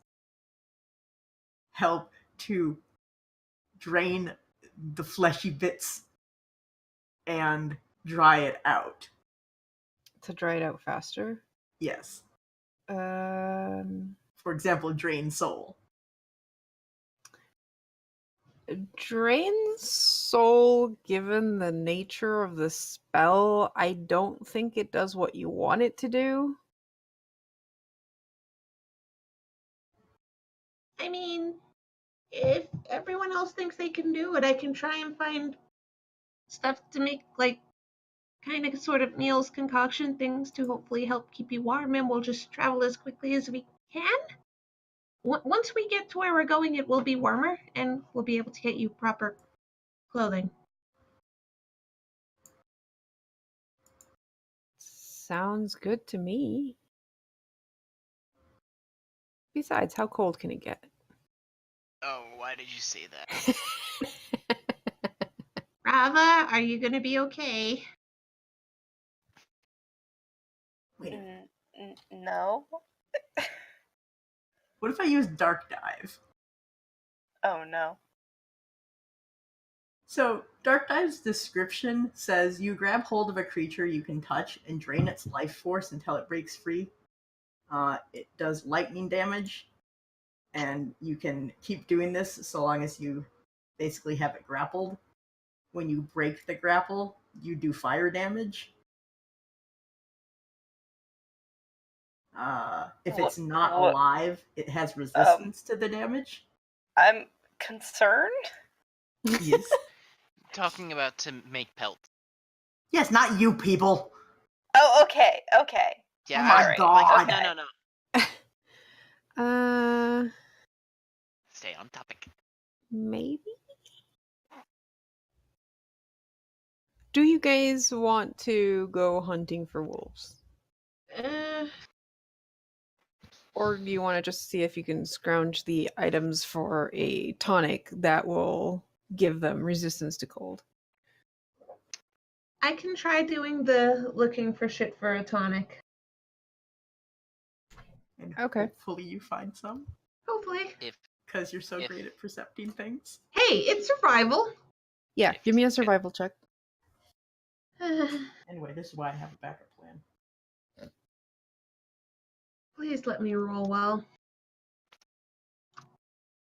help to drain the fleshy bits and dry it out? To dry it out faster? Yes. Um, For example, drain soul. Drain soul, given the nature of the spell, I don't think it does what you want it to do. I mean, if everyone else thinks they can do it, I can try and find stuff to make, like, kind of sort of meals, concoction things to hopefully help keep you warm, and we'll just travel as quickly as we can. Once we get to where we're going, it will be warmer, and we'll be able to get you proper clothing. Sounds good to me. Besides, how cold can it get? Oh, why did you say that? Rava, are you gonna be okay? Wait, No. what if I use Dark Dive? Oh no. So, Dark Dive's description says you grab hold of a creature you can touch and drain its life force until it breaks free. It does lightning damage, and you can keep doing this so long as you basically have it grappled. When you break the grapple, you do fire damage. If it's not alive, it has resistance to the damage. I'm concerned. Yes. Talking about to make pelts. Yes, not you people. Oh, okay. Yeah, Oh my alright, God. Like, no. Uh, Stay on topic. maybe? Do you guys want to go hunting for wolves? Or do you want to just see if you can scrounge the items for a tonic that will give them resistance to cold? I can try doing the looking for shit for a tonic. And Okay. hopefully you find some. Hopefully. Because you're so great at percepting things. Hey, it's survival. Yeah, give me a survival check. Anyway, this is why I have a backup plan. Please let me roll well.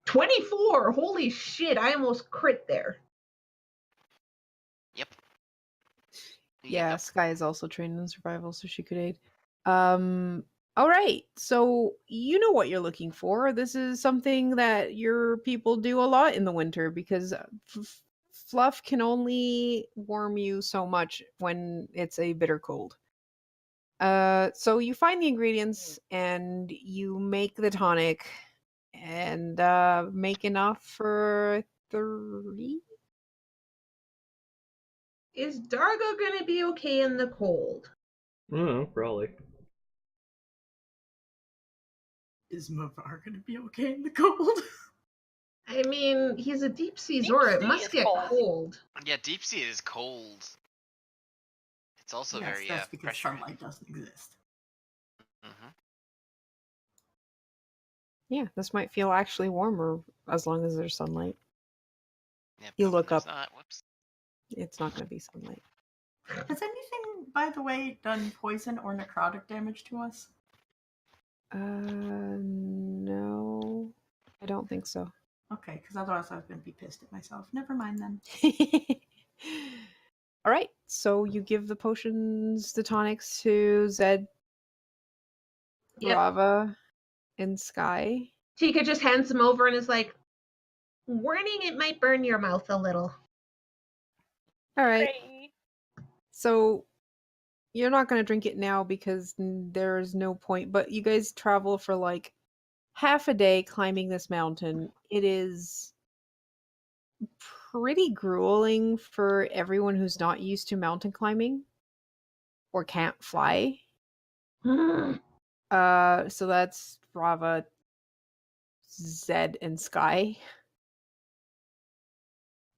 24! Holy shit, I almost crit there. Yep. Yeah, Sky is also trained in survival, so she could aid. All right. So you know what you're looking for. This is something that your people do a lot in the winter because fluff can only warm you so much when it's a bitter cold. So you find the ingredients and you make the tonic and make enough for 3. Is Dargo gonna be okay in the cold? I don't know, probably. Is Mavar gonna be okay in the cold? I mean, he's a deep sea Deep Zora. It sea must is get cold. cold. Yeah, deep sea is cold. It's also Yes, very that's because pressure. sunlight doesn't exist. Mm-hmm. Yeah, this might feel actually warmer as long as there's sunlight. Yeah, You but look there's up. Not. Whoops. It's not going to be sunlight. Has anything, by the way, done poison or necrotic damage to us? No, I don't think so. Okay, because otherwise I was going to be pissed at myself. Never mind then. All right, so you give the potions, the tonics to Zed, Yep. Rava, and Sky. Tika just hands them over and is like, warning, it might burn your mouth a little. All right, Great. so you're not going to drink it now because there's no point, but you guys travel for like half a day climbing this mountain. It is pretty grueling for everyone who's not used to mountain climbing or can't fly. So that's Rava, Zed, and Sky.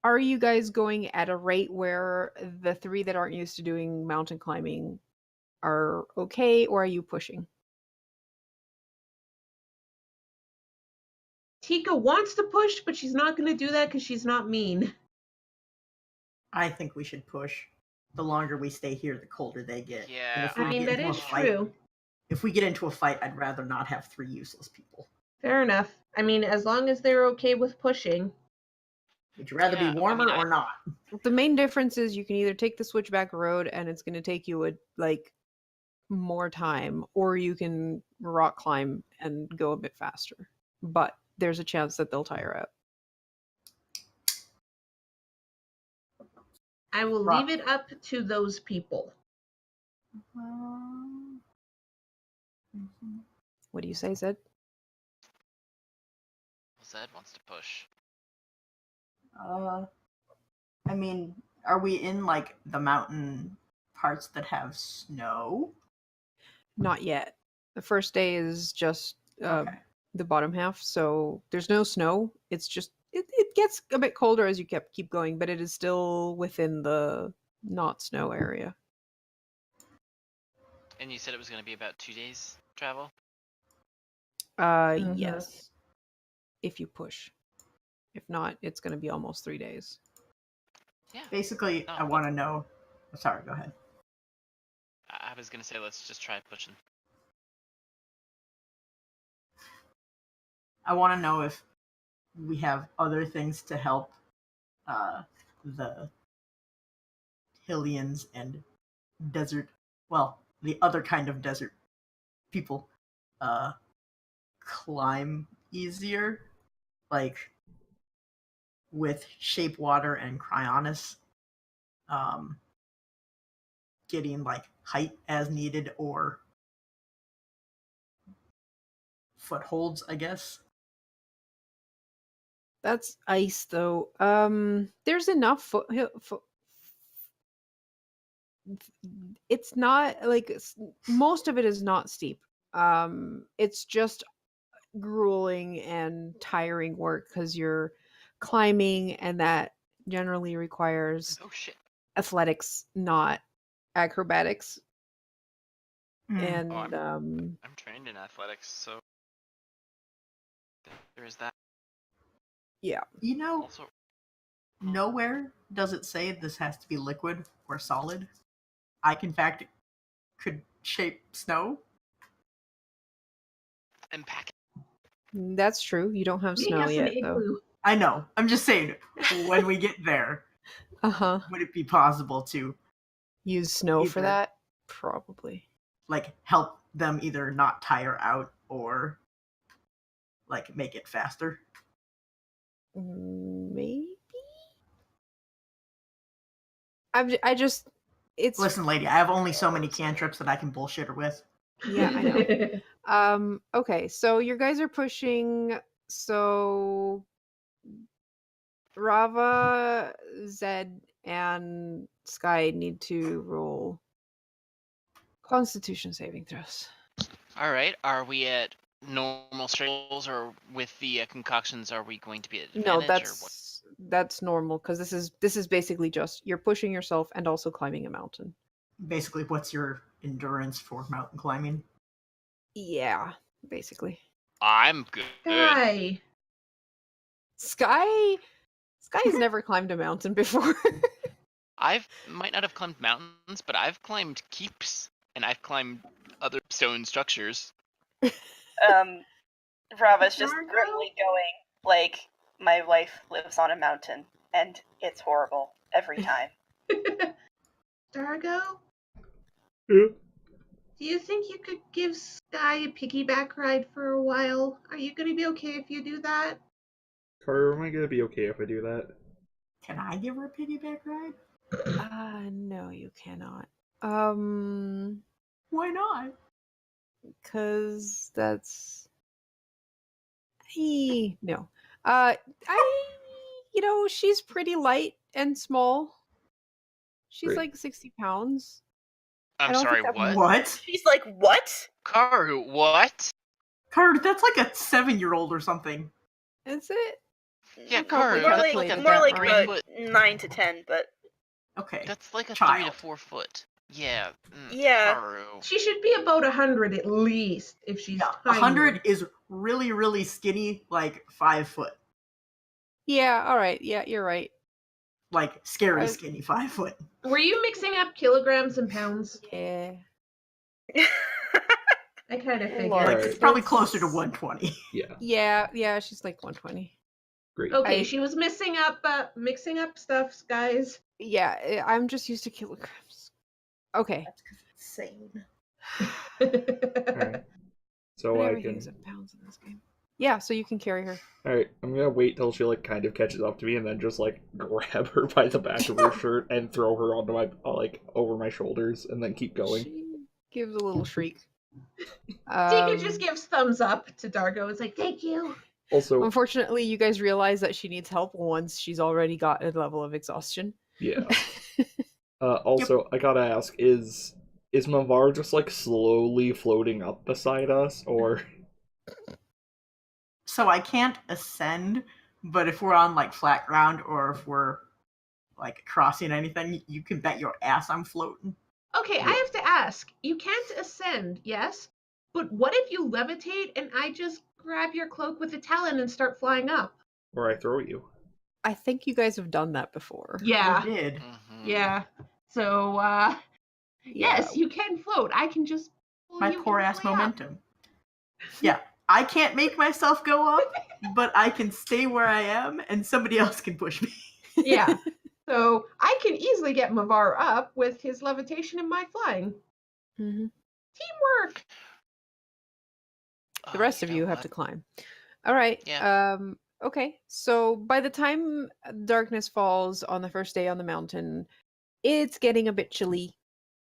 Are you guys going at a rate where the three that aren't used to doing mountain climbing are okay, or are you pushing? Tika wants to push, but she's not going to do that because she's not mean. I think we should push. The longer we stay here, the colder they get. And Yeah. if we I mean, get that into a is fight, true. if we get into a fight, I'd rather not have 3 useless people. Fair enough. I mean, as long as they're okay with pushing. Would you rather Yeah, I be mean, warmer or not? The main difference is you can either take the switchback road and it's going to take you more time, or you can rock climb and go a bit faster. But there's a chance that they'll tire out. I will Rock. leave it up to those people. What do you say, Zed? Zed wants to push. I mean, are we in like the mountain parts that have snow? Not yet. The first day is just Okay. the bottom half, so there's no snow. It's just it gets a bit colder as you keep going, but it is still within the not snow area. And you said it was going to be about 2 days travel? Yes. If you push. If not, it's going to be almost 3 days. Yeah. Basically, No, I want to know. Sorry, go ahead. I was going to say let's just try pushing. I want to know if we have other things to help the Hillians and desert, well, the other kind of desert people climb easier, like with shape water and cryonis getting like height as needed or footholds, I guess. That's ice though. There's enough it's not like most of it is not steep. It's just grueling and tiring work because you're climbing, and that generally requires Oh shit. athletics, not acrobatics. And Oh, I'm trained in athletics, so there is that. yeah. You know, Also, nowhere does it say this has to be liquid or solid. I, in fact, could shape snow. and pack. That's true. You don't have Make snow us an yet though. igloo. I know. I'm just saying, when we get there, Uh-huh. would it be possible to Use snow for Either. that? Probably. like help them either not tire out or like make it faster? Maybe. I just it's Listen, lady, I have only so many cantrips that I can bullshit her with. yeah, I know. Okay, so your guys are pushing, so Rava, Zed, and Sky need to roll Constitution saving throws. All right. Are we at normal straight rolls, or with the concoctions, are we going to be at No, advantage, or what? that's normal because this is basically just you're pushing yourself and also climbing a mountain. Basically, what's your endurance for mountain climbing? Yeah, basically. I'm good. Hi. Sky Sky's never climbed a mountain before. Might not have climbed mountains, but I've climbed keeps and I've climbed other stone structures. Rava's just Dargo? grimly going, like, my wife lives on a mountain, and it's horrible every time. Dargo, Yeah. do you think you could give Sky a piggyback ride for a while? Are you going to be okay if you do that? Carter, am I gonna be okay if I do that? Can I give her a piggyback ride? No, you cannot. Why not? Because that's no. She's pretty light and small. She's Great. like 60 pounds. I'm I don't sorry, think that- what? What? She's like, what? Karu, what? Carter, that's like a 7-year-old or something. Is it? Yeah, probably Karu, More that's like, like a more like 3 a foot. 9 to 10, but Okay. That's like a 3 Child. to 4 foot. Yeah. Yeah. Karu. She should be about 100 at least if she's Yeah, tiny. 100 is really, really skinny, like 5 foot. Yeah, all right. Yeah, you're right. Like scary I- skinny 5 foot. Were you mixing up kilograms and pounds? Yeah. I kind of figured. Lord. Like Alright. it's probably It's- closer to 120. Yeah. She's like 120. Great. Okay, I- she was mixing up stuffs, guys. Yeah, I'm just used to kilograms. Okay. That's because it's insane. Alright. So But I everything's can. in pounds in this game. Yeah, so you can carry her. Alright, I'm gonna wait till she like kind of catches up to me and then just like grab her by the back of her shirt and throw her onto my over my shoulders and then keep going. She gives a little shriek. Tika just gives thumbs up to Dargo. It's like, thank you. Also, Unfortunately, you guys realize that she needs help once she's already got a level of exhaustion. yeah. Also, I gotta ask, is Mavar just like slowly floating up beside us, or So I can't ascend, but if we're on like flat ground or if we're like crossing anything, you can bet your ass I'm floating. Okay, I have to ask. You can't ascend, yes? But what if you levitate and I just grab your cloak with a talon and start flying up? I throw you? I think you guys have done that before. Yeah. We did. Mhm. Yeah. So, yes, you can float. I can just pull My you poor ass easily up. momentum. Yeah, I can't make myself go up, but I can stay where I am and somebody else can push me. Yeah. So I can easily get Mavar up with his levitation and my flying. Mhm. Teamwork. The Oh, rest of know you have what? to climb. All right. Yeah. Okay. So by the time darkness falls on the first day on the mountain, it's getting a bit chilly.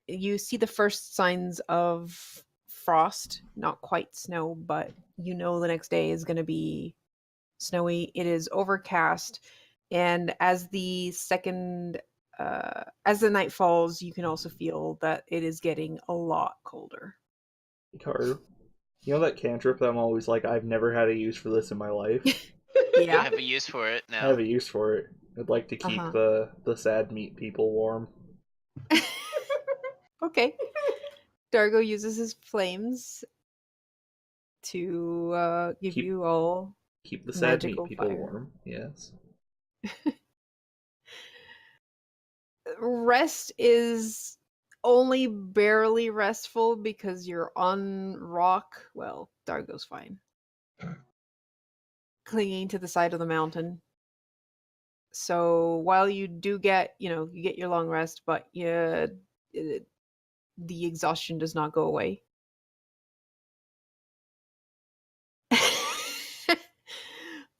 You see the first signs of frost, not quite snow, but you know the next day is going to be snowy. It is overcast, and as the night falls, you can also feel that it is getting a lot colder. Hikaru, you know that cantrip that I'm always like, I've never had a use for this in my life? You Yeah. have a use for it I now. have a use for it. I'd like to keep Uh-huh. the sad meat people warm. Okay. Dargo uses his flames to give Keep- you all Keep the sad magical meat people fire. warm. Yes. Rest is only barely restful because you're on rock. Well, Dargo's fine. Clinging to the side of the mountain. So while you do get, you get your long rest, but the exhaustion does not go away.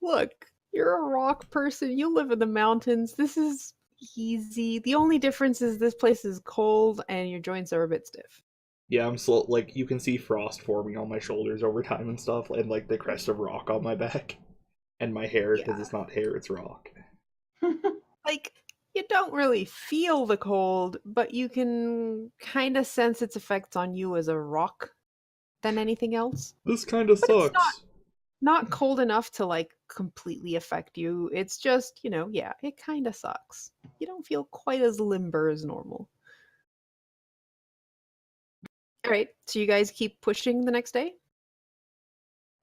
Look, you're a rock person. You live in the mountains. This is easy. The only difference is this place is cold and your joints are a bit stiff. Yeah, I'm slow. Like, you can see frost forming on my shoulders over time and stuff, and like the crest of rock on my back. And my hair, because Yeah. it's not hair, it's rock. Like, you don't really feel the cold, but you can kind of sense its effects on you as a rock than anything else. This kind of But it's sucks. not cold enough to like completely affect you. It's just, yeah, it kind of sucks. You don't feel quite as limber as normal. All right, so you guys keep pushing the next day?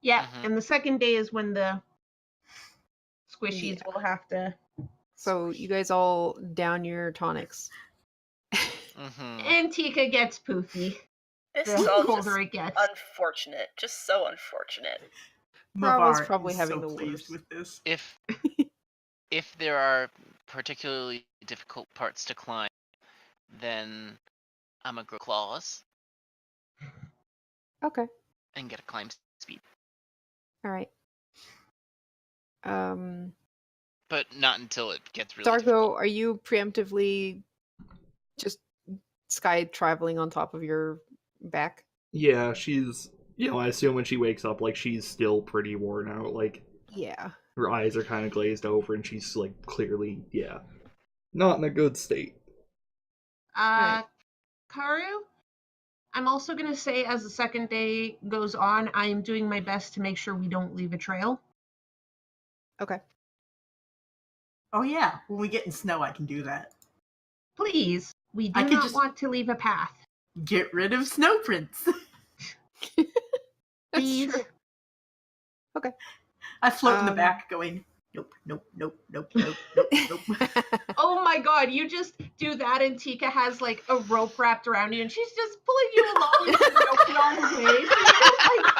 Yeah, Mhm. and the second day is when the squishies will have to So you guys all down your tonics. Mm-hmm. And Tika gets poofy. This The is all just colder it gets. unfortunate. Just so unfortunate. Bravo's Mavar probably is having so the pleased worst. with this. If there are particularly difficult parts to climb, then I'm gonna grow claws Okay. and get a climb speed, All right. but not until it gets really Dargo, difficult. are you preemptively just sky traveling on top of your back? Yeah, she's. I assume when she wakes up, like, she's still pretty worn out. Like, Yeah. her eyes are kind of glazed over, and she's, like, clearly, not in a good state. Right. Karu, I'm also going to say as the second day goes on, I am doing my best to make sure we don't leave a trail. Okay. Oh yeah, when we get in snow, I can do that. Please, we I do could not just- want to leave a path. Get rid of snow prints. That's Please. true. Okay. I float in the Um, back going, nope, nope, nope, nope, nope, nope, nope. Oh my god, you just do that and Tika has like a rope wrapped around you and she's just pulling you along with the rope along the way. So you don't like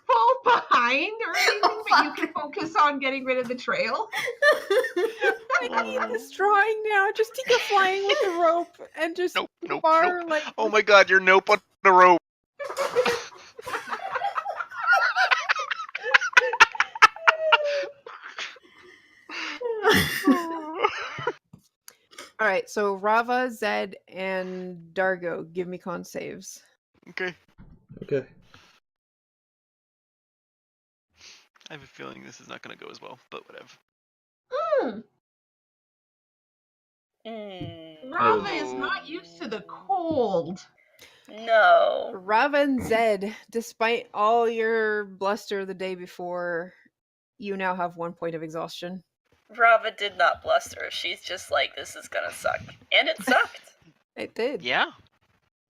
fall behind or anything, but you can focus on getting rid of the trail. I need this drawing now. Just Tika flying with the rope and just Nope. bar like. Oh my god, you're nope on the rope. All right. So Rava, Zed, and Dargo, give me con saves. Okay. Okay. I have a feeling this is not gonna go as well, but whatever. Rava is not used to the cold. No. Rava and Zed, despite all your bluster the day before, you now have 1 point of exhaustion. Rava did not bluster. She's just like, this is gonna suck. And it sucked. It did. Yeah.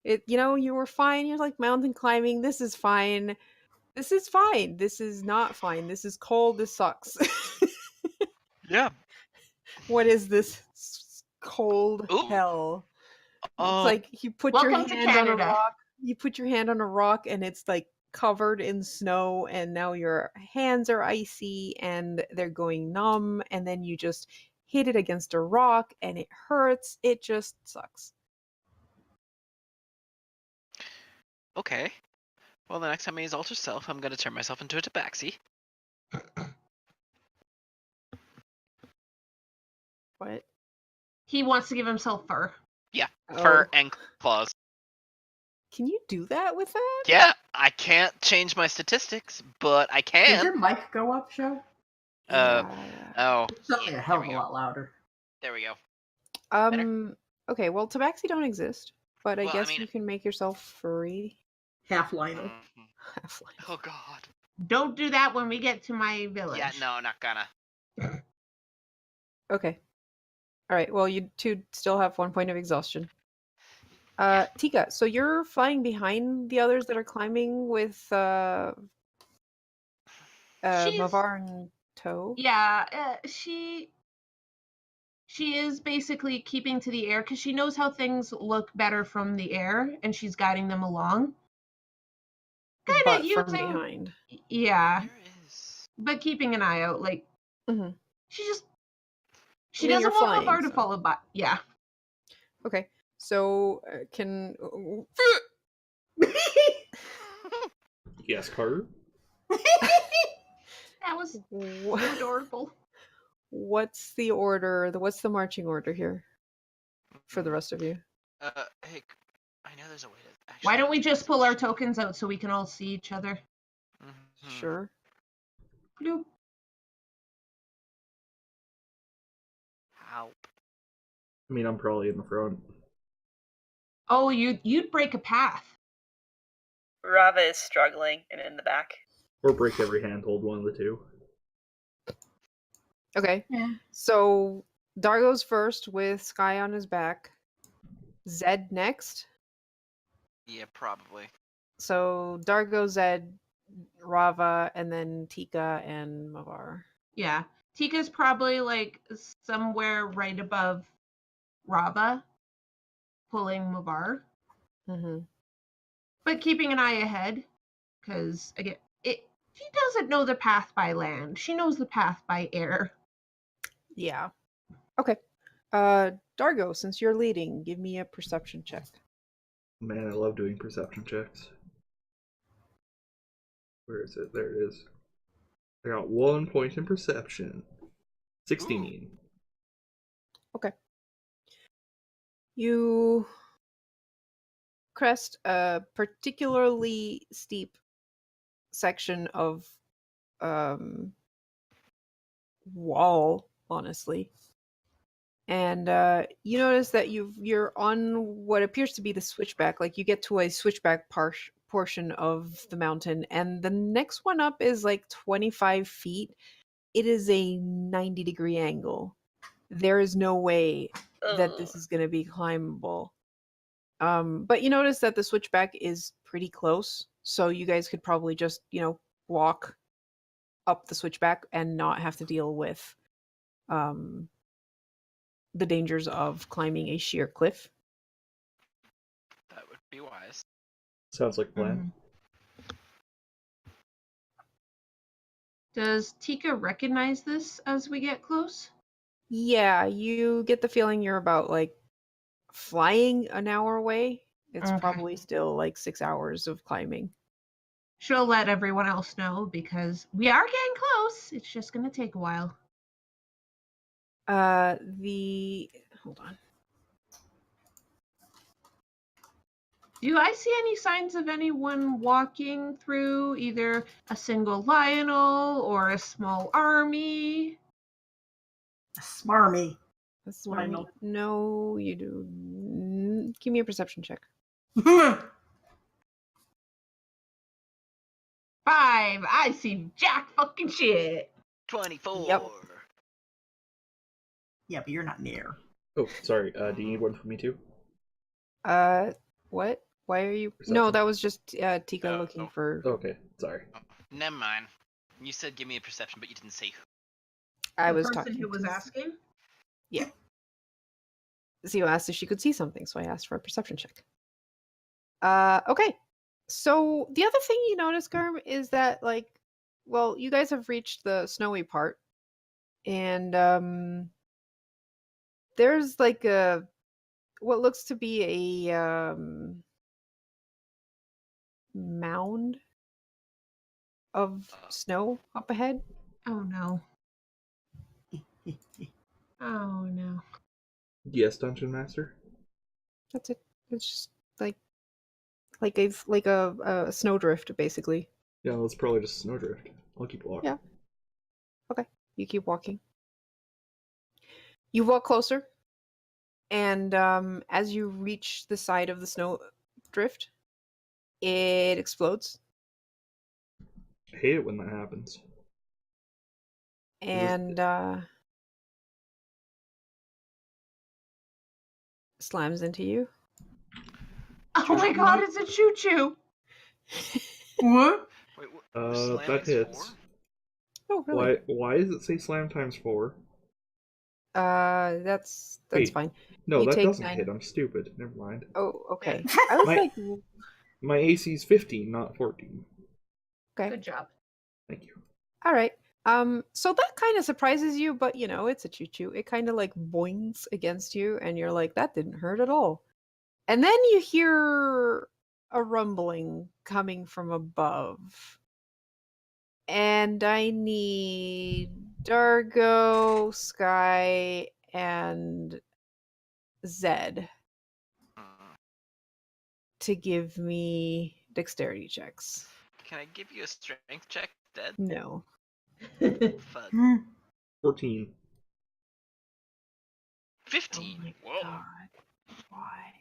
You were fine. You're like mountain climbing. This is fine. This is fine. This is not fine. This is cold. This sucks. Yeah. What is this cold Ooh. hell? It's Oh. like you put your Welcome to hand on a Canada. rock. You put your hand on a rock and it's like covered in snow and now your hands are icy and they're going numb and then you just hit it against a rock and it hurts. It just sucks. Okay. Well, the next time I use Alter Self, I'm gonna turn myself into a tabaxi. What? He wants to give himself fur. Yeah. Fur Oh. and claws. Can you do that with that? Yeah. I can't change my statistics, but I Did can. your mic go up, Joe? Oh. Something Yeah, a hell there of we a go. lot louder. There we go. Okay, well Tabaxi don't exist, but I Well, I guess mean- you can make yourself furry. Half liner. Mhm. Oh god. Don't do that when we get to my village. Yeah, no, not gonna. Okay. Alright, well you two still have 1 point of exhaustion. Tika, so you're flying behind the others that are climbing with She's- Mavar and Toe? Yeah, she is basically keeping to the air because she knows how things look better from the air and she's guiding them along. Kind But of from using, behind. yeah, There is. but keeping an eye out. Like Mhm. she I mean, doesn't you're want flying, Mavar to so- follow by. Yeah. Okay. So can Yes, Carter? That was wha- so adorable. what's the order? What's the marching order here for the rest of you? Hey, I know there's a way to actually. Why don't we just pull our tokens out so we can all see each other? Mhm. Sure. Bloop. Help. I mean, I'm probably in the front. Oh, you'd break a path. Rava is struggling and in the back. Or break every handhold, one of the two. Okay. Yeah. So Dargo's first with Sky on his back. Zed next. Yeah, probably. So Dargo, Zed, Rava, and then Tika and Mavar. Yeah. Tika's probably like somewhere right above Rava, pulling Mavar, Mm-hmm. but keeping an eye ahead, because again, she doesn't know the path by land. She knows the path by air. Yeah. Okay. Dargo, since you're leading, give me a perception check. Man, I love doing perception checks. Where is it? There it is. I got 1 point in perception. 16. Okay. You crest a particularly steep section of wall, honestly. And you notice that you're on what appears to be the switchback. Like you get to a switchback portion of the mountain, and the next one up is like 25 feet. It is a 90-degree angle. There is no way that this is going to be climbable. But you notice that the switchback is pretty close, so you guys could probably just, walk up the switchback and not have to deal with the dangers of climbing a sheer cliff. That would be wise. Sounds like a plan. Does Tika recognize this as we get close? Yeah, you get the feeling you're about like flying an hour away. It's Okay. probably still like 6 hours of climbing. She'll let everyone else know because we are getting close. It's just going to take a while. Hold on. Do I see any signs of anyone walking through either a single Lionel or a small army? Smarmy. That's What I right. know. No, you do. Give me a perception check. 5. I see jack fucking shit. 24. Yep. Yeah, but you're not near. Oh, sorry. Do you need one for me too? What? Why are you? Perception. No, that was just Tika Oh, looking oh. for. Okay, sorry. Oh, never mind. You said give me a perception, but you didn't say who. I The was person talking who was to asking? Yeah. Zio asked if she could see something, so I asked for a perception check. Okay. So the other thing you notice, Garm, is that you guys have reached the snowy part, and there's like what looks to be a mound of snow up ahead. Oh no. Oh no. Yes, Dungeon Master? That's it. It's just a snowdrift, basically. Yeah, that's probably just snowdrift. I'll keep walking. Yeah. Okay. You keep walking. You walk closer, and as you reach the side of the snow drift, it explodes, I hate it when that happens. and slams into you. Oh my god, it's a choo-choo. What? Wait, what? That hits. Oh, really? Why does it say slam times 4? That's Wait. fine. No, You that take doesn't 9. hit. I'm stupid. Never mind. Oh, okay. I was My- like, My AC is 15, not 14. okay, Good job. Thank you. all right. So that kind of surprises you, but it's a choo-choo. It kind of like boings against you, and you're like, that didn't hurt at all. And then you hear a rumbling coming from above. And I need Dargo, Sky, and Zed to give me dexterity checks. Can I give you a strength check, Dead? No. Fuck. 14. 15. Oh my Whoa. god. Why?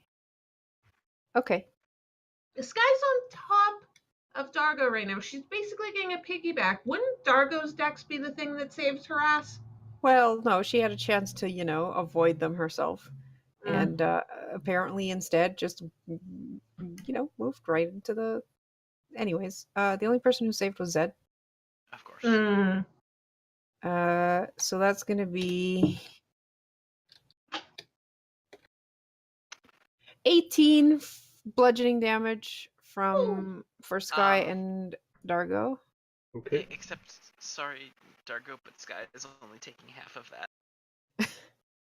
Okay. The Sky's on top of Dargo right now. She's basically getting a piggyback. Wouldn't Dargo's dex be the thing that saves her ass? Well, no, she had a chance to, avoid them herself. And apparently instead just, moved right into the... Anyways, the only person who saved was Zed. Of course. So that's going to be 18 bludgeoning damage from for Sky and Dargo. Okay. Except, sorry, Dargo, but Sky is only taking half of that.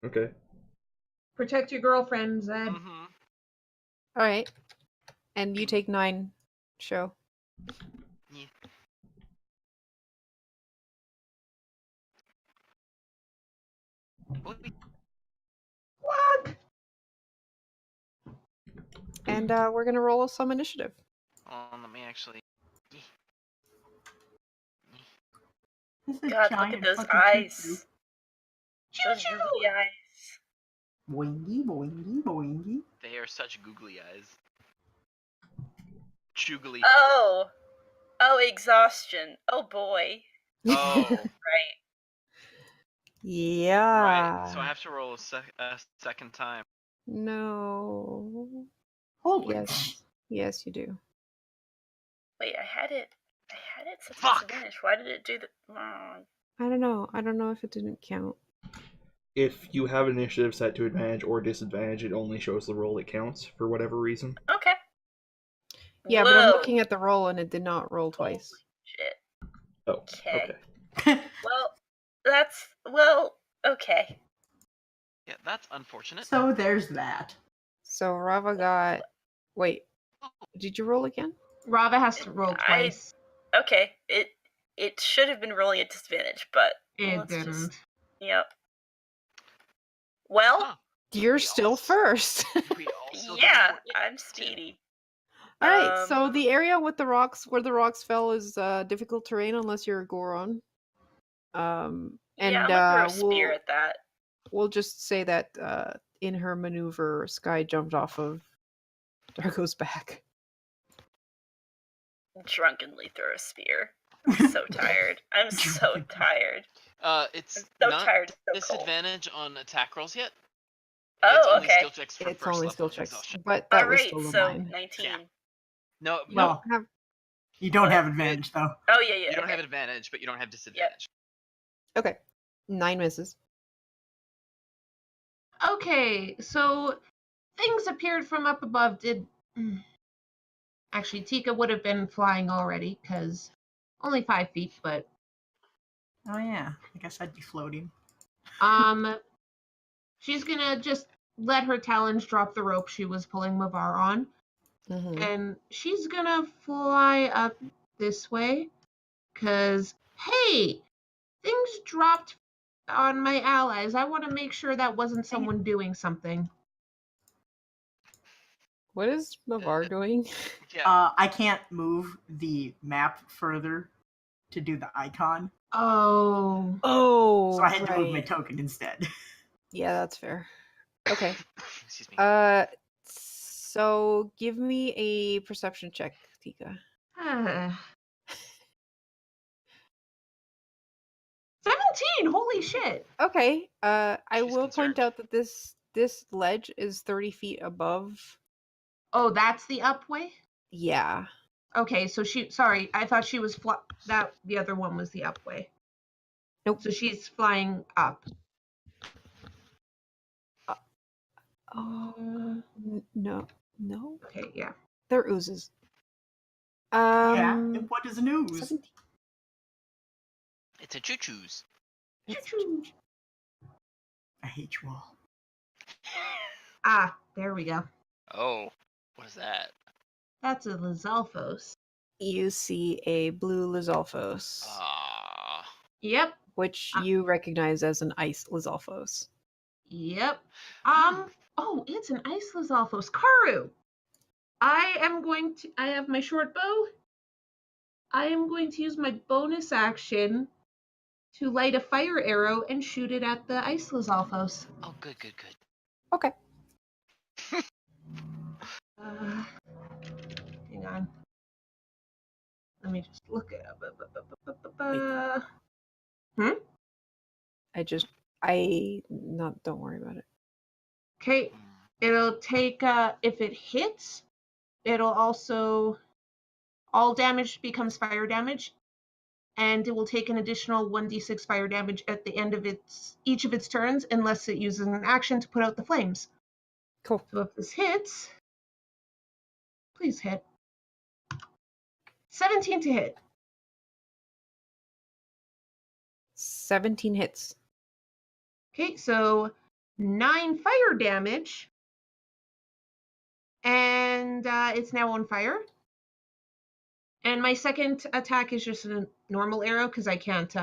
Okay. Protect your girlfriend, Zed. Mm-hmm. All right. And you take 9, Show. Yeah. What? What? And we're going to roll some initiative. Let me actually. This is God, look giant at those fucking eyes. Choo Those choo! ruby eyes. Boingy, boingy, boingy. They are such googly eyes. Choogly. Oh. Oh, exhaustion. Oh boy. Oh. Right. Yeah. Right. So I have to roll a second time. No. Holy Yes. Yes, you do. Wait, I had it set to Fuck! disadvantage. Why did it do the wrong? I don't know. I don't know if it didn't count. If you have initiative set to advantage or disadvantage, it only shows the roll that counts for whatever reason. Okay. Yeah, Whoa. but I'm looking at the roll and it did not roll twice. Shit. Oh, Okay. okay. Well, okay. Yeah, that's unfortunate. So there's that. So Rava got. Wait. Did you roll again? Rava has to roll twice. Okay. It should have been rolling at disadvantage, but It let's didn't. just yep. Well, Huh. You're We still also- first. We also yeah, did it, I'm too. speedy. All right. So the area with the rocks, where the rocks fell, is difficult terrain unless you're a Goron. And yeah, I'm gonna throw a spear at that. we'll just say that in her maneuver, Sky jumped off of Dargo's back. Drunkenly throw a spear. I'm so tired. I'm so tired. It's I'm so not tired. So cold. disadvantage on attack rolls yet. Oh, It's only okay. skill checks for It's first only level skill of checks, exhaustion. but that was Alright, still a so 9. 19. Yeah. No, You Well, don't have. You don't What? have advantage though. Oh yeah, yeah. you don't okay. have advantage, but you don't have disadvantage. Okay. 9 misses. Okay, so things appeared from up above. Actually, Tika would have been flying already, because only 5 feet, but Oh yeah, I guess I'd be floating. she's gonna just let her talons drop the rope she was pulling Mavar on, Mm-hmm. and she's gonna fly up this way, because, hey, things dropped on my allies. I want to make sure that wasn't someone doing something. What is Mavar doing? Yeah. I can't move the map further to do the icon, Oh. Oh, so I had to move my right. token instead. Yeah, that's fair. Okay. Excuse me. So give me a perception check, Tika. 17! Holy shit! Okay. I She's will point concerned. out that this ledge is 30 feet above. Oh, that's the up way? Yeah. Okay, so sorry, I thought she was the other one was the up way. Nope. So she's flying up. No. Okay, yeah. They're oozes. Yeah, and what is news? 17. It's a choo-choos. Choo-choo. I hate you all. Ah, there we go. Oh, what is that? That's a Lizalfos. You see a blue Lizalfos, Ah. Yep, which you recognize as an ice Lizalfos. yep. Oh, it's an ice Lizalfos. Karu! I have my short bow. I am going to use my bonus action to light a fire arrow and shoot it at the ice Lizalfos. Oh, good. Okay. Hang on. Let me just look it up. Don't worry about it. Okay, it'll take, if it hits, it'll also, all damage becomes fire damage. and it will take an additional 1d6 fire damage at the end of each of its turns unless it uses an action to put out the flames. Cool. So if this hits, please hit. 17 to hit. 17 hits. Okay, so 9 fire damage. And it's now on fire. And my second attack is just a normal arrow because I can't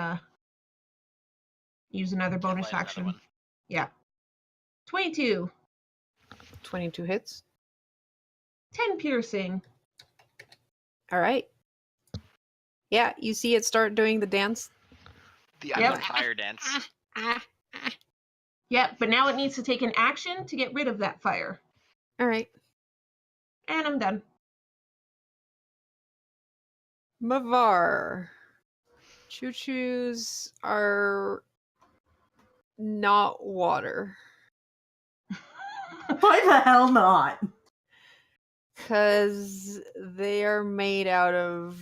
use another Can't bonus light another action. one. Yeah. 22. 22 hits. 10 piercing. All right. Yeah, you see it start doing the dance. The I'm Yep. on fire dance. Yeah, but now it needs to take an action to get rid of that fire. All right. And I'm done. Mavar. Choo-choos are not water. Why the hell not? Because they are made out of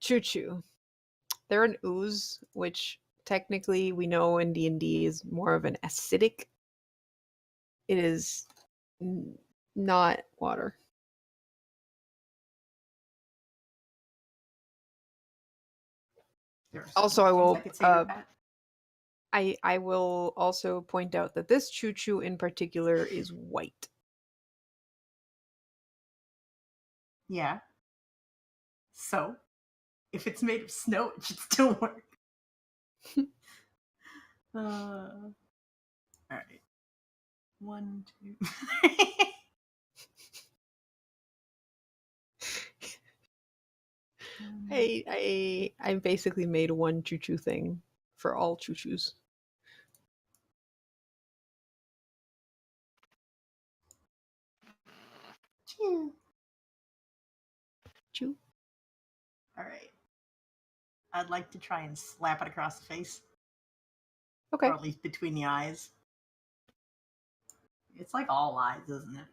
choo-choo. They're an ooze, which technically we know in D&D is more of an acidic. It is not water. There are Also, I things will, could say to that. I will also point out that this choo-choo in particular is white. Yeah. So, if it's made of snow, it should still work. All right. 1, 2, 3. I basically made one choo-choo thing for all choo-choos. Choo. Choo. All right. I'd like to try and slap it across the face, Okay. or at least between the eyes. It's like all eyes, isn't it?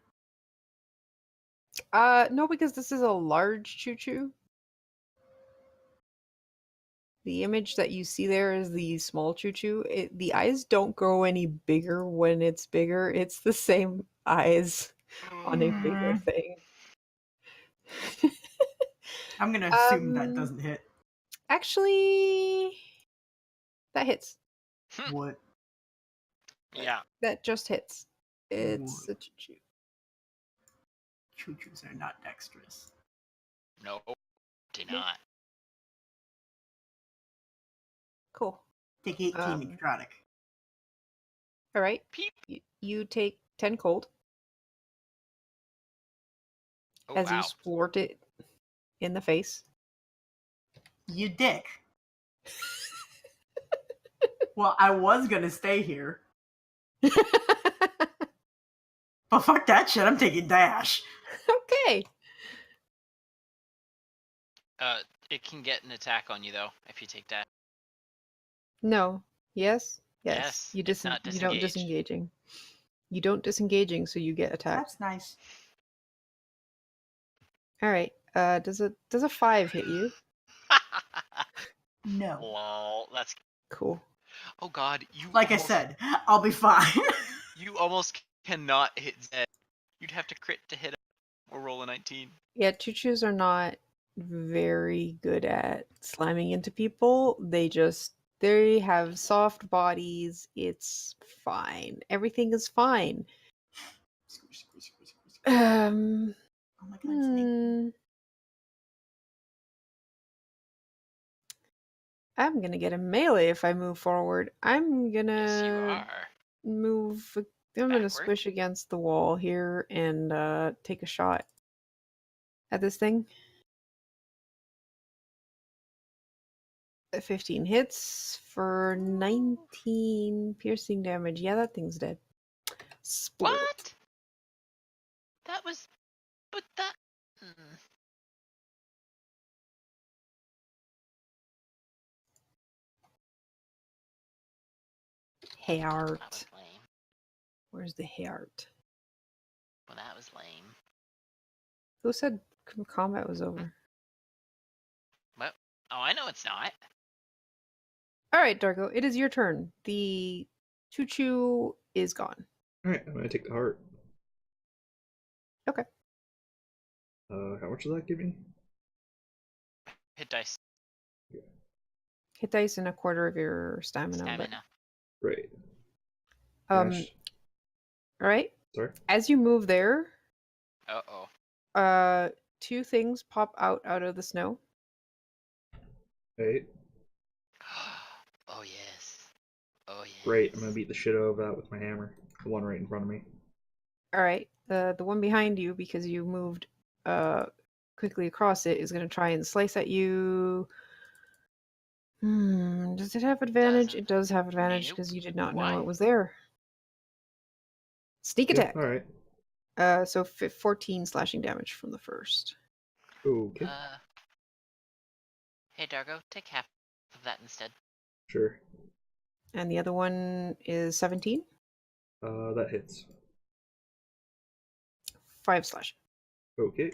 No, because this is a large choo-choo. The image that you see there is the small choo-choo. The eyes don't grow any bigger when it's bigger. It's the same eyes on a bigger thing. I'm gonna assume that Um, doesn't hit. Actually, that hits. What? Yeah. That just hits. It's Ooh. a choo-choo. Choo-choos are not dexterous. No. Do not. Cool. Take 18 Um, necrotic. All right. Peep. You take 10 cold Oh as you wow. splort it in the face. You dick. Well, I was gonna stay here, but fuck that shit. I'm taking dash. Okay. It can get an attack on you though if you take that. No. Yes. Yes. Yes, You it's not You don't disengage. disengaging. You don't disengaging, so you get attacked. That's nice. All right. Does a 5 hit you? No. Lol. That's Cool. oh god. You Like I almost, said, I'll be fine. you almost cannot hit Zed. You'd have to crit to hit him or roll a 19. Yeah, choo-choos are not very good at slamming into people. They have soft bodies. It's fine. Everything is fine. Squish, squish, squish, squish, squish. Um. Oh my god, Snake. I'm gonna get a melee if I move forward. I'm Yes, you gonna are. move. I'm gonna Backward. squish against the wall here and take a shot at this thing. 15 hits for 19 piercing damage. Yeah, that thing's dead. Splurt. What? That was. But that. That Heart. was lame. Where's the heart? Well, that was lame. Who said combat was over? Well, Oh, I know it's not. All right, Dargo, it is your turn. The choo-choo is gone. Alright, I'm gonna take the heart. Okay. How much does that give me? Hit dice. Hit dice and a quarter of your stamina. Stamina. Right. All Dash. right. Sorry. As you move there, Uh-oh. two things pop out of the snow. Right. Oh, yes. Oh, yes. Great. I'm gonna beat the shit out of that with my hammer. The one right in front of me. All right. The one behind you, because you moved quickly across it, is going to try and slice at you. Does it have advantage? Doesn't. It does have advantage Nope. because you did not Why? know it was there. Sneak Yeah, attack. alright. So 14 slashing damage from the first. Okay. Hey, Dargo, take half of that instead. Sure. And the other one is 17. That hits. 5 slashing. Okay.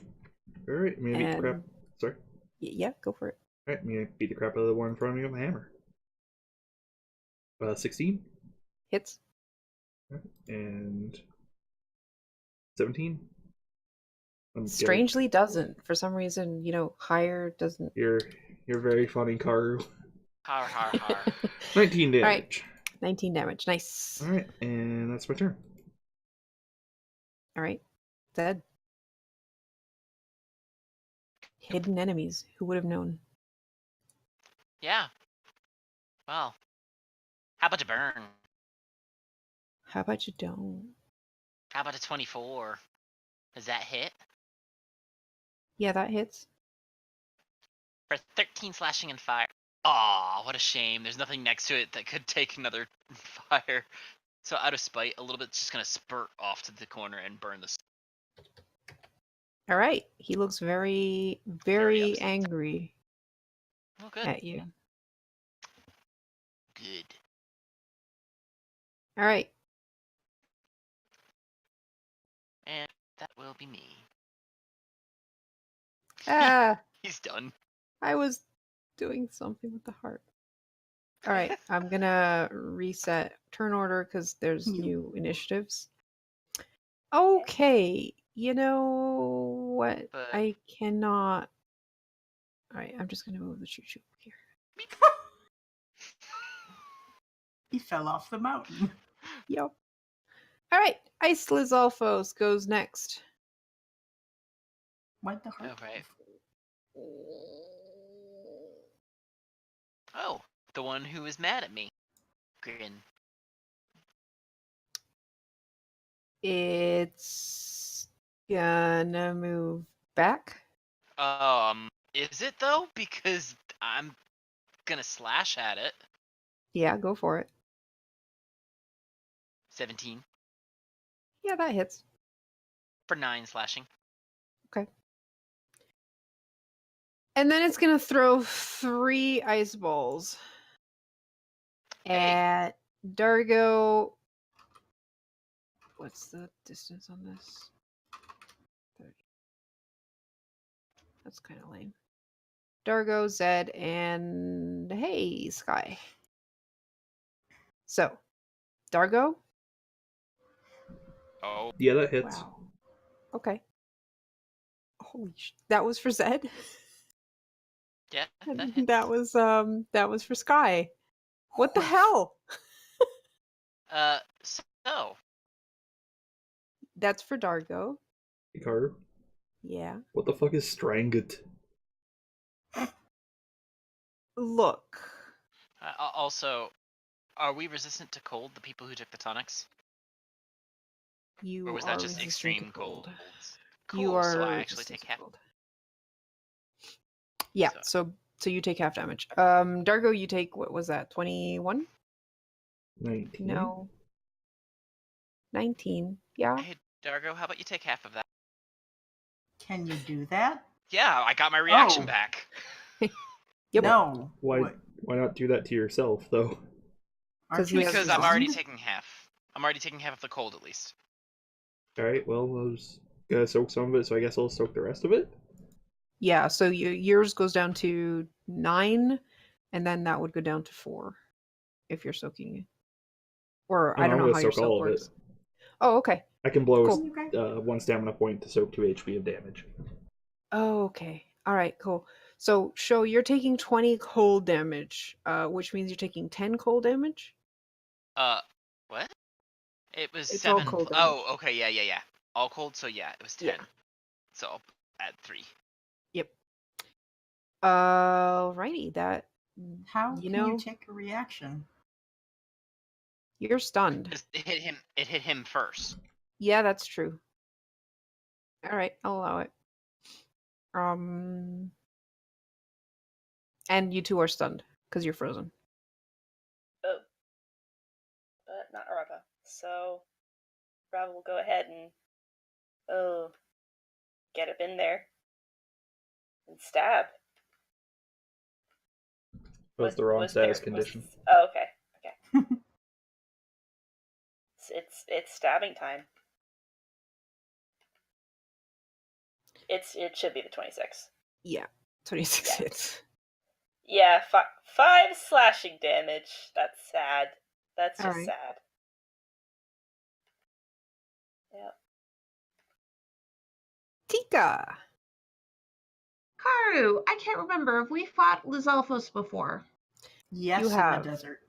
Alright, I'm gonna beat the crap. And Sorry. yeah, go for it. Alright, I'm gonna beat the crap out of the one in front of me with my hammer. 16. Hits. And 17. Strangely doesn't. For some reason, higher doesn't. You're very funny, Karu. Har, har, har. 19 damage. Alright. 19 damage. Nice. Alright, and that's my turn. Alright. Dead. Hidden enemies. Who would have known? Yeah. Well. How about you burn? How about you don't? How about a 24? Does that hit? Yeah, that hits. For 13 slashing and fire. Aw, what a shame. There's nothing next to it that could take another fire. So out of spite, a little bit's just gonna spurt off to the corner and burn this. All right. He looks very, Very very upset. angry Oh, good. at you. Good. All right. And that will be me. Ah, He's done. I was doing something with the heart. All right. I'm going to reset turn order because there's new initiatives. Okay. You know what? But- I cannot. All right. I'm just going to move the choo-choo here. He fell off the mountain. Yep. All right. Ice Lizalfos goes next. Why'd the heart? Oh, right. Oh, the one who is mad at me. Grin. It's gonna move back. Is it though? Because I'm gonna slash at it. Yeah, go for it. 17 Yeah, that hits. for 9 slashing. Okay. And then it's gonna throw 3 ice balls at Dargo. What's the distance on this? 30. That's kind of lame. Dargo, Zed, and hey, Sky. So, Dargo? Oh, Yeah, that hits. Wow. Okay. Holy that was for Zed? yeah, that And hits. that was for Sky. What the hell? So That's for Dargo. Hey, Karu, Yeah. what the fuck is Stranged? Look. also, are we resistant to cold? The people who took the tonics, You or was are that just resistant extreme to cold? cold. Cool. You are so I actually resistant take to half. cold. Yeah, so you take half damage. Dargo, you take what was that? 21? 19. No. 19. Yeah. Hey, Dargo, how about you take half of that? Can you do that? Yeah, I got my reaction Oh. back. Yep. No. Why What? not do that to yourself, though? Aren't he you has Because his I'm already stunned? taking half. I'm already taking half of the cold at least. Alright, well, I was gonna soak some of it, so I guess I'll soak the rest of it? Yeah, so yours goes down to 9, and then that would go down to 4 if you're soaking. Or I I'm don't know going how to your soak all soak of it. works. Oh, okay. I can blow Cool. 1 stamina point to soak 2 HP of damage. Oh, okay. All right, cool. So, Sho, you're taking 20 cold damage, which means you're taking 10 cold damage. What? It was It's all 7. cold Oh, damage. okay, yeah. All cold, so yeah, it was 10. Yeah. So I'll add 3. Yep. Alrighty, that How you can know you take a reaction? you're stunned. It hit him first. Yeah, that's true. All right, I'll allow it. And you two are stunned because you're frozen. Oh. But not Rava. So Rava will go ahead and get up in there and stab. That's the wrong status there- condition. Oh, okay. It's stabbing time. It should be the 26. Yeah, 26 Yeah. hits. Yeah, 5 slashing damage. That's sad. That's just Alright. sad. Yeah. Tika. Karu, I can't remember. Have we fought Lizalfos before? Yes, You in have. the desert.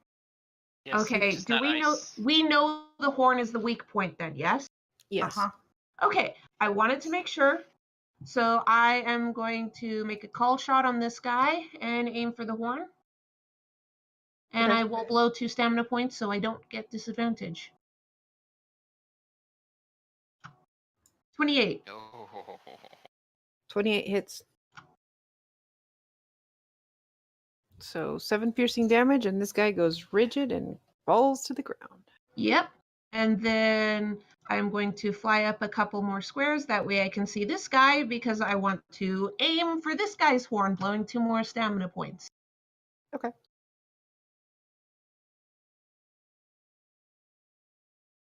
Yes, Okay, just do not we know ice. we know the horn is the weak point then, yes? Yes. Uh-huh. Okay, I wanted to make sure. So I am going to make a call shot on this guy and aim for the horn. And Okay. I will blow 2 stamina points so I don't get disadvantage. 28. Oh. 28 hits. So 7 piercing damage, and this guy goes rigid and falls to the ground. Yep. And then I'm going to fly up a couple more squares. That way I can see this guy because I want to aim for this guy's horn, blowing 2 more stamina points. Okay.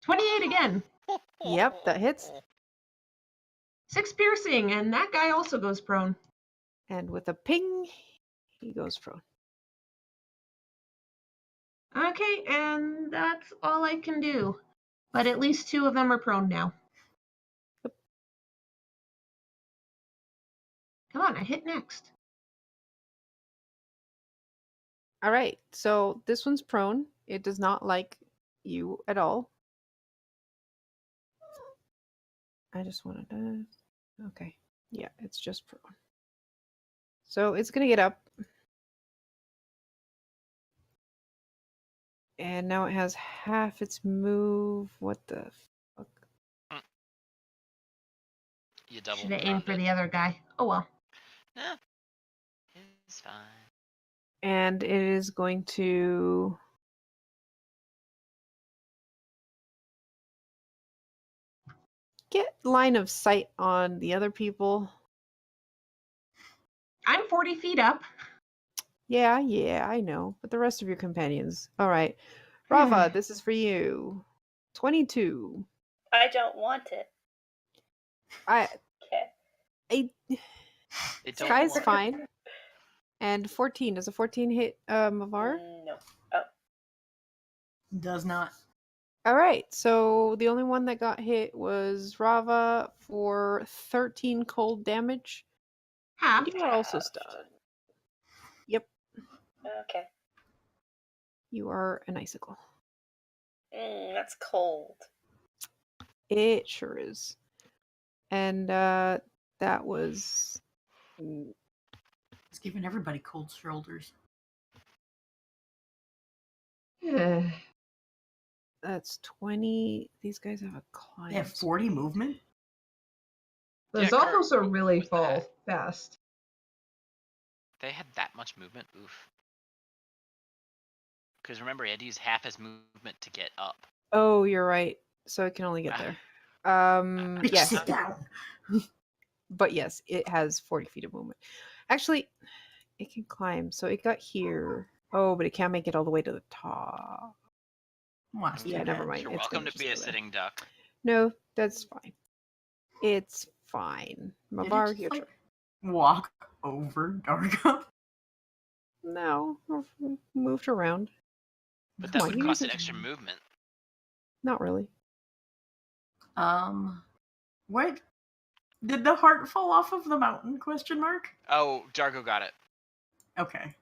28 again. Yep, that hits. 6 piercing, and that guy also goes prone. And with a ping, he goes prone. Okay, and that's all I can do. But at least 2 of them are prone now. Come on, I hit next. All right, so this one's prone. It does not like you at all. I just wanted to... Okay. Yeah, it's just prone. So it's going to get up. And now it has half its move. What the fuck? You double Should have aimed for the other guy. Oh well. Yeah. It's fine. And it is going to... get line of sight on the other people. I'm 40 feet up. Yeah, I know. But the rest of your companions. All right. Rava, this is for you. 22. I don't want it. I Okay. Sky's fine. And 14. Does a 14 hit Mavar? No. Oh. Does not. All right. So the only one that got hit was Rava for 13 cold damage. Half. You are also stunned. Yep. Okay. You are an icicle. That's cold. It sure is. And that was... It's giving everybody cold shoulders. That's 20. These guys have a climb. They have 40 movement? The Yeah, Zolfos Kurt, are really what was that? fall fast. They had that much movement? Oof. Because remember, he had to use half his movement to get up. Oh, you're right. So it can only get there. Yes. Sit down. But yes, it has 40 feet of movement. Actually, it can climb. So it got here. Oh, but it can't make it all the way to the top. Well, that's Yeah, too never bad. mind. You're It's welcome gonna to be just a go there. sitting duck. No, that's fine. It's fine. Did it Mavar, just, your like, turn. walk over Dargo? No, I've moved around. But Come that on, would you cost need an to- extra movement. Not really. What? Did the heart fall off of the mountain? Question mark. Oh, Dargo got it. Okay.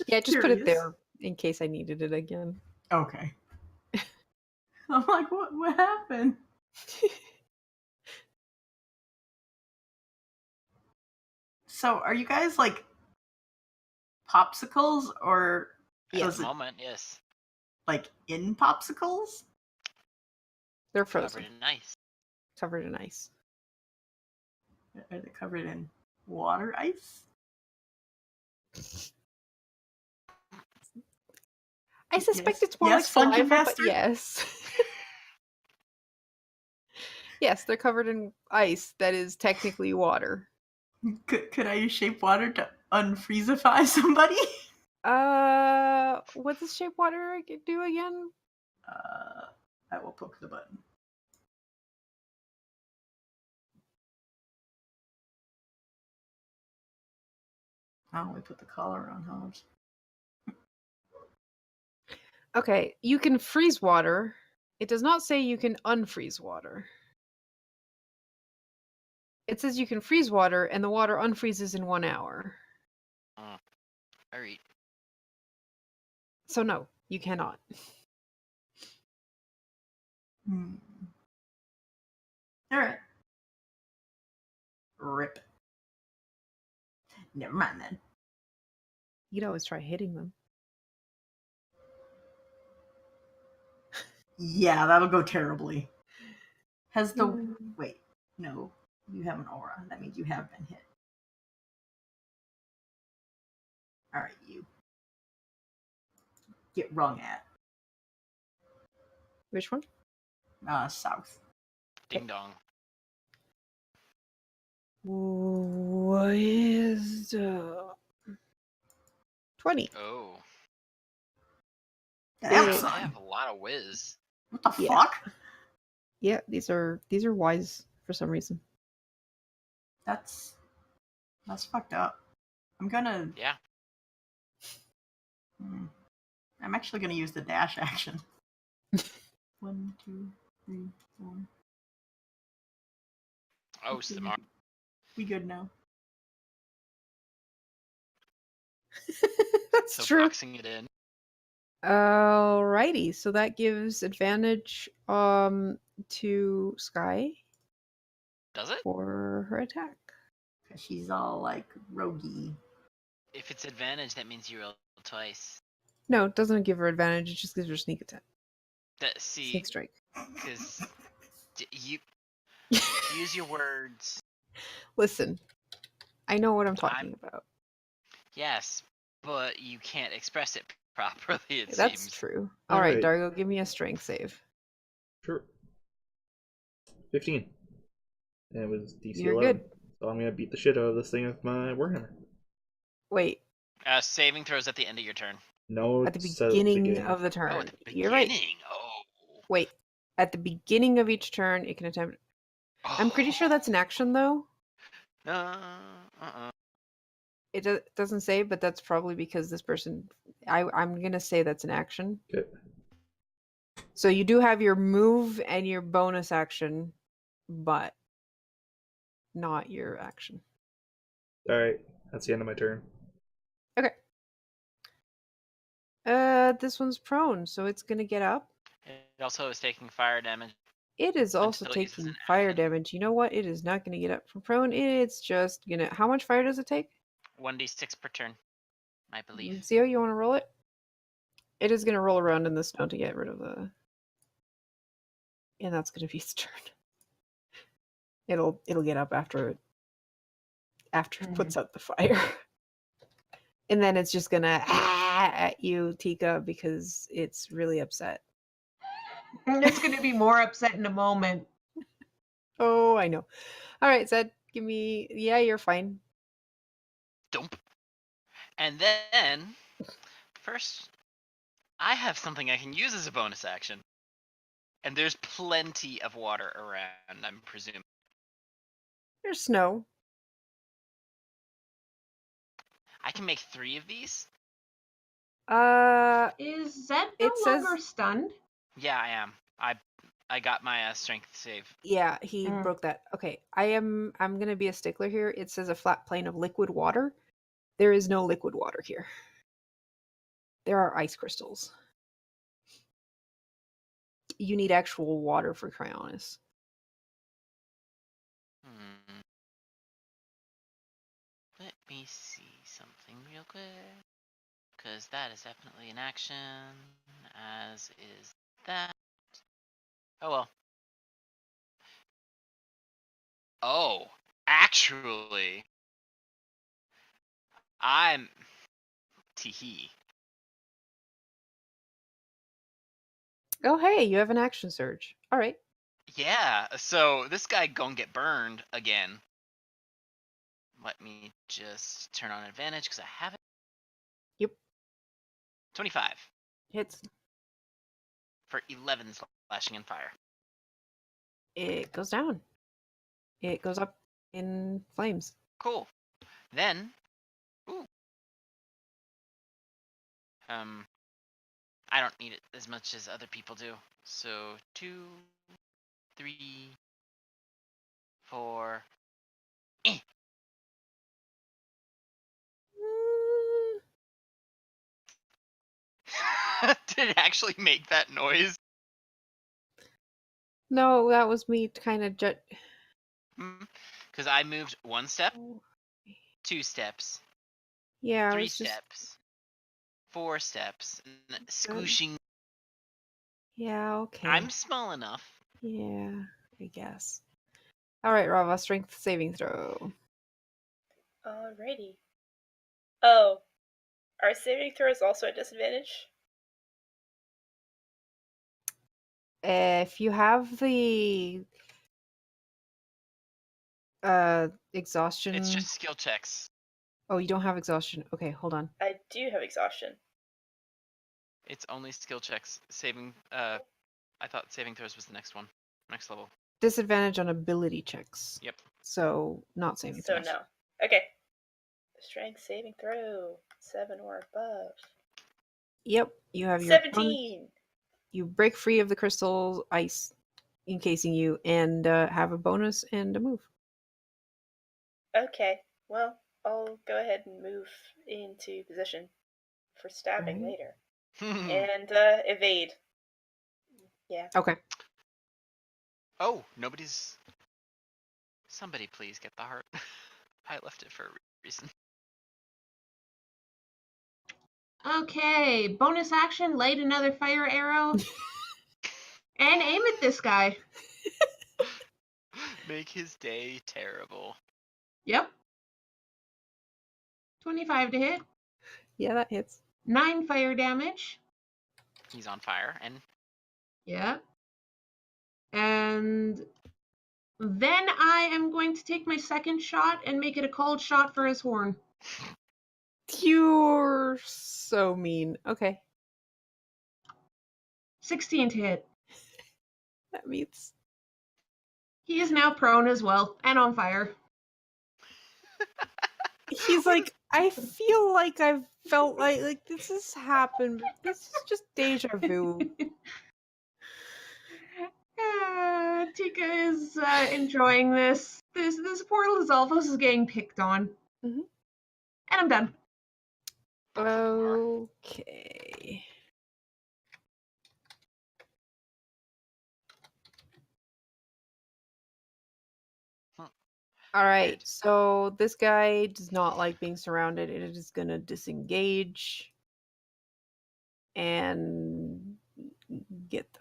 Yeah, just put it Curious. there in case I needed it again. Okay. I'm like, what happened? So, are you guys like popsicles, or At does the it moment, yes. like in popsicles? They're Covered frozen, in ice. covered in ice. Are they covered in water ice? I suspect Yes. it's more Yes, like Funky saliva, but Master? yes. Yes, they're covered in ice that is technically water. Could I use shape water to unfreezify somebody? What does shape water do again? I will poke the button. Oh, we put the collar on Hobbs. Okay, you can freeze water. It does not say you can unfreeze water. It says you can freeze water, and the water unfreezes in 1 hour. Alright. So no, you cannot. Alright. Rip. Never mind then. You could always try hitting them. Yeah, that'll go terribly. Has the... Mm. Wait. No. You have an aura. That means you have been hit. Alright, you. Get rung at. Which one? South. Ding dong. Wisdom. 20. Oh. Damn, Yeah. I son. have a lot of whiz. What the Yeah. fuck? Yeah, these are wise for some reason. That's fucked up. I'm gonna... Yeah. I'm actually gonna use the dash action. 1, 2, 3, 4. Oh, smart. We good now. That's So true. boxing it in. Alrighty, so that gives advantage to Sky Does it? for her attack. Cause she's all like roguey. If it's advantage, that means you roll twice. No, it doesn't give her advantage, it just gives her sneak attack. See, Sneak strike. because you use your words. Listen, I know what I'm talking about. Yes, but you can't express it properly, it That's seems. true. All Alright, right. Dargo, give me a strength save. Sure. 15. And it was DC You're 11. good. So I'm gonna beat the shit out of this thing with my Warhammer. Wait, Saving throws at the end of your turn. No, at the it says beginning of the Oh, turn. at the beginning. You're right. Oh. Wait, at the beginning of each turn, it can attempt. I'm pretty sure that's an action, though. It doesn't say, but that's probably because this person. I'm gonna say that's an action. Okay. So you do have your move and your bonus action, but not your action. Alright, that's the end of my turn. Okay. This one's prone, so it's gonna get up. It also is taking fire damage. It is also Until it uses taking an fire action. damage. You know what? It is not gonna get up from prone. It's just gonna. How much fire does it take? 1d6 per turn, I believe. See how you want to roll it? It is gonna roll around in the snow to get rid of the. And that's gonna be its turn. It'll get up after it puts out the fire. And then it's just gonna at you, Tika, because it's really upset. It's going to be more upset in a moment. Oh, I know. All right, Zed, give me. Yeah, you're fine. Dump. And then, first, I have something I can use as a bonus action. And there's plenty of water around, I'm presuming. There's snow. I can make 3 of these? Is Zed no It says- longer stunned? Yeah, I am. I got my strength save. Yeah, he Mm. broke that. Okay, I'm gonna be a stickler here. It says a flat plane of liquid water. There is no liquid water here. There are ice crystals. You need actual water for Cryonis. Hmm. Let me see something real quick. Because that is definitely an action, as is that. Oh well. Oh, actually, I'm teehee. Oh, hey, you have an action surge. All right. Yeah, so this guy gonna get burned again. Let me just turn on advantage because I have it. Yep. 25 Hits. for 11 slashing and fire. It goes down. It goes up in flames. Cool. Then, ooh, I don't need it as much as other people do. So 2, 3, 4. Eh. Did it actually make that noise? No, that was me kind of Because I moved 1 step, 2 steps, Yeah, I 3 was just steps, 4 steps, squooshing. Yeah, okay. I'm small enough. Yeah, I guess. All right, Rava, strength saving throw. Alrighty. Oh, are saving throws also a disadvantage? If you have the exhaustion. It's just skill checks. Oh, you don't have exhaustion. Okay, hold on. I do have exhaustion. It's only skill checks. Saving. I thought saving throws was the next one. Next level. Disadvantage on ability checks. Yep. So not saving So throws. no. Okay. Strength saving throw 7 or above. Yep, you have your 17. You break free of the crystal ice encasing you and have a bonus and a move. Okay. Well, I'll go ahead and move into position for stabbing Right. later. And evade. Yeah. Okay. Oh, nobody's. Somebody please get the heart. I left it for a reason. Okay, bonus action, light another fire arrow. And aim at this guy. Make his day terrible. Yep. 25 to hit. Yeah, that hits. 9 fire damage. He's on fire, and Yep. And then I am going to take my second shot and make it a cold shot for his horn. You're so mean. Okay. 16 to hit. That means He is now prone as well and on fire. he's like, I feel like I've felt like this has happened, but this is just deja vu. Tika is enjoying this. This poor Lizalvos is getting picked on. Mhm. And I'm done. Okay. All right. Weird. So this guy does not like being surrounded. It is going to disengage and get the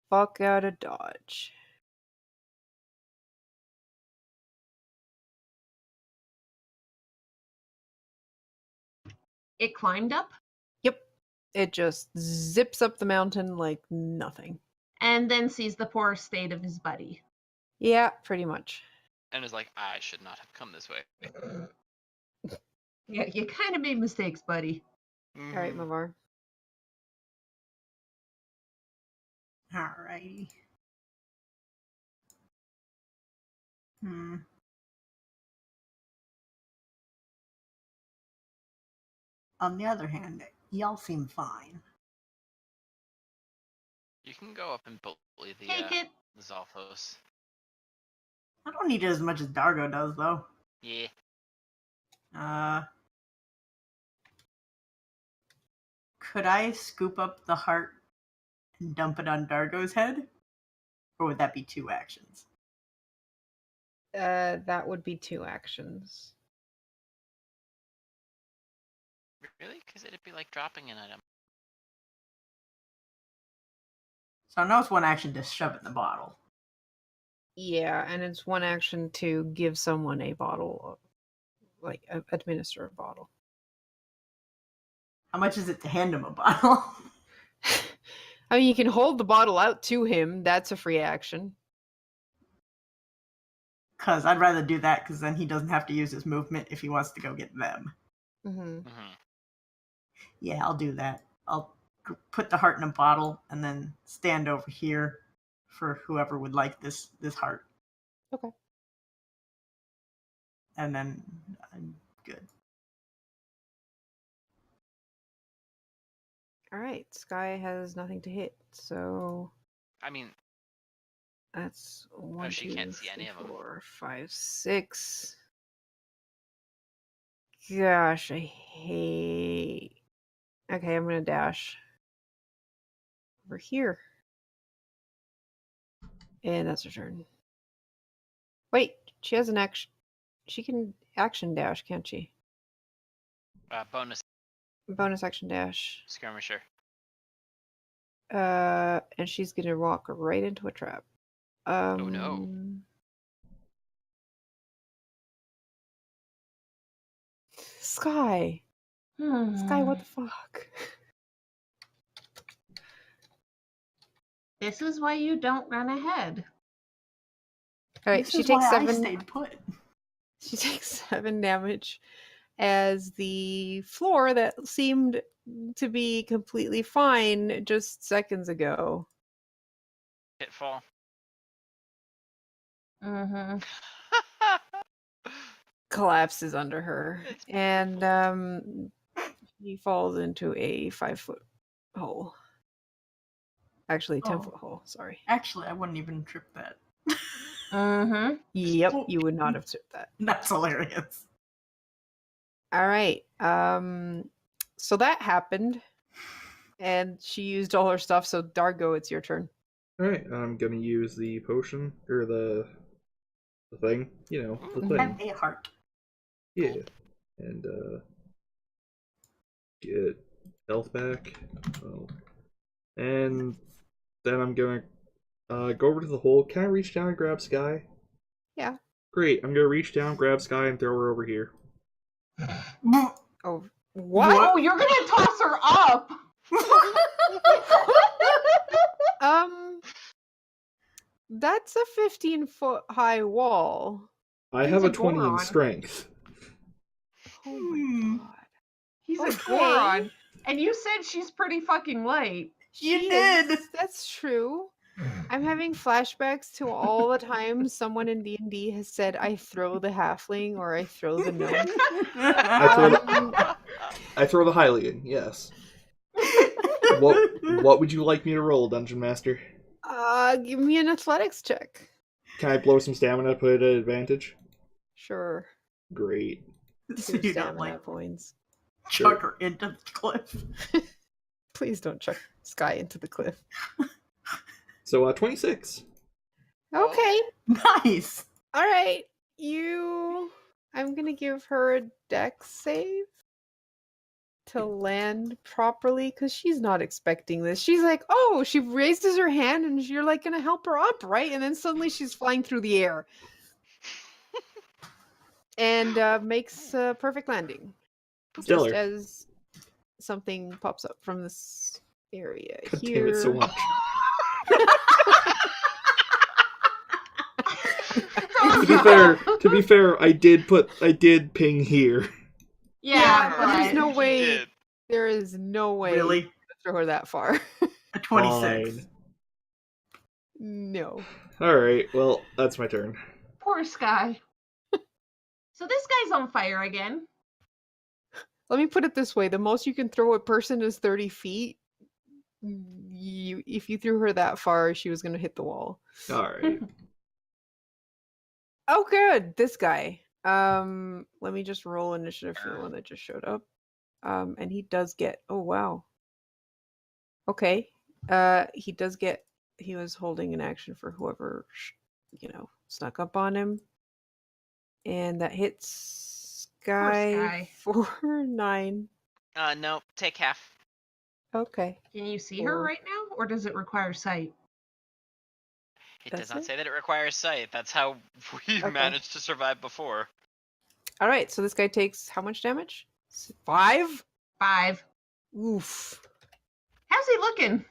fuck out of Dodge. It climbed up Yep. It just zips up the mountain like nothing. and then sees the poor state of his buddy. Yeah, pretty much. and is like, I should not have come this way. Yeah, you kind of made mistakes, buddy. All right, Mhm. Mavar. Alrighty. On the other hand, y'all seem fine. You can go up and bully the Take it. Zalfos. I don't need it as much as Dargo does, though. Yeah. Could I scoop up the heart and dump it on Dargo's head? Or would that be 2 actions? That would be 2 actions. Really? Because it'd be like dropping an item. So I know it's 1 action to shove it in the bottle. Yeah, and it's 1 action to give someone a bottle, like administer a bottle. How much is it to hand him a bottle? I mean, you can hold the bottle out to him. That's a free action. Because I'd rather do that, because then he doesn't have to use his movement if he wants to go get them. Mm-hmm. Yeah, I'll do that. I'll put the heart in a bottle and then stand over here for whoever would like this heart. Okay. And then I'm good. All right. Sky has nothing to hit, so I mean, that's 1, she 2, can't see any 3, of 'em. 4, 5, 6. Gosh, I hate. Okay, I'm gonna dash over here, and that's her turn. Wait, she has an action. She can action dash, can't she? bonus Bonus action dash. skirmisher. And she's gonna walk right into a trap. Oh no. Sky. Sky, what the fuck? This is why you don't run ahead. All right, This she is takes why 7. I stayed put. She takes 7 damage as the floor that seemed to be completely fine just seconds ago Pitfall. Mm-hmm. collapses under her, It's and she falls into a 5-foot hole. Actually, 10-foot hole. Sorry. Actually, I wouldn't even trip that. Mm-hmm. Yep, you would not have tripped that. That's hilarious. All right. So that happened, and she used all her stuff. So Dargo, it's your turn. Alright, I'm gonna use the potion, or the thing, you know, the thing. Have a heart. Yeah. And, get health back. Oh. And then I'm gonna go over to the hole. Can I reach down and grab Sky? Yeah. Great, I'm gonna reach down, grab Sky, and throw her over here. Oh, what? Oh, you're gonna toss her up. That's a 15-foot high wall. I He's have a a 20 in Goron. strength. Oh my god. He's Okay. a Goron. And you said she's pretty fucking light. You She did. is. That's true. I'm having flashbacks to all the times someone in D&D has said, I throw the halfling or I throw the gnome. I throw the Hylian, yes. What would you like me to roll, Dungeon Master? Give me an athletics check. Can I blow some stamina, put it at advantage? Sure. Great. So Your you don't stamina like points. chuck her into the cliff. Please don't chuck Sky into the cliff. So, 26. Okay. Nice. All right. I'm going to give her a dex save to land properly because she's not expecting this. She's like, oh, she raises her hand and you're like going to help her up, right? And then suddenly she's flying through the air and makes a perfect landing. Stellar. Just as something pops up from this area God here. damn it so much. to be fair, I did ping here. Yeah, but there's no You way. did. There is no way Really? to throw her that far. A 26. Fine. No. Alright, well, that's my turn. Poor Sky. So this guy's on fire again. Let me put it this way: the most you can throw a person is 30 feet. If you threw her that far, she was going to hit the wall. All right. Oh, good. This guy. Let me just roll initiative for the one that just showed up. And he does get. Oh wow. Okay. He does get. He was holding an action for whoever, snuck up on him, and that hits Sky Sky. for 9. No, take half. Okay. Can you see her Or- right now, or does it require sight? It That's does not it? say that it requires sight. That's how we Okay. managed to survive before. All right. So this guy takes how much damage? 5. 5. Oof. How's he looking?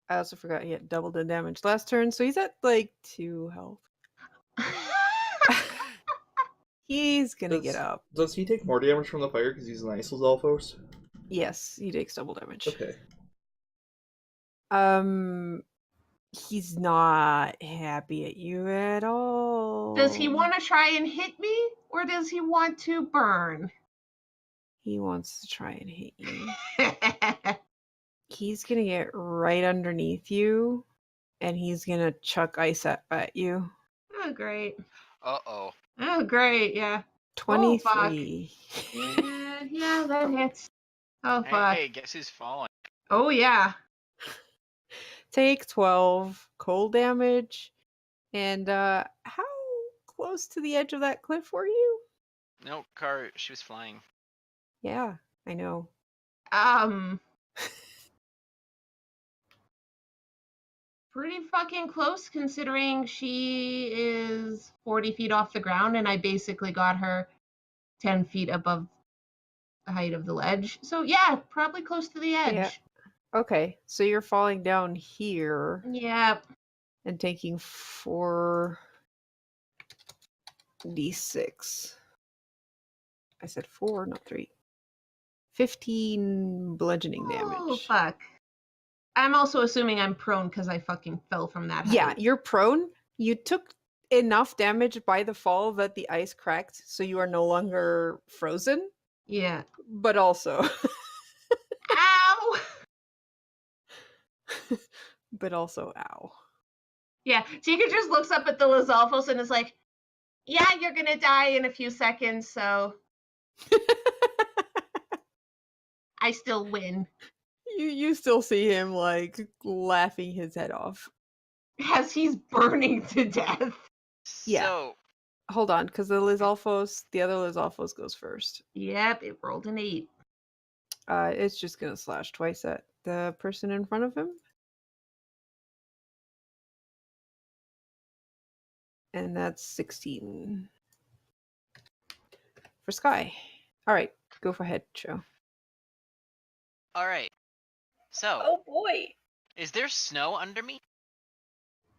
I also forgot he had double the damage last turn, so he's at like 2 health. He's gonna get up. Does he take more damage from the fire because he's an Ice Lizalfos? Yes, he takes double damage. Okay. He's not happy at you at all. Does he want to try and hit me, or does he want to burn? He wants to try and hit you. He's gonna get right underneath you, and he's gonna chuck ice at you. Oh, great. Uh-oh. Oh, great, yeah. 23. Yeah, that hits. Oh, fuck. Hey, guess who's falling? Oh, yeah. Take 12 cold damage. And how close to the edge of that cliff were you? No, Car, she was flying. Yeah, I know. Pretty fucking close considering she is 40 feet off the ground and I basically got her 10 feet above the height of the ledge. So yeah, probably close to the edge. Yeah. Okay, so you're falling down here Yeah. and taking 4d6. I said 4, not 3. 15 bludgeoning damage. Oh, fuck. I'm also assuming I'm prone because I fucking fell from that height. Yeah, you're prone. You took enough damage by the fall that the ice cracked, so you are no longer frozen. Yeah. But also. Ow! But also, ow. Yeah, Tika just looks up at the Lizalfos and is like, yeah, you're gonna die in a few seconds, so I still win. You still see him like laughing his head off. As he's burning to death. Yeah. So, Hold on, because the other Lizalfos goes first. Yep, it rolled an 8. It's just gonna slash twice at the person in front of him. And that's 16. For Sky. Alright, go for ahead, Joe. alright. So, Oh boy. is there snow under me?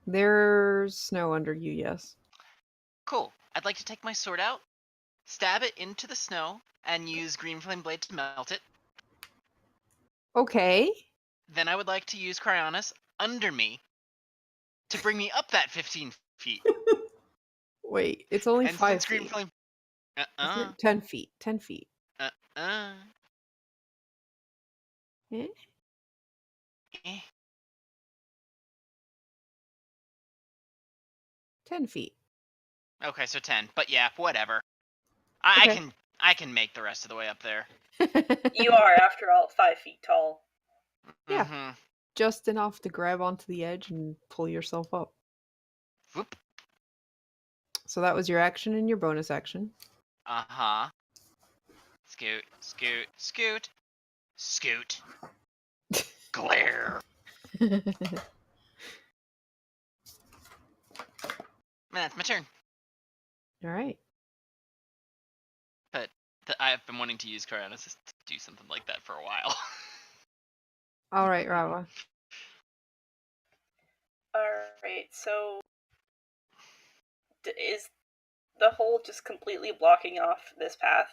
There's snow under you, yes. Cool. I'd like to take my sword out, stab it into the snow, and use Green Flame Blade to melt it. Okay. Then I would like to use Cryonis under me to bring me up that 15 feet. Wait, it's only And 5 since Green feet. Flame... 10 feet. 10 feet. Eh? Eh. 10 feet. Okay, so 10. But yeah, whatever. Okay. I can make the rest of the way up there. You are, after all, 5 feet tall. Yeah. Mhm. Just enough to grab onto the edge and pull yourself up. Whoop. So that was your action and your bonus action. Uh-huh. Scoot, scoot, scoot. Scoot. Glare. Man, it's my turn. All right. But I've been wanting to use Cryonis to do something like that for a while. All right, Rava. Alright, so is the hole just completely blocking off this path?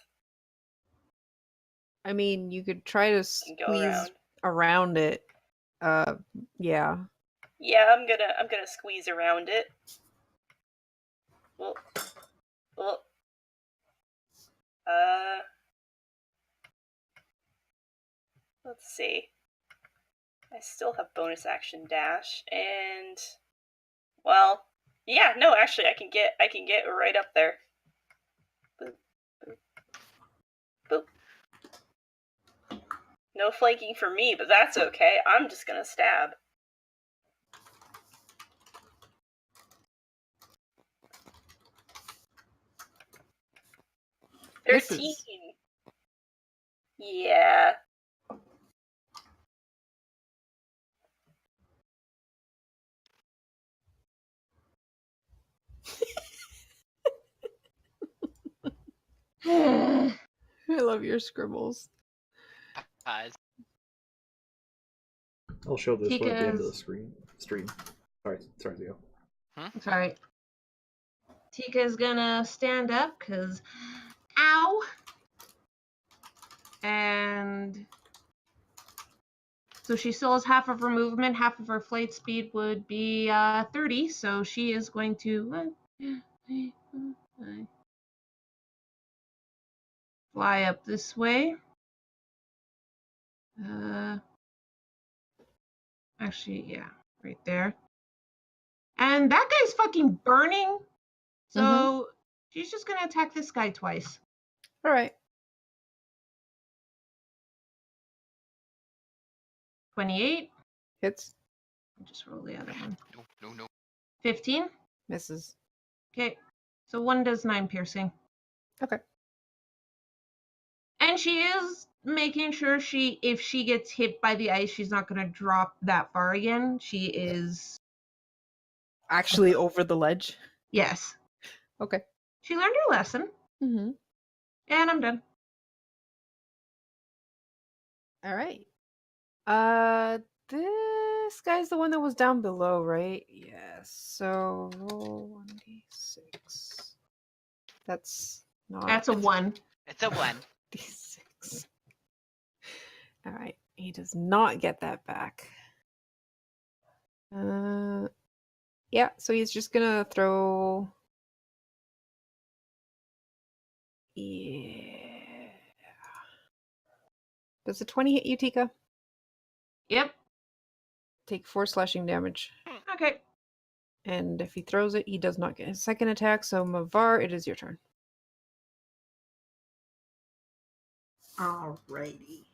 I mean, you could try to Go squeeze around. around it. Yeah. Yeah, I'm gonna squeeze around it. Well, let's see. I still have bonus action dash, and well, yeah, no, actually, I can get right up there. Boop, boop, boop. No flanking for me, but that's okay. I'm just gonna stab. Misses. 13. Yeah. I love your scribbles. Pies. I'll show this one at the end of the Tika's stream. Sorry, Leo. sorry. Tika's gonna stand up because, ow, and so she still has half of her movement. Half of her flight speed would be 30. So she is going to fly up this way. Actually, yeah, right there. And that guy's fucking burning. So she's just gonna attack this guy twice. All right. 28. Hits. I'll just roll the other one. No. 15. Misses. Okay. So 1 does 9 piercing. Okay. And she is making sure if she gets hit by the ice, she's not gonna drop that far again. She is, Actually, over the ledge. yes. Okay. She learned her lesson. Mm-hmm. And I'm done. All right. This guy's the one that was down below, right? Yes. So roll 1d6. That's not. That's a 1. It's a 1. D6. All right. He does not get that back. Yeah. So he's just gonna throw. Yeah. Does a 20 hit you, Tika? Yep. Take 4 slashing damage. Okay. And if he throws it, he does not get his second attack. So Mavar, it is your turn. Alrighty.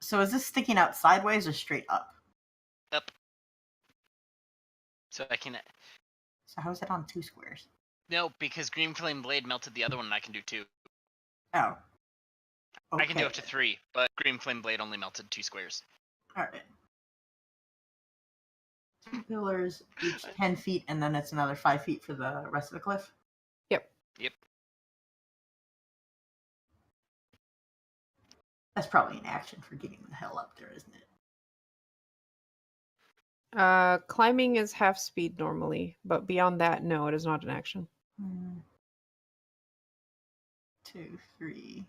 So is this sticking out sideways or straight up? Up. So I can. So how is it on 2 squares? No, because Green Flame Blade melted the other one, and I can do 2. Oh. Okay. I can do up to 3, but Green Flame Blade only melted 2 squares. Alright. 2 pillars, each 10 feet, and then it's another 5 feet for the rest of the cliff? Yep. That's probably an action for getting the hell up there, isn't it? Climbing is half speed normally, but beyond that, no, it is not an action. 2, 3.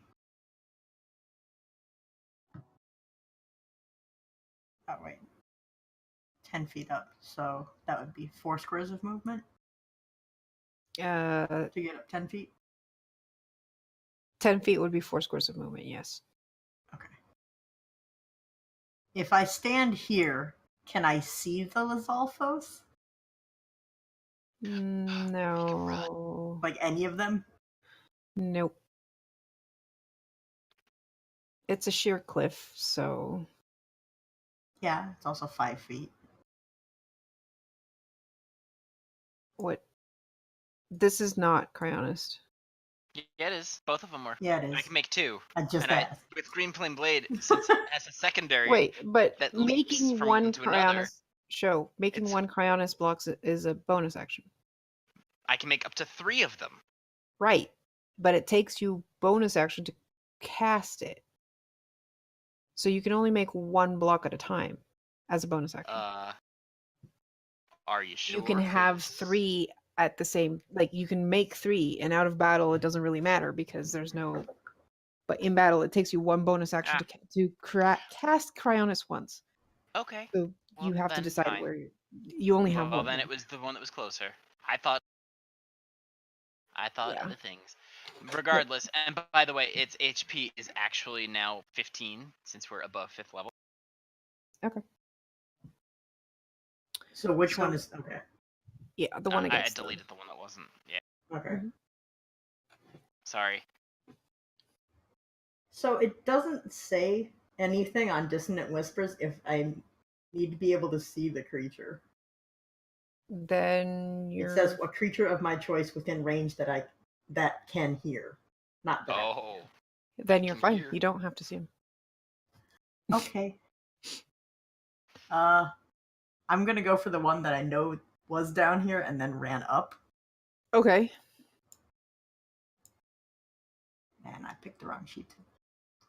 Oh, wait. 10 feet up, so that would be 4 squares of movement to get up 10 feet? 10 feet would be 4 squares of movement, yes. Okay. If I stand here, can I see the Lizalfos? No. Like any of them? Nope. It's a sheer cliff, so. Yeah, it's also 5 feet. What? This is not Cryonist. Yeah, it is. Both of them were. Yeah, it I is. can make 2. I just And asked. with Green Flame Blade, since it has a secondary Wait, but that leaps making from one one to another, making it's- one Cryonist blocks is a bonus action. I can make up to 3 of them. Right. But it takes you bonus action to cast it. So you can only make 1 block at a time as a bonus action. Are you sure? You can have 'Cause- 3 at the same, like you can make 3, and out of battle it doesn't really matter because there's no. But in battle, it takes you 1 bonus action to cast Cryonist once. Okay. So Well, you have to then decide fine. where you only have Well, 1. then it was the one that was closer. I thought Yeah. other things. Regardless, and by the way, its HP is actually now 15 since we're above 5th level. Okay. So which one is okay? Yeah, the one I against deleted the one that wasn't. Yeah, Okay. Mhm. sorry. So it doesn't say anything on Dissonant Whispers if I need to be able to see the creature. Then It you're. says a creature of my choice within range that can hear, not that. Oh. Then I you're can fine. hear. You don't have to see him. Okay. I'm gonna go for the one that I know was down here and then ran up. Okay. And I picked the wrong sheet to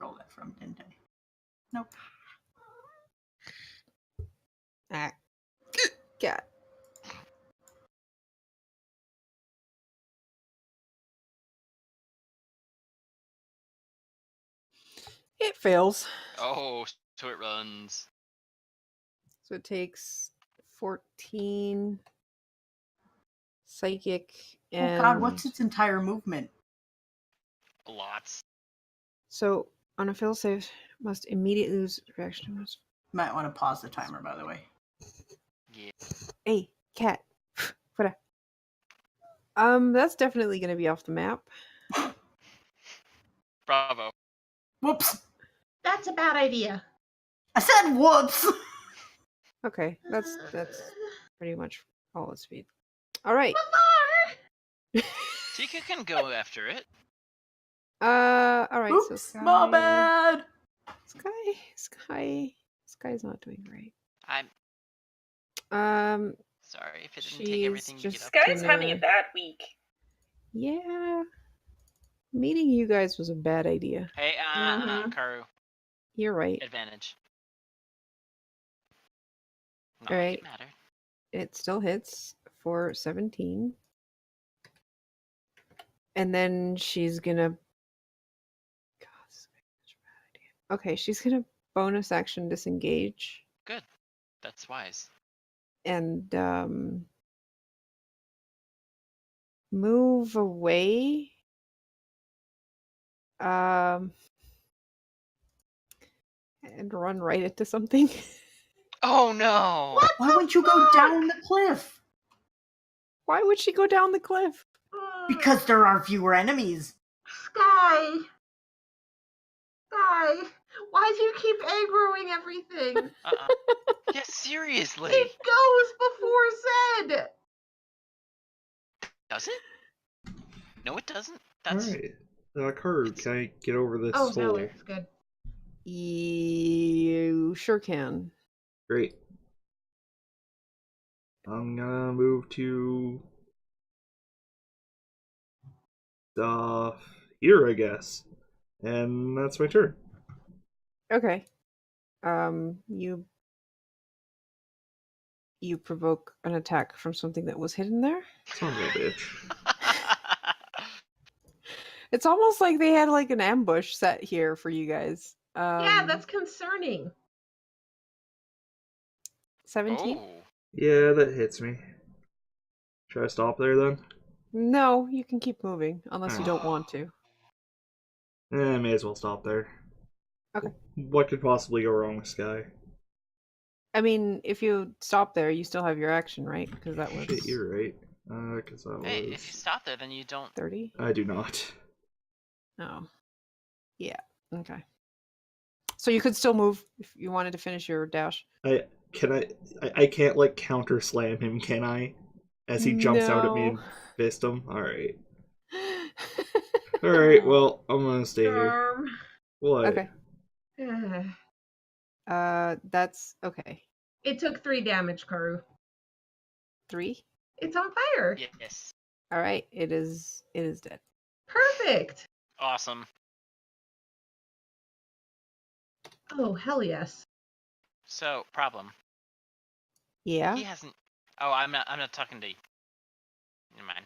roll that from, didn't I? Nope. Ah. Cat. It fails. Oh, so it runs. So it takes 14 psychic and. Oh god, what's its entire movement? Lots. So on a fail save, must immediately lose reaction to. Might want to pause the timer, by the way. Yeah. Hey, cat. What? That's definitely gonna be off the map. Bravo. Whoops! That's a bad idea. I said whoops! Okay, that's pretty much all its speed. All right. Tika can go after it. All right. So Oops, my bad! Sky's not doing great. I'm Um, sorry if it didn't she's take everything to get just up. Sky's gonna- having a bad week. Yeah, meeting you guys was a bad idea. Hey, Mhm. Karu, You're right. advantage. Not All like right. it mattered. It still hits for 17. And then she's gonna. God, this is such a bad idea. Okay, she's gonna bonus action disengage Good. That's wise. and move away. And run right into something. Oh no! What? Why wouldn't you go down the cliff? Why would she go down the cliff? Because there are fewer enemies. Sky. Sky. Why do you keep aggroing everything? Yeah, seriously. It goes before said. Does it? No, it doesn't. That's Alright. Karu, can I get over this Oh, hole? no, it's good. You sure can. Great. I'm gonna move to here, I guess. And that's my turn. Okay. You provoke an attack from something that was hidden there. Son of a bitch. It's almost like they had like an ambush set here for you guys. Yeah, that's concerning. 17. Oh. Yeah, that hits me. Should I stop there then? No, you can keep moving unless you don't Oh. want to. May as well stop there. Okay. What could possibly go wrong with Sky? I mean, if you stop there, you still have your action, right? Because that was Shit, you're right. Because that Hey, was... if you stop there, then you don't. 30. I do not. Oh, yeah. Okay. So you could still move if you wanted to finish your dash. I can't like counter slam him, can I? As he jumps out at me and No. fist him. Alright. Alright, well, I'm gonna stay here. What? Okay. That's okay. It took 3 damage, Karu. 3. It's on fire. Yes. All right. It is dead. Perfect. Awesome. Oh, hell yes. So, problem. Yeah. He hasn't. Oh, I'm not talking to you. Never mind.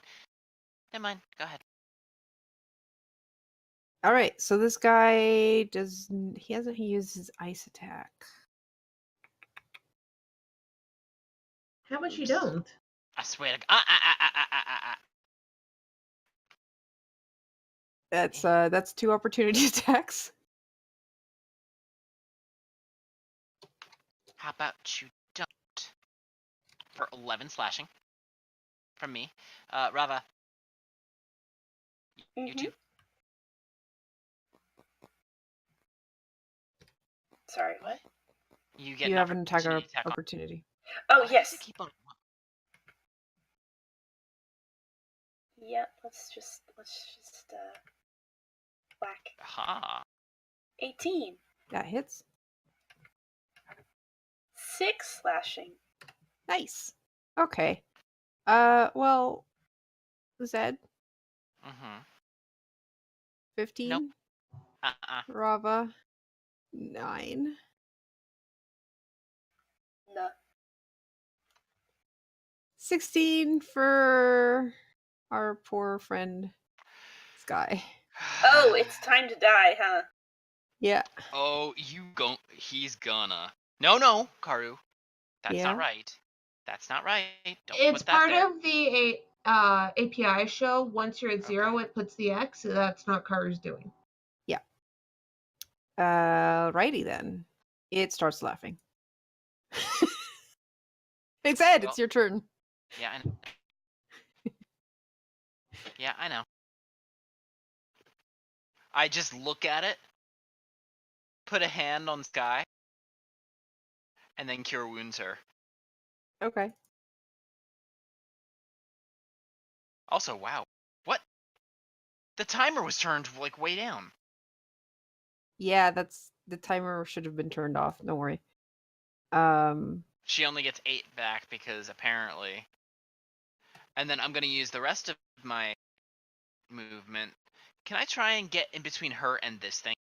Never mind. Go ahead. All right. So this guy hasn't used his ice attack. How much you Oops. don't? I swear to God. That's 2 opportunity attacks. How about you don't? For 11 slashing from me. Rava, you Mhm. too. Sorry, what? You get You an have an attack opportunity attack on. opportunity. Oh, Why does yes. it keep on? Yep, let's just whack. Aha. 18. That hits. 6 slashing. Nice. Okay. Well, Zed, Mm-hmm. 15. Nope. Uh-uh. Rava, 9. No. 16 for our poor friend Sky. Oh, it's time to die, huh? Yeah. Oh, he's gonna. No, Karu. That's Yeah. not right. That's not right. Don't It's put that part there. of the API show. Once you're at 0, Okay. it puts the X. So that's not Karu's doing. Yeah. Righty then. It starts laughing. It's Ed. Well- It's your turn. Yeah, I know. Yeah, I know. I just look at it, put a hand on Sky, and then cure wounds her. Okay. Also, wow. What? The timer was turned like way down. Yeah, that's the timer should have been turned off. Don't worry. She only gets 8 back because apparently. And then I'm gonna use the rest of my movement. Can I try and get in between her and this thing?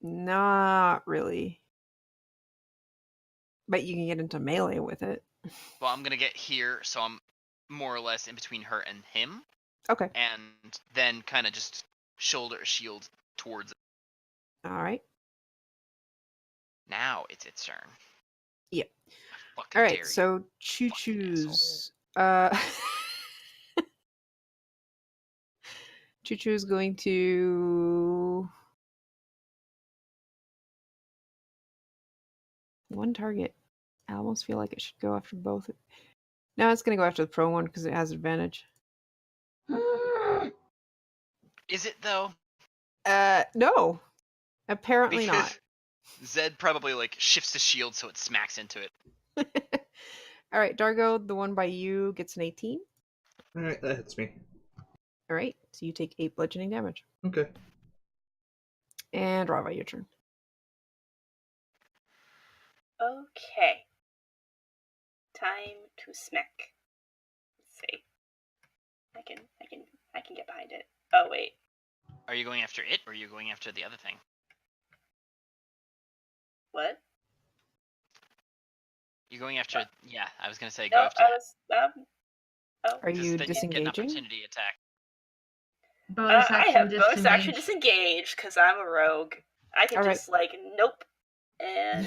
Not really. But you can get into melee with it. Well, I'm gonna get here, so I'm more or less in between her and him, Okay. and then kind of just shoulder shield towards it. All right. Now it's its turn. Yep. I fucking All dare right. you. So Choo fucking Choo's. Choo Choo's going to one target. I almost feel like it should go after both. No, it's going to go after the pro one because it has advantage. Is it though? No. Apparently Because Zed probably like shifts the shield so it smacks into it. not. All right, Dargo, the one by you gets an 18. Alright, that hits me. All right, so you take 8 bludgeoning damage. Okay. And Rava, your turn. Okay. Time to smack. Let's see. I can get behind it. Oh wait. Are you going after it, or are you going after the other thing? What? You going after? Yeah, I was gonna say No, go after I that. was oh. Are you Then you get an disengaging? opportunity attack. Bonus I action have bonus action disengage. disengage because I'm a rogue. I can All right. just like nope and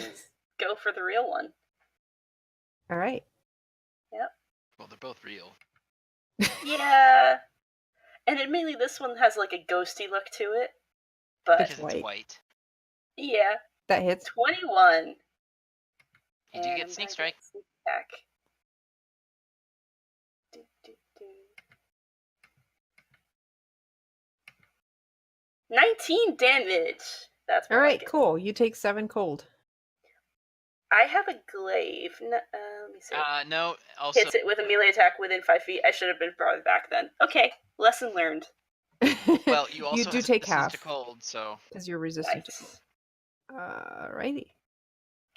go for the real one. All right. Well, they're both real. Yeah. And admittedly, this one has like a ghosty look to it. But It's Because white. it's white. yeah, That hits. 21. You do And get I'm sneak gonna strike. get sneak attack. Do, do, do. 19 damage. That's All more right, like it. cool. You take 7 cold. I have a glaive. Let me see. No. Also, Hits it with a melee attack within 5 feet. I should have been farther back then. Okay, lesson learned. well, you also do have take resistance to half cold, so because you're resistant to cold. Nice. Alrighty.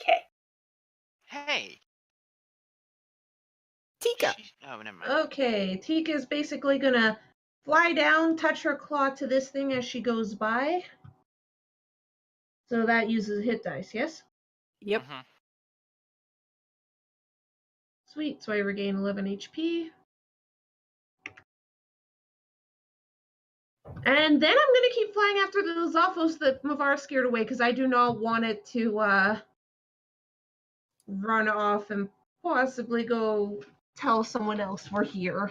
Okay. hey. Tika. Oh, never mind. Okay, Tika's basically gonna fly down, touch her claw to this thing as she goes by. So that uses hit dice, yes? Yep. Mhm. Sweet, so I regain 11 HP. And then I'm gonna keep flying after the Zophos that Mavar scared away because I do not want it to run off and possibly go tell someone else we're here.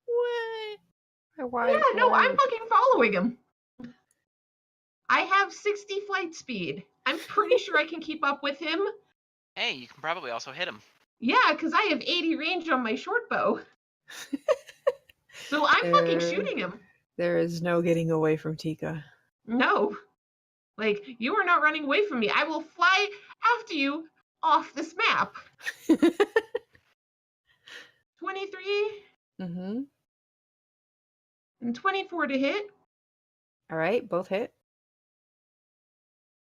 What? Why? Yeah, no, why I'm would- fucking following him. I have 60 flight speed. I'm pretty sure I can keep up with him. Hey, you can probably also hit him. Yeah, because I have 80 range on my short bow. So I'm fucking shooting him. There is no getting away from Tika. No. Like, you are not running away from me. I will fly after you off this map. 23 Mm-hmm. and 24 to hit. All right, both hit.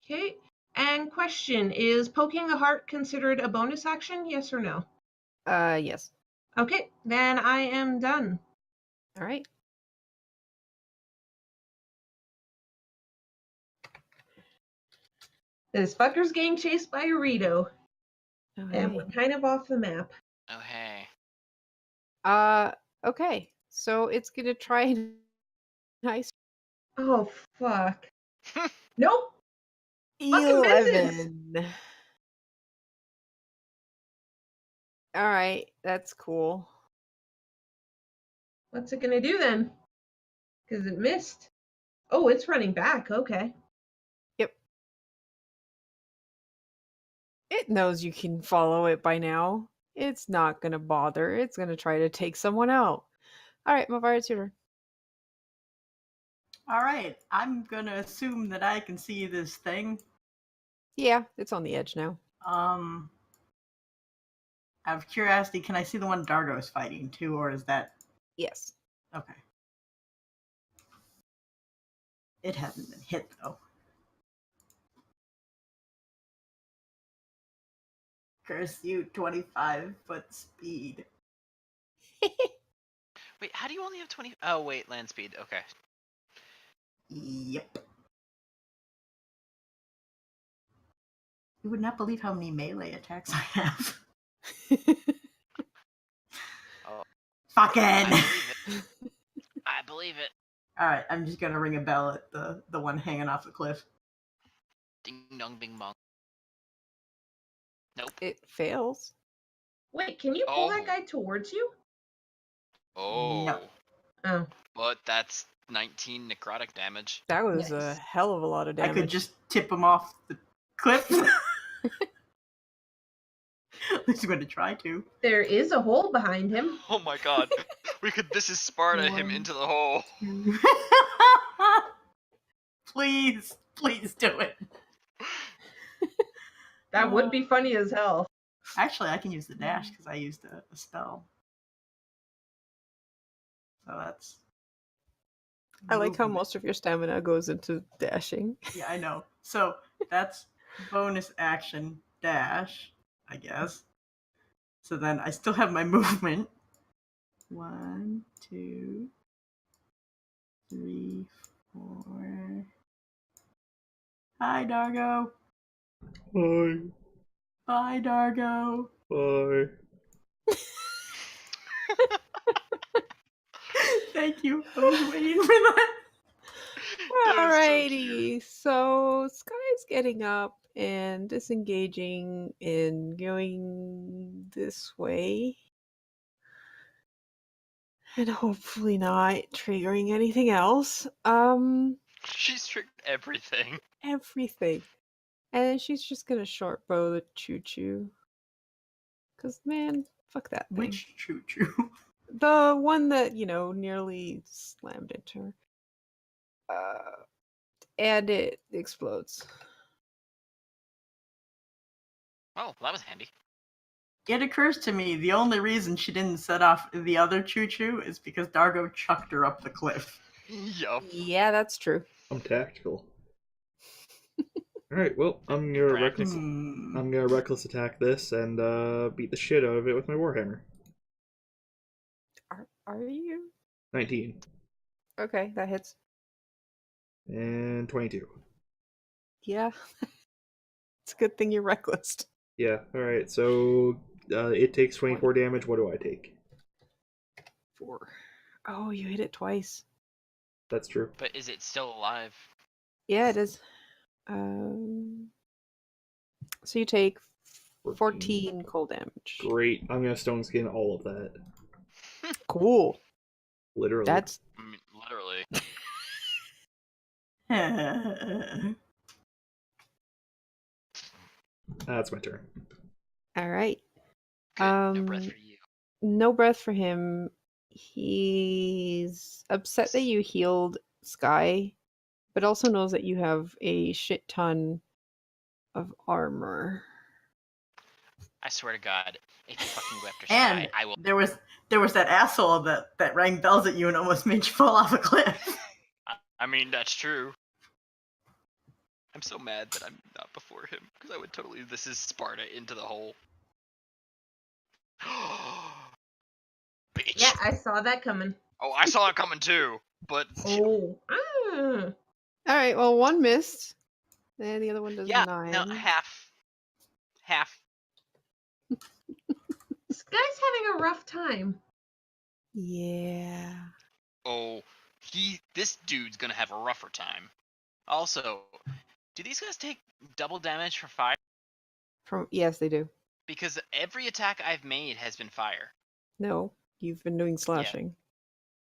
Okay. And question, is poking the heart considered a bonus action? Yes or no? Yes. Okay, then I am done. All right. This fucker's getting chased by a Rito, Oh, and hey. we're kind of off the map. Oh hey. Okay. So it's gonna try and nice Oh, fuck. Nope. Fucking misses. 11. All right, that's cool. What's it gonna do then? Because it missed. Oh, it's running back. Okay. Yep. It knows you can follow it by now. It's not gonna bother. It's gonna try to take someone out. All right, Mavar, it's your turn. All right, I'm gonna assume that I can see this thing. Yeah, it's on the edge now. Out of curiosity, can I see the one Dargo is fighting too, or is that Yes. okay? It hasn't been hit though. Curse you, 25-foot speed. Wait, how do you only have 20? Oh wait, land speed. Okay. Yep. You would not believe how many melee attacks I have. Oh, Fucking! I believe it. I believe it. Alright, I'm just gonna ring a bell at the one hanging off the cliff. Ding dong, bing bong. Nope. It fails. Wait, can you pull that Oh. guy towards you? Oh. No. Oh. But that's 19 necrotic damage. That was a Nice. hell of a lot of I damage. could just tip him off the cliff. At least I'm gonna try to. There is a hole behind him. Oh my god. We could this is Sparta him One. into the hole. Please do it. That would be funny as hell. Actually, I can use the dash because I used a spell. So that's. I like how movement. most of your stamina goes into dashing. Yeah, I know. So that's bonus action dash, I guess. So then I still have my movement. 1, 2, 3, 4. Hi, Dargo. Bye. Bye, Dargo. Bye. Thank you. I was waiting for that. That was so Alrighty, so Sky's getting up and disengaging and going this way. And hopefully not triggering anything else. She's triggered everything. Everything. And then she's just gonna short bow the choo choo. Cause man, fuck that thing. Which choo choo? The one that, nearly slammed into her. And it explodes. Oh, that was handy. It occurs to me the only reason she didn't set off the other choo choo is because Dargo chucked her up the cliff. Yup. Yeah, that's true. I'm tactical. Alright, well, I'm gonna reckless attack this and beat the shit out of it with my warhammer. Are you? 19. Okay, that hits. And 22. Yeah. It's a good thing you're reckless. Yeah, alright, so it takes 24 damage. What do I take? 4. Oh, you hit it twice. That's true. But is it still alive? Yeah, it is. So you take 14 cold damage. Great. I'm gonna stone skin all of that. Cool. Literally. That's Literally. That's my turn. All right. Good. No breath for you. No breath for him. He's upset that you healed Sky, but also knows that you have a shit ton of armor. I swear to God, if you fucking go after And Sky, I will. there was that asshole that rang bells at you and almost made you fall off a cliff. I mean, that's true. I'm so mad that I'm not before him because I would totally. This is Sparta into the hole. Bitch. Yeah, I saw that coming. Oh, I saw it coming too, but Oh. All right. Well, one missed, and the other one does yeah, 9. no, half. This guy's having a rough time. Yeah. Oh, this dude's gonna have a rougher time. Also, do these guys take double damage for fire? Yes, they do. Because every attack I've made has been fire. No, you've been doing slashing.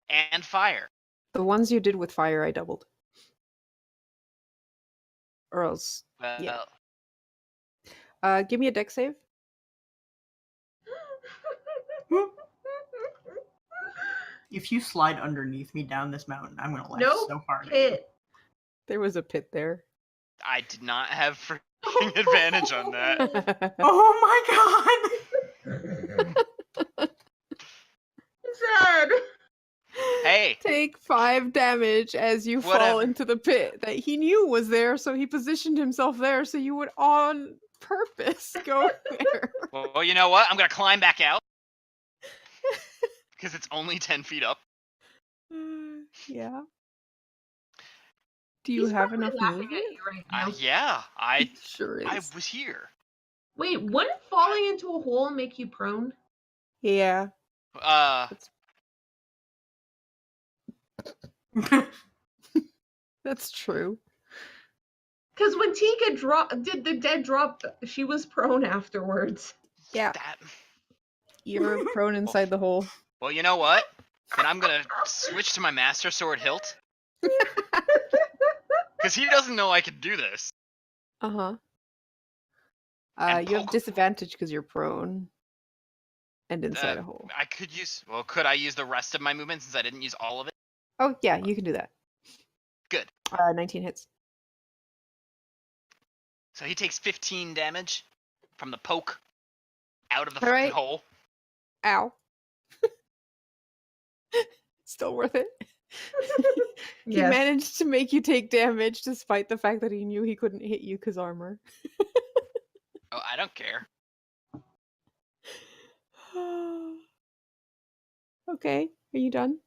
And fire. The ones you did with fire, I doubled. Or else, Well, yeah. Give me a dex save. If you slide underneath me down this mountain, I'm gonna laugh Nope. so hard. Hit. There was a pit there. I did not have freaking advantage on that. Oh my god! Sad. Hey, Take 5 damage as you fall Whatever. into the pit that he knew was there, so he positioned himself there so you would on purpose go there. well, you know what? I'm gonna climb back out because it's only 10 feet up. Yeah. Do you He's have probably enough laughing movement? at you right now. Yeah, I Sure is. was here. Wait, wouldn't falling into a hole make you prone? Yeah. That's true. Because when Tika did the dead drop, she was prone afterwards. Yeah. That. You're prone inside the hole. Well, you know what? Then I'm gonna switch to my Master Sword hilt. Because he doesn't know I can do this. Uh-huh. And You have poke- disadvantage because you're prone. And inside a hole. I could use. Well, could I use the rest of my movement since I didn't use all of it? Oh, yeah, you can do that. Good. 19 hits. So he takes 15 damage from the poke out of the All fucking right. hole. Ow. Still worth it. He Yes. managed to make you take damage despite the fact that he knew he couldn't hit you because armor. Oh, I don't care. Okay, are you done?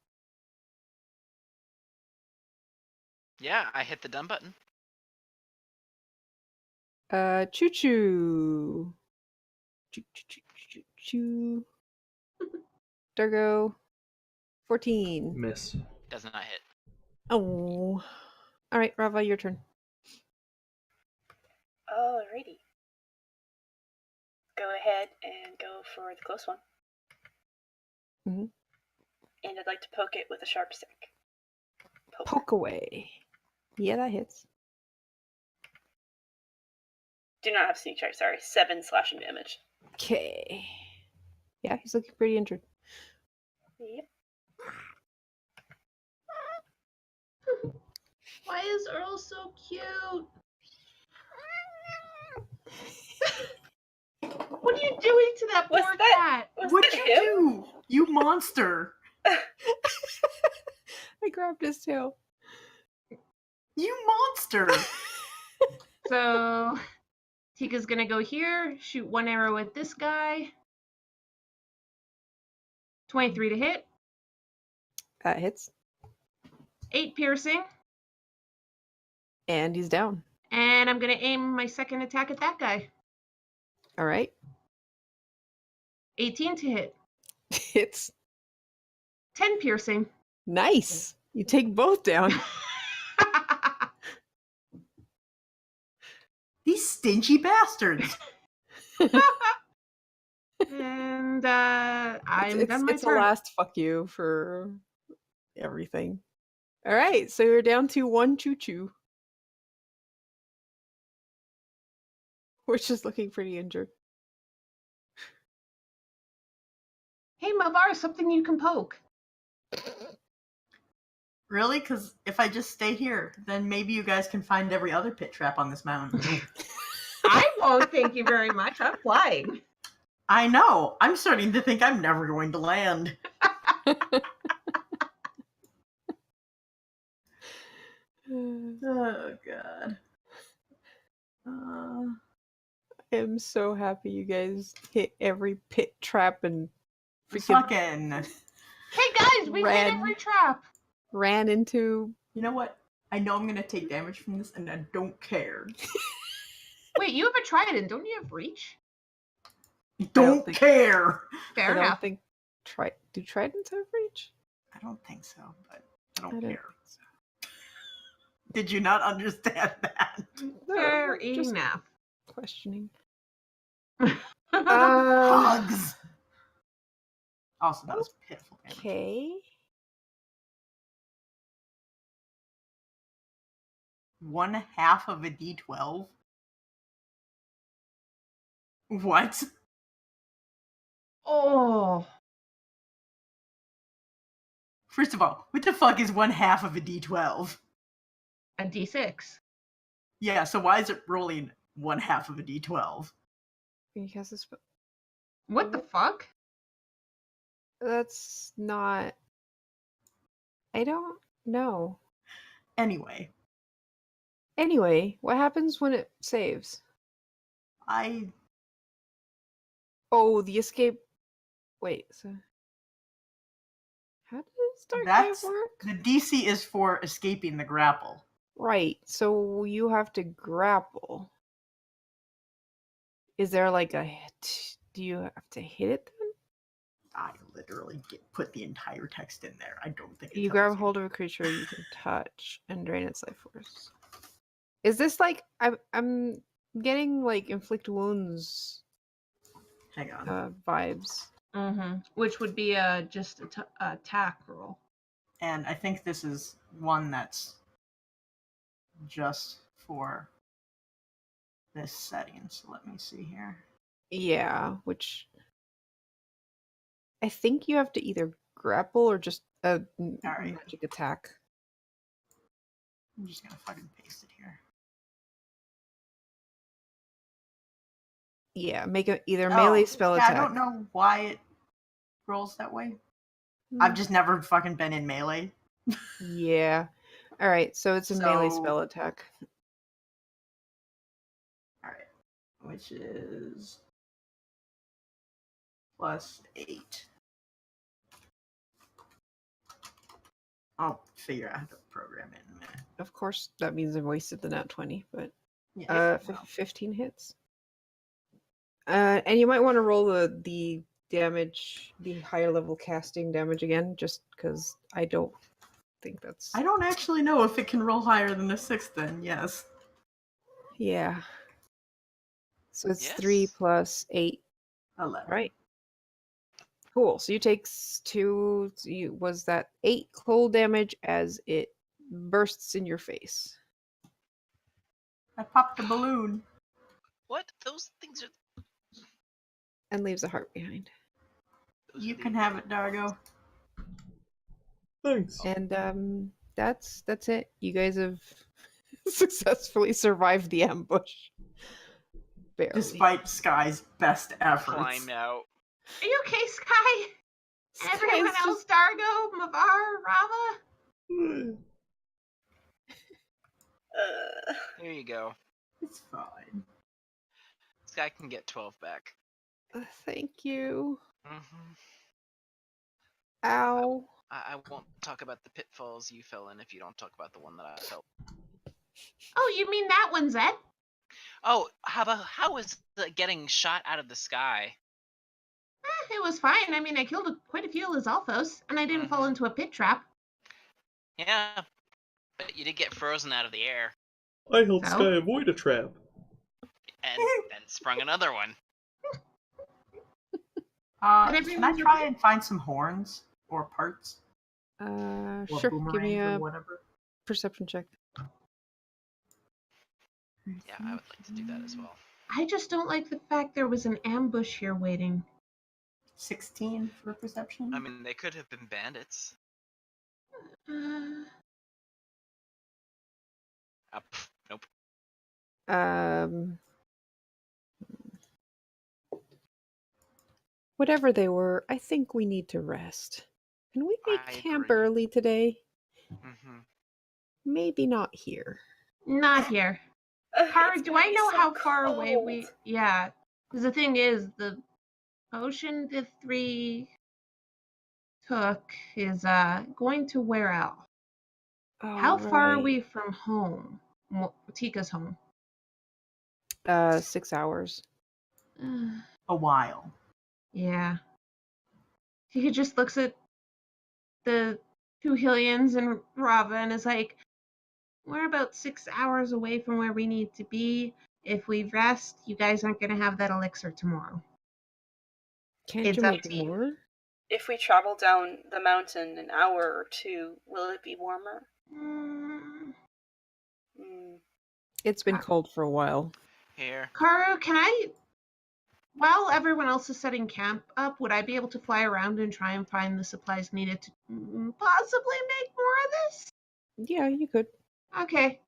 Yeah, I hit the done button. Choo choo. Choo choo choo choo choo. Dargo. 14. Miss. Does not hit. Oh. Alright, Rava, your turn. Alrighty. Go ahead and go for the close one. Mhm. And I'd like to poke it with a sharp stick. Poke away. Yeah, that hits. Do not have sneak check, sorry. 7 slashing damage. Okay. Yeah, he's looking pretty injured. Yep. Why is Earl so cute? What are you doing to that Was poor that- cat? What'd that you him? do? You monster! I grabbed his tail. You monster! So, Tika's gonna go here, shoot 1 arrow at this guy. 23 to hit, That hits. 8 piercing, And he's down. and I'm gonna aim my second attack at that guy. Alright. 18 to hit, Hits. 10 piercing. Nice. You take both down. These stingy bastards! And I'm done my it's a turn. last fuck you for everything. All right, so you're down to 1 choo-choo. Which is looking pretty injured. Hey, Mavar, something you can poke. Really? Because if I just stay here, then maybe you guys can find every other pit trap on this mountain. I won't, thank you very much. I'm flying. I know. I'm starting to think I'm never going to land. Oh, God. I am so happy you guys hit every pit trap and freaking Fucking. Hey, guys, we hit every trap. ran into. You know what? I know I'm going to take damage from this, and I don't care. Wait, you have a trident. Don't you have reach? Don't care! Fair I don't enough. think. Do tridents have reach? I don't think so, but I I don't don't care. think so. Did you not understand that? No, Fair I'm just enough. questioning. Hugs! Also, that was pitiful damage. Okay. 1/2 of a D12? What? Oh. First of all, what the fuck is 1/2 of a D12? A D6. Yeah, so why is it rolling 1/2 of a D12? Can you cast this? What the fuck? That's not. I don't know. Anyway, Anyway, what happens when it saves? Oh, the escape. Wait, so how does Dark That's Wave work? the DC is for escaping the grapple. Right, so you have to grapple. Is there like a hit? Do you have to hit it then? I literally put the entire text in there. I don't think it You tells grab hold of a creature you can touch and drain its life force. Is this like I'm getting like inflict wounds Hang on. vibes? Mm-hmm. Which would be just a attack roll. And I think this is one that's just for this setting. So let me see here. Yeah, which I think you have to either grapple or just a right. magic attack. I'm just gonna fucking paste it here. Yeah, make a either melee spell yeah, attack. I don't know why it rolls that way. I've just never fucking been in melee. Yeah. All right, so it's a melee spell attack. All right, which is +8. I'll figure out how to program it in a minute. Of course, that means I wasted the nat 20, but Yeah, 15 hits. And you might want to roll the damage, the higher level casting damage again, just because I don't think that's. I don't actually know if it can roll higher than a 6. Then yes. Yeah. So it's Yes. 3 plus 8. 11. Right. Cool. So you take 2. Was that 8 cold damage as it bursts in your face? I popped the balloon. What? Those things are. And leaves a heart behind. You can have it, Dargo. Thanks. And that's it. You guys have successfully survived the ambush. Barely. Despite Sky's best efforts. Climb out. Are you okay, Sky? Everyone else, Dargo, Mavar, Rava? Here you go. It's fine. This guy can get 12 back. Thank you. Mm-hmm. Ow. I won't talk about the pitfalls you fell in if you don't talk about the one that I fell. Oh, you mean that one, Zed? Oh, how was the getting shot out of the sky? It was fine. I mean, I killed quite a few of Lizalfos, and I didn't fall into a pit trap. Yeah, but you did get frozen out of the air. I helped Sky avoid a trap. And then sprung another one. Can I try and find some horns or parts? Or Sure. Give me boomerangs or a whatever. perception check. Yeah, I would like to do that as well. I just don't like the fact there was an ambush here waiting. 16 for perception. I mean, they could have been bandits. Uh, Nope. Whatever they were, I think we need to rest. Can we make I camp agree. early today? Mm-hmm. Maybe not here. not here. Kara, It's do gonna I be know so how far away cold. we... Yeah. Because the thing is, the potion the 3 took is going to wear out. How far are we from home? Tika's home. 6 hours. A while. Yeah. Tika just looks at the 2 Hylians and Rava and is like, we're about 6 hours away from where we need to be. If we rest, you guys aren't going to have that elixir tomorrow. Can't It's you up make to you. more? If we travel down the mountain an hour or two, will it be warmer? Mm. It's been cold for a while. Here. Karu, can I, while everyone else is setting camp up, would I be able to fly around and try and find the supplies needed to possibly make more of this? Yeah, you could. Okay.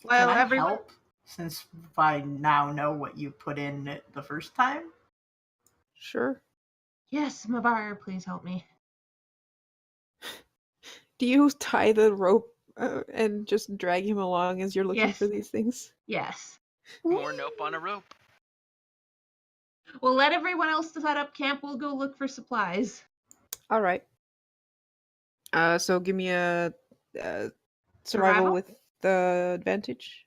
Can Well, I everyone. help? Since I now know what you put in it the first time? Sure. Yes, Mavar, please help me. Do you tie the rope and just drag him along as you're looking Yes. for these things? Yes. More nope on a rope. We'll let everyone else set up camp. We'll go look for supplies. All right. So give me a survival Survival? with the advantage.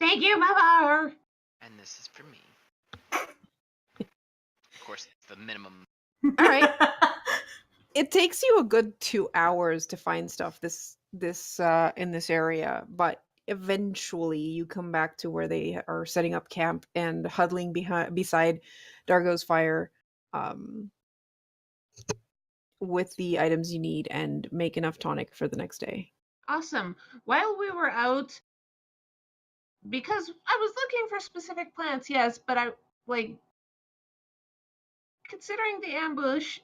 Thank you, Mavar. And this is for me. Of course, the minimum. All right. It takes you a good 2 hours to find stuff in this area, but eventually you come back to where they are setting up camp and huddling beside Dargo's fire, with the items you need and make enough tonic for the next day. Awesome. While we were out, because I was looking for specific plants, yes, but considering the ambush,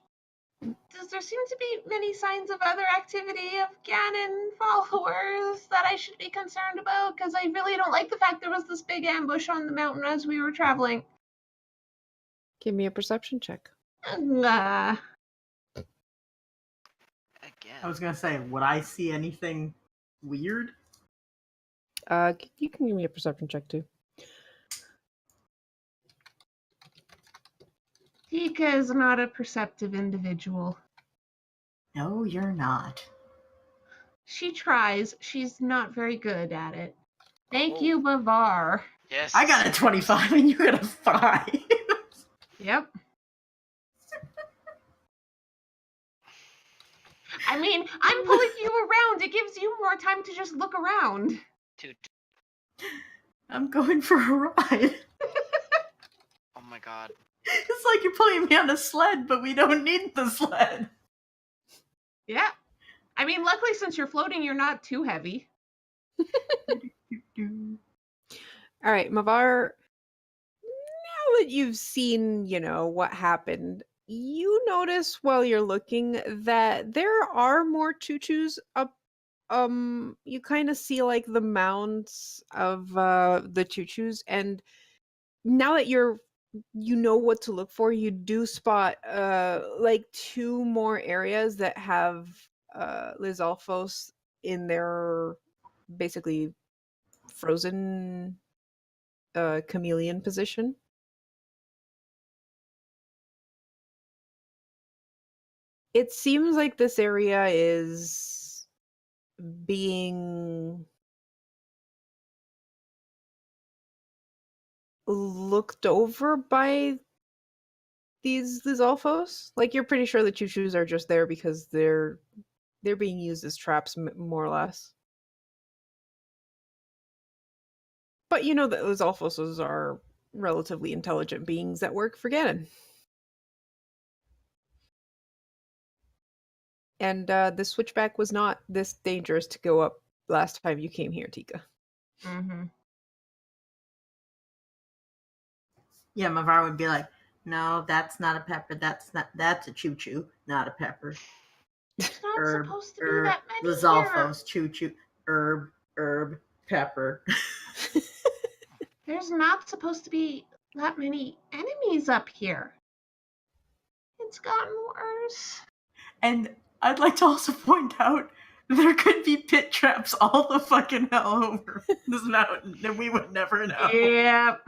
does there seem to be many signs of other activity of Ganon followers that I should be concerned about? Because I really don't like the fact there was this big ambush on the mountain as we were traveling. Give me a perception check. Again. I was gonna say, would I see anything weird? You can give me a perception check too. Tika is not a perceptive individual. No, you're not. She tries. She's not very good at it. Thank Oh. you, Bavar. Yes. I got a 25 and you got a 5. Yep. I mean, I'm pulling you around. It gives you more time to just look around. Toot. I'm going for a ride. Oh my god. It's like you're pulling me on a sled, but we don't need the sled. Yeah. I mean, luckily, since you're floating, you're not too heavy. All right, Mavar, now that you've seen, what happened, you notice while you're looking that there are more choo-choos up. You kind of see like the mounds of the choo-choos, and now that you know what to look for, you do spot like 2 more areas that have Lizalfos in their basically frozen chameleon position. It seems like this area is being looked over by these Alphos. Like, you're pretty sure the choo-choos are just there because they're being used as traps, more or less. But you know that those Alphos are relatively intelligent beings that work for Ganon. And the switchback was not this dangerous to go up last time you came here, Tika. Mm-hmm. Yeah, Mavar would be like, no, that's not a pepper. That's a choo-choo, not a pepper. It's not Herb, supposed to be that many here. Lizalfos, choo-choo, herb, pepper. There's not supposed to be that many enemies up here. It's gotten worse. And I'd like to also point out there could be pit traps all the fucking hell over this mountain, and we would never know. Yep.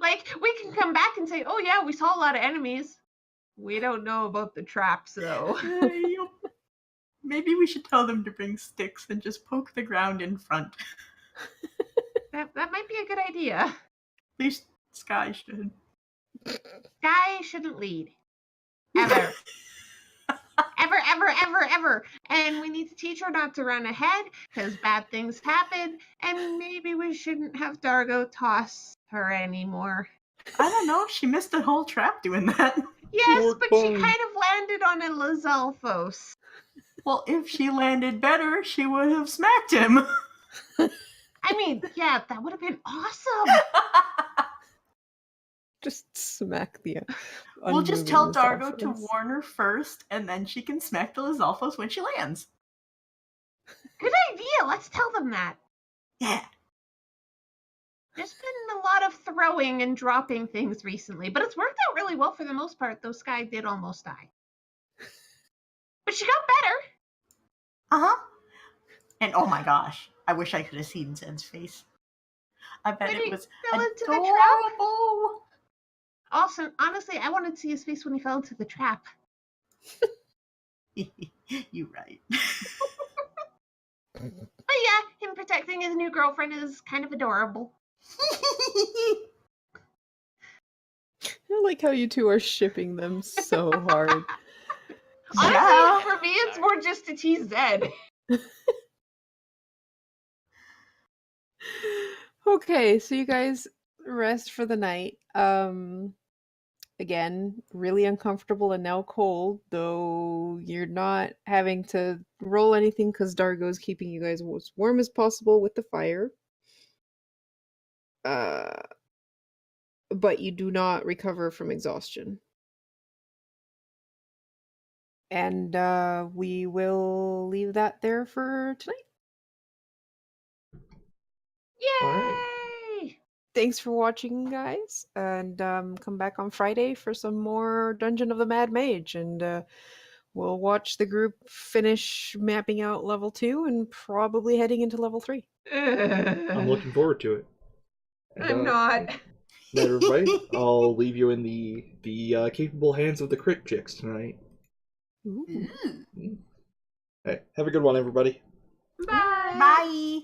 Like, we can come back and say, oh yeah, we saw a lot of enemies. We don't know about the traps, though. Maybe we should tell them to bring sticks and just poke the ground in front. That might be a good idea. At least Sky should. Sky shouldn't lead. Ever. ever. And we need to teach her not to run ahead, because bad things happen, and maybe we shouldn't have Dargo toss her anymore. I don't know, she missed a whole trap doing that. Yes, but she kind of landed on a Lizalfos. Well, if she landed better, she would have smacked him. I mean, yeah, that would have been awesome. Just smack the. We'll just tell Dargo Lizalfos. to warn her first, and then she can smack the Lizalfos when she lands. Good idea. Let's tell them that. Yeah. There's been a lot of throwing and dropping things recently, but it's worked out really well for the most part, though Sky did almost die. But she got better. Uh-huh. And oh my gosh, I wish I could have seen Zed's face. I bet When it he was fell into the trap? adorable. Also, honestly, I wanted to see his face when he fell into the trap. You're right. But yeah, him protecting his new girlfriend is kind of adorable. I like how you two are shipping them so hard. Honestly, Yeah. for me, it's more just to tease Zed. Okay, so you guys rest for the night. Again, really uncomfortable and now cold, though you're not having to roll anything because Dargo's keeping you guys as warm as possible with the fire. But you do not recover from exhaustion. And we will leave that there for tonight. Yay! Thanks for watching, guys, and come back on Friday for some more Dungeon of the Mad Mage, and we'll watch the group finish mapping out level 2 and probably heading into level 3. I'm looking forward to it. And, I'm not. Everybody, I'll leave you in the capable hands of the crit chicks tonight. Ooh. Hey, have a good one, everybody. Bye. Bye.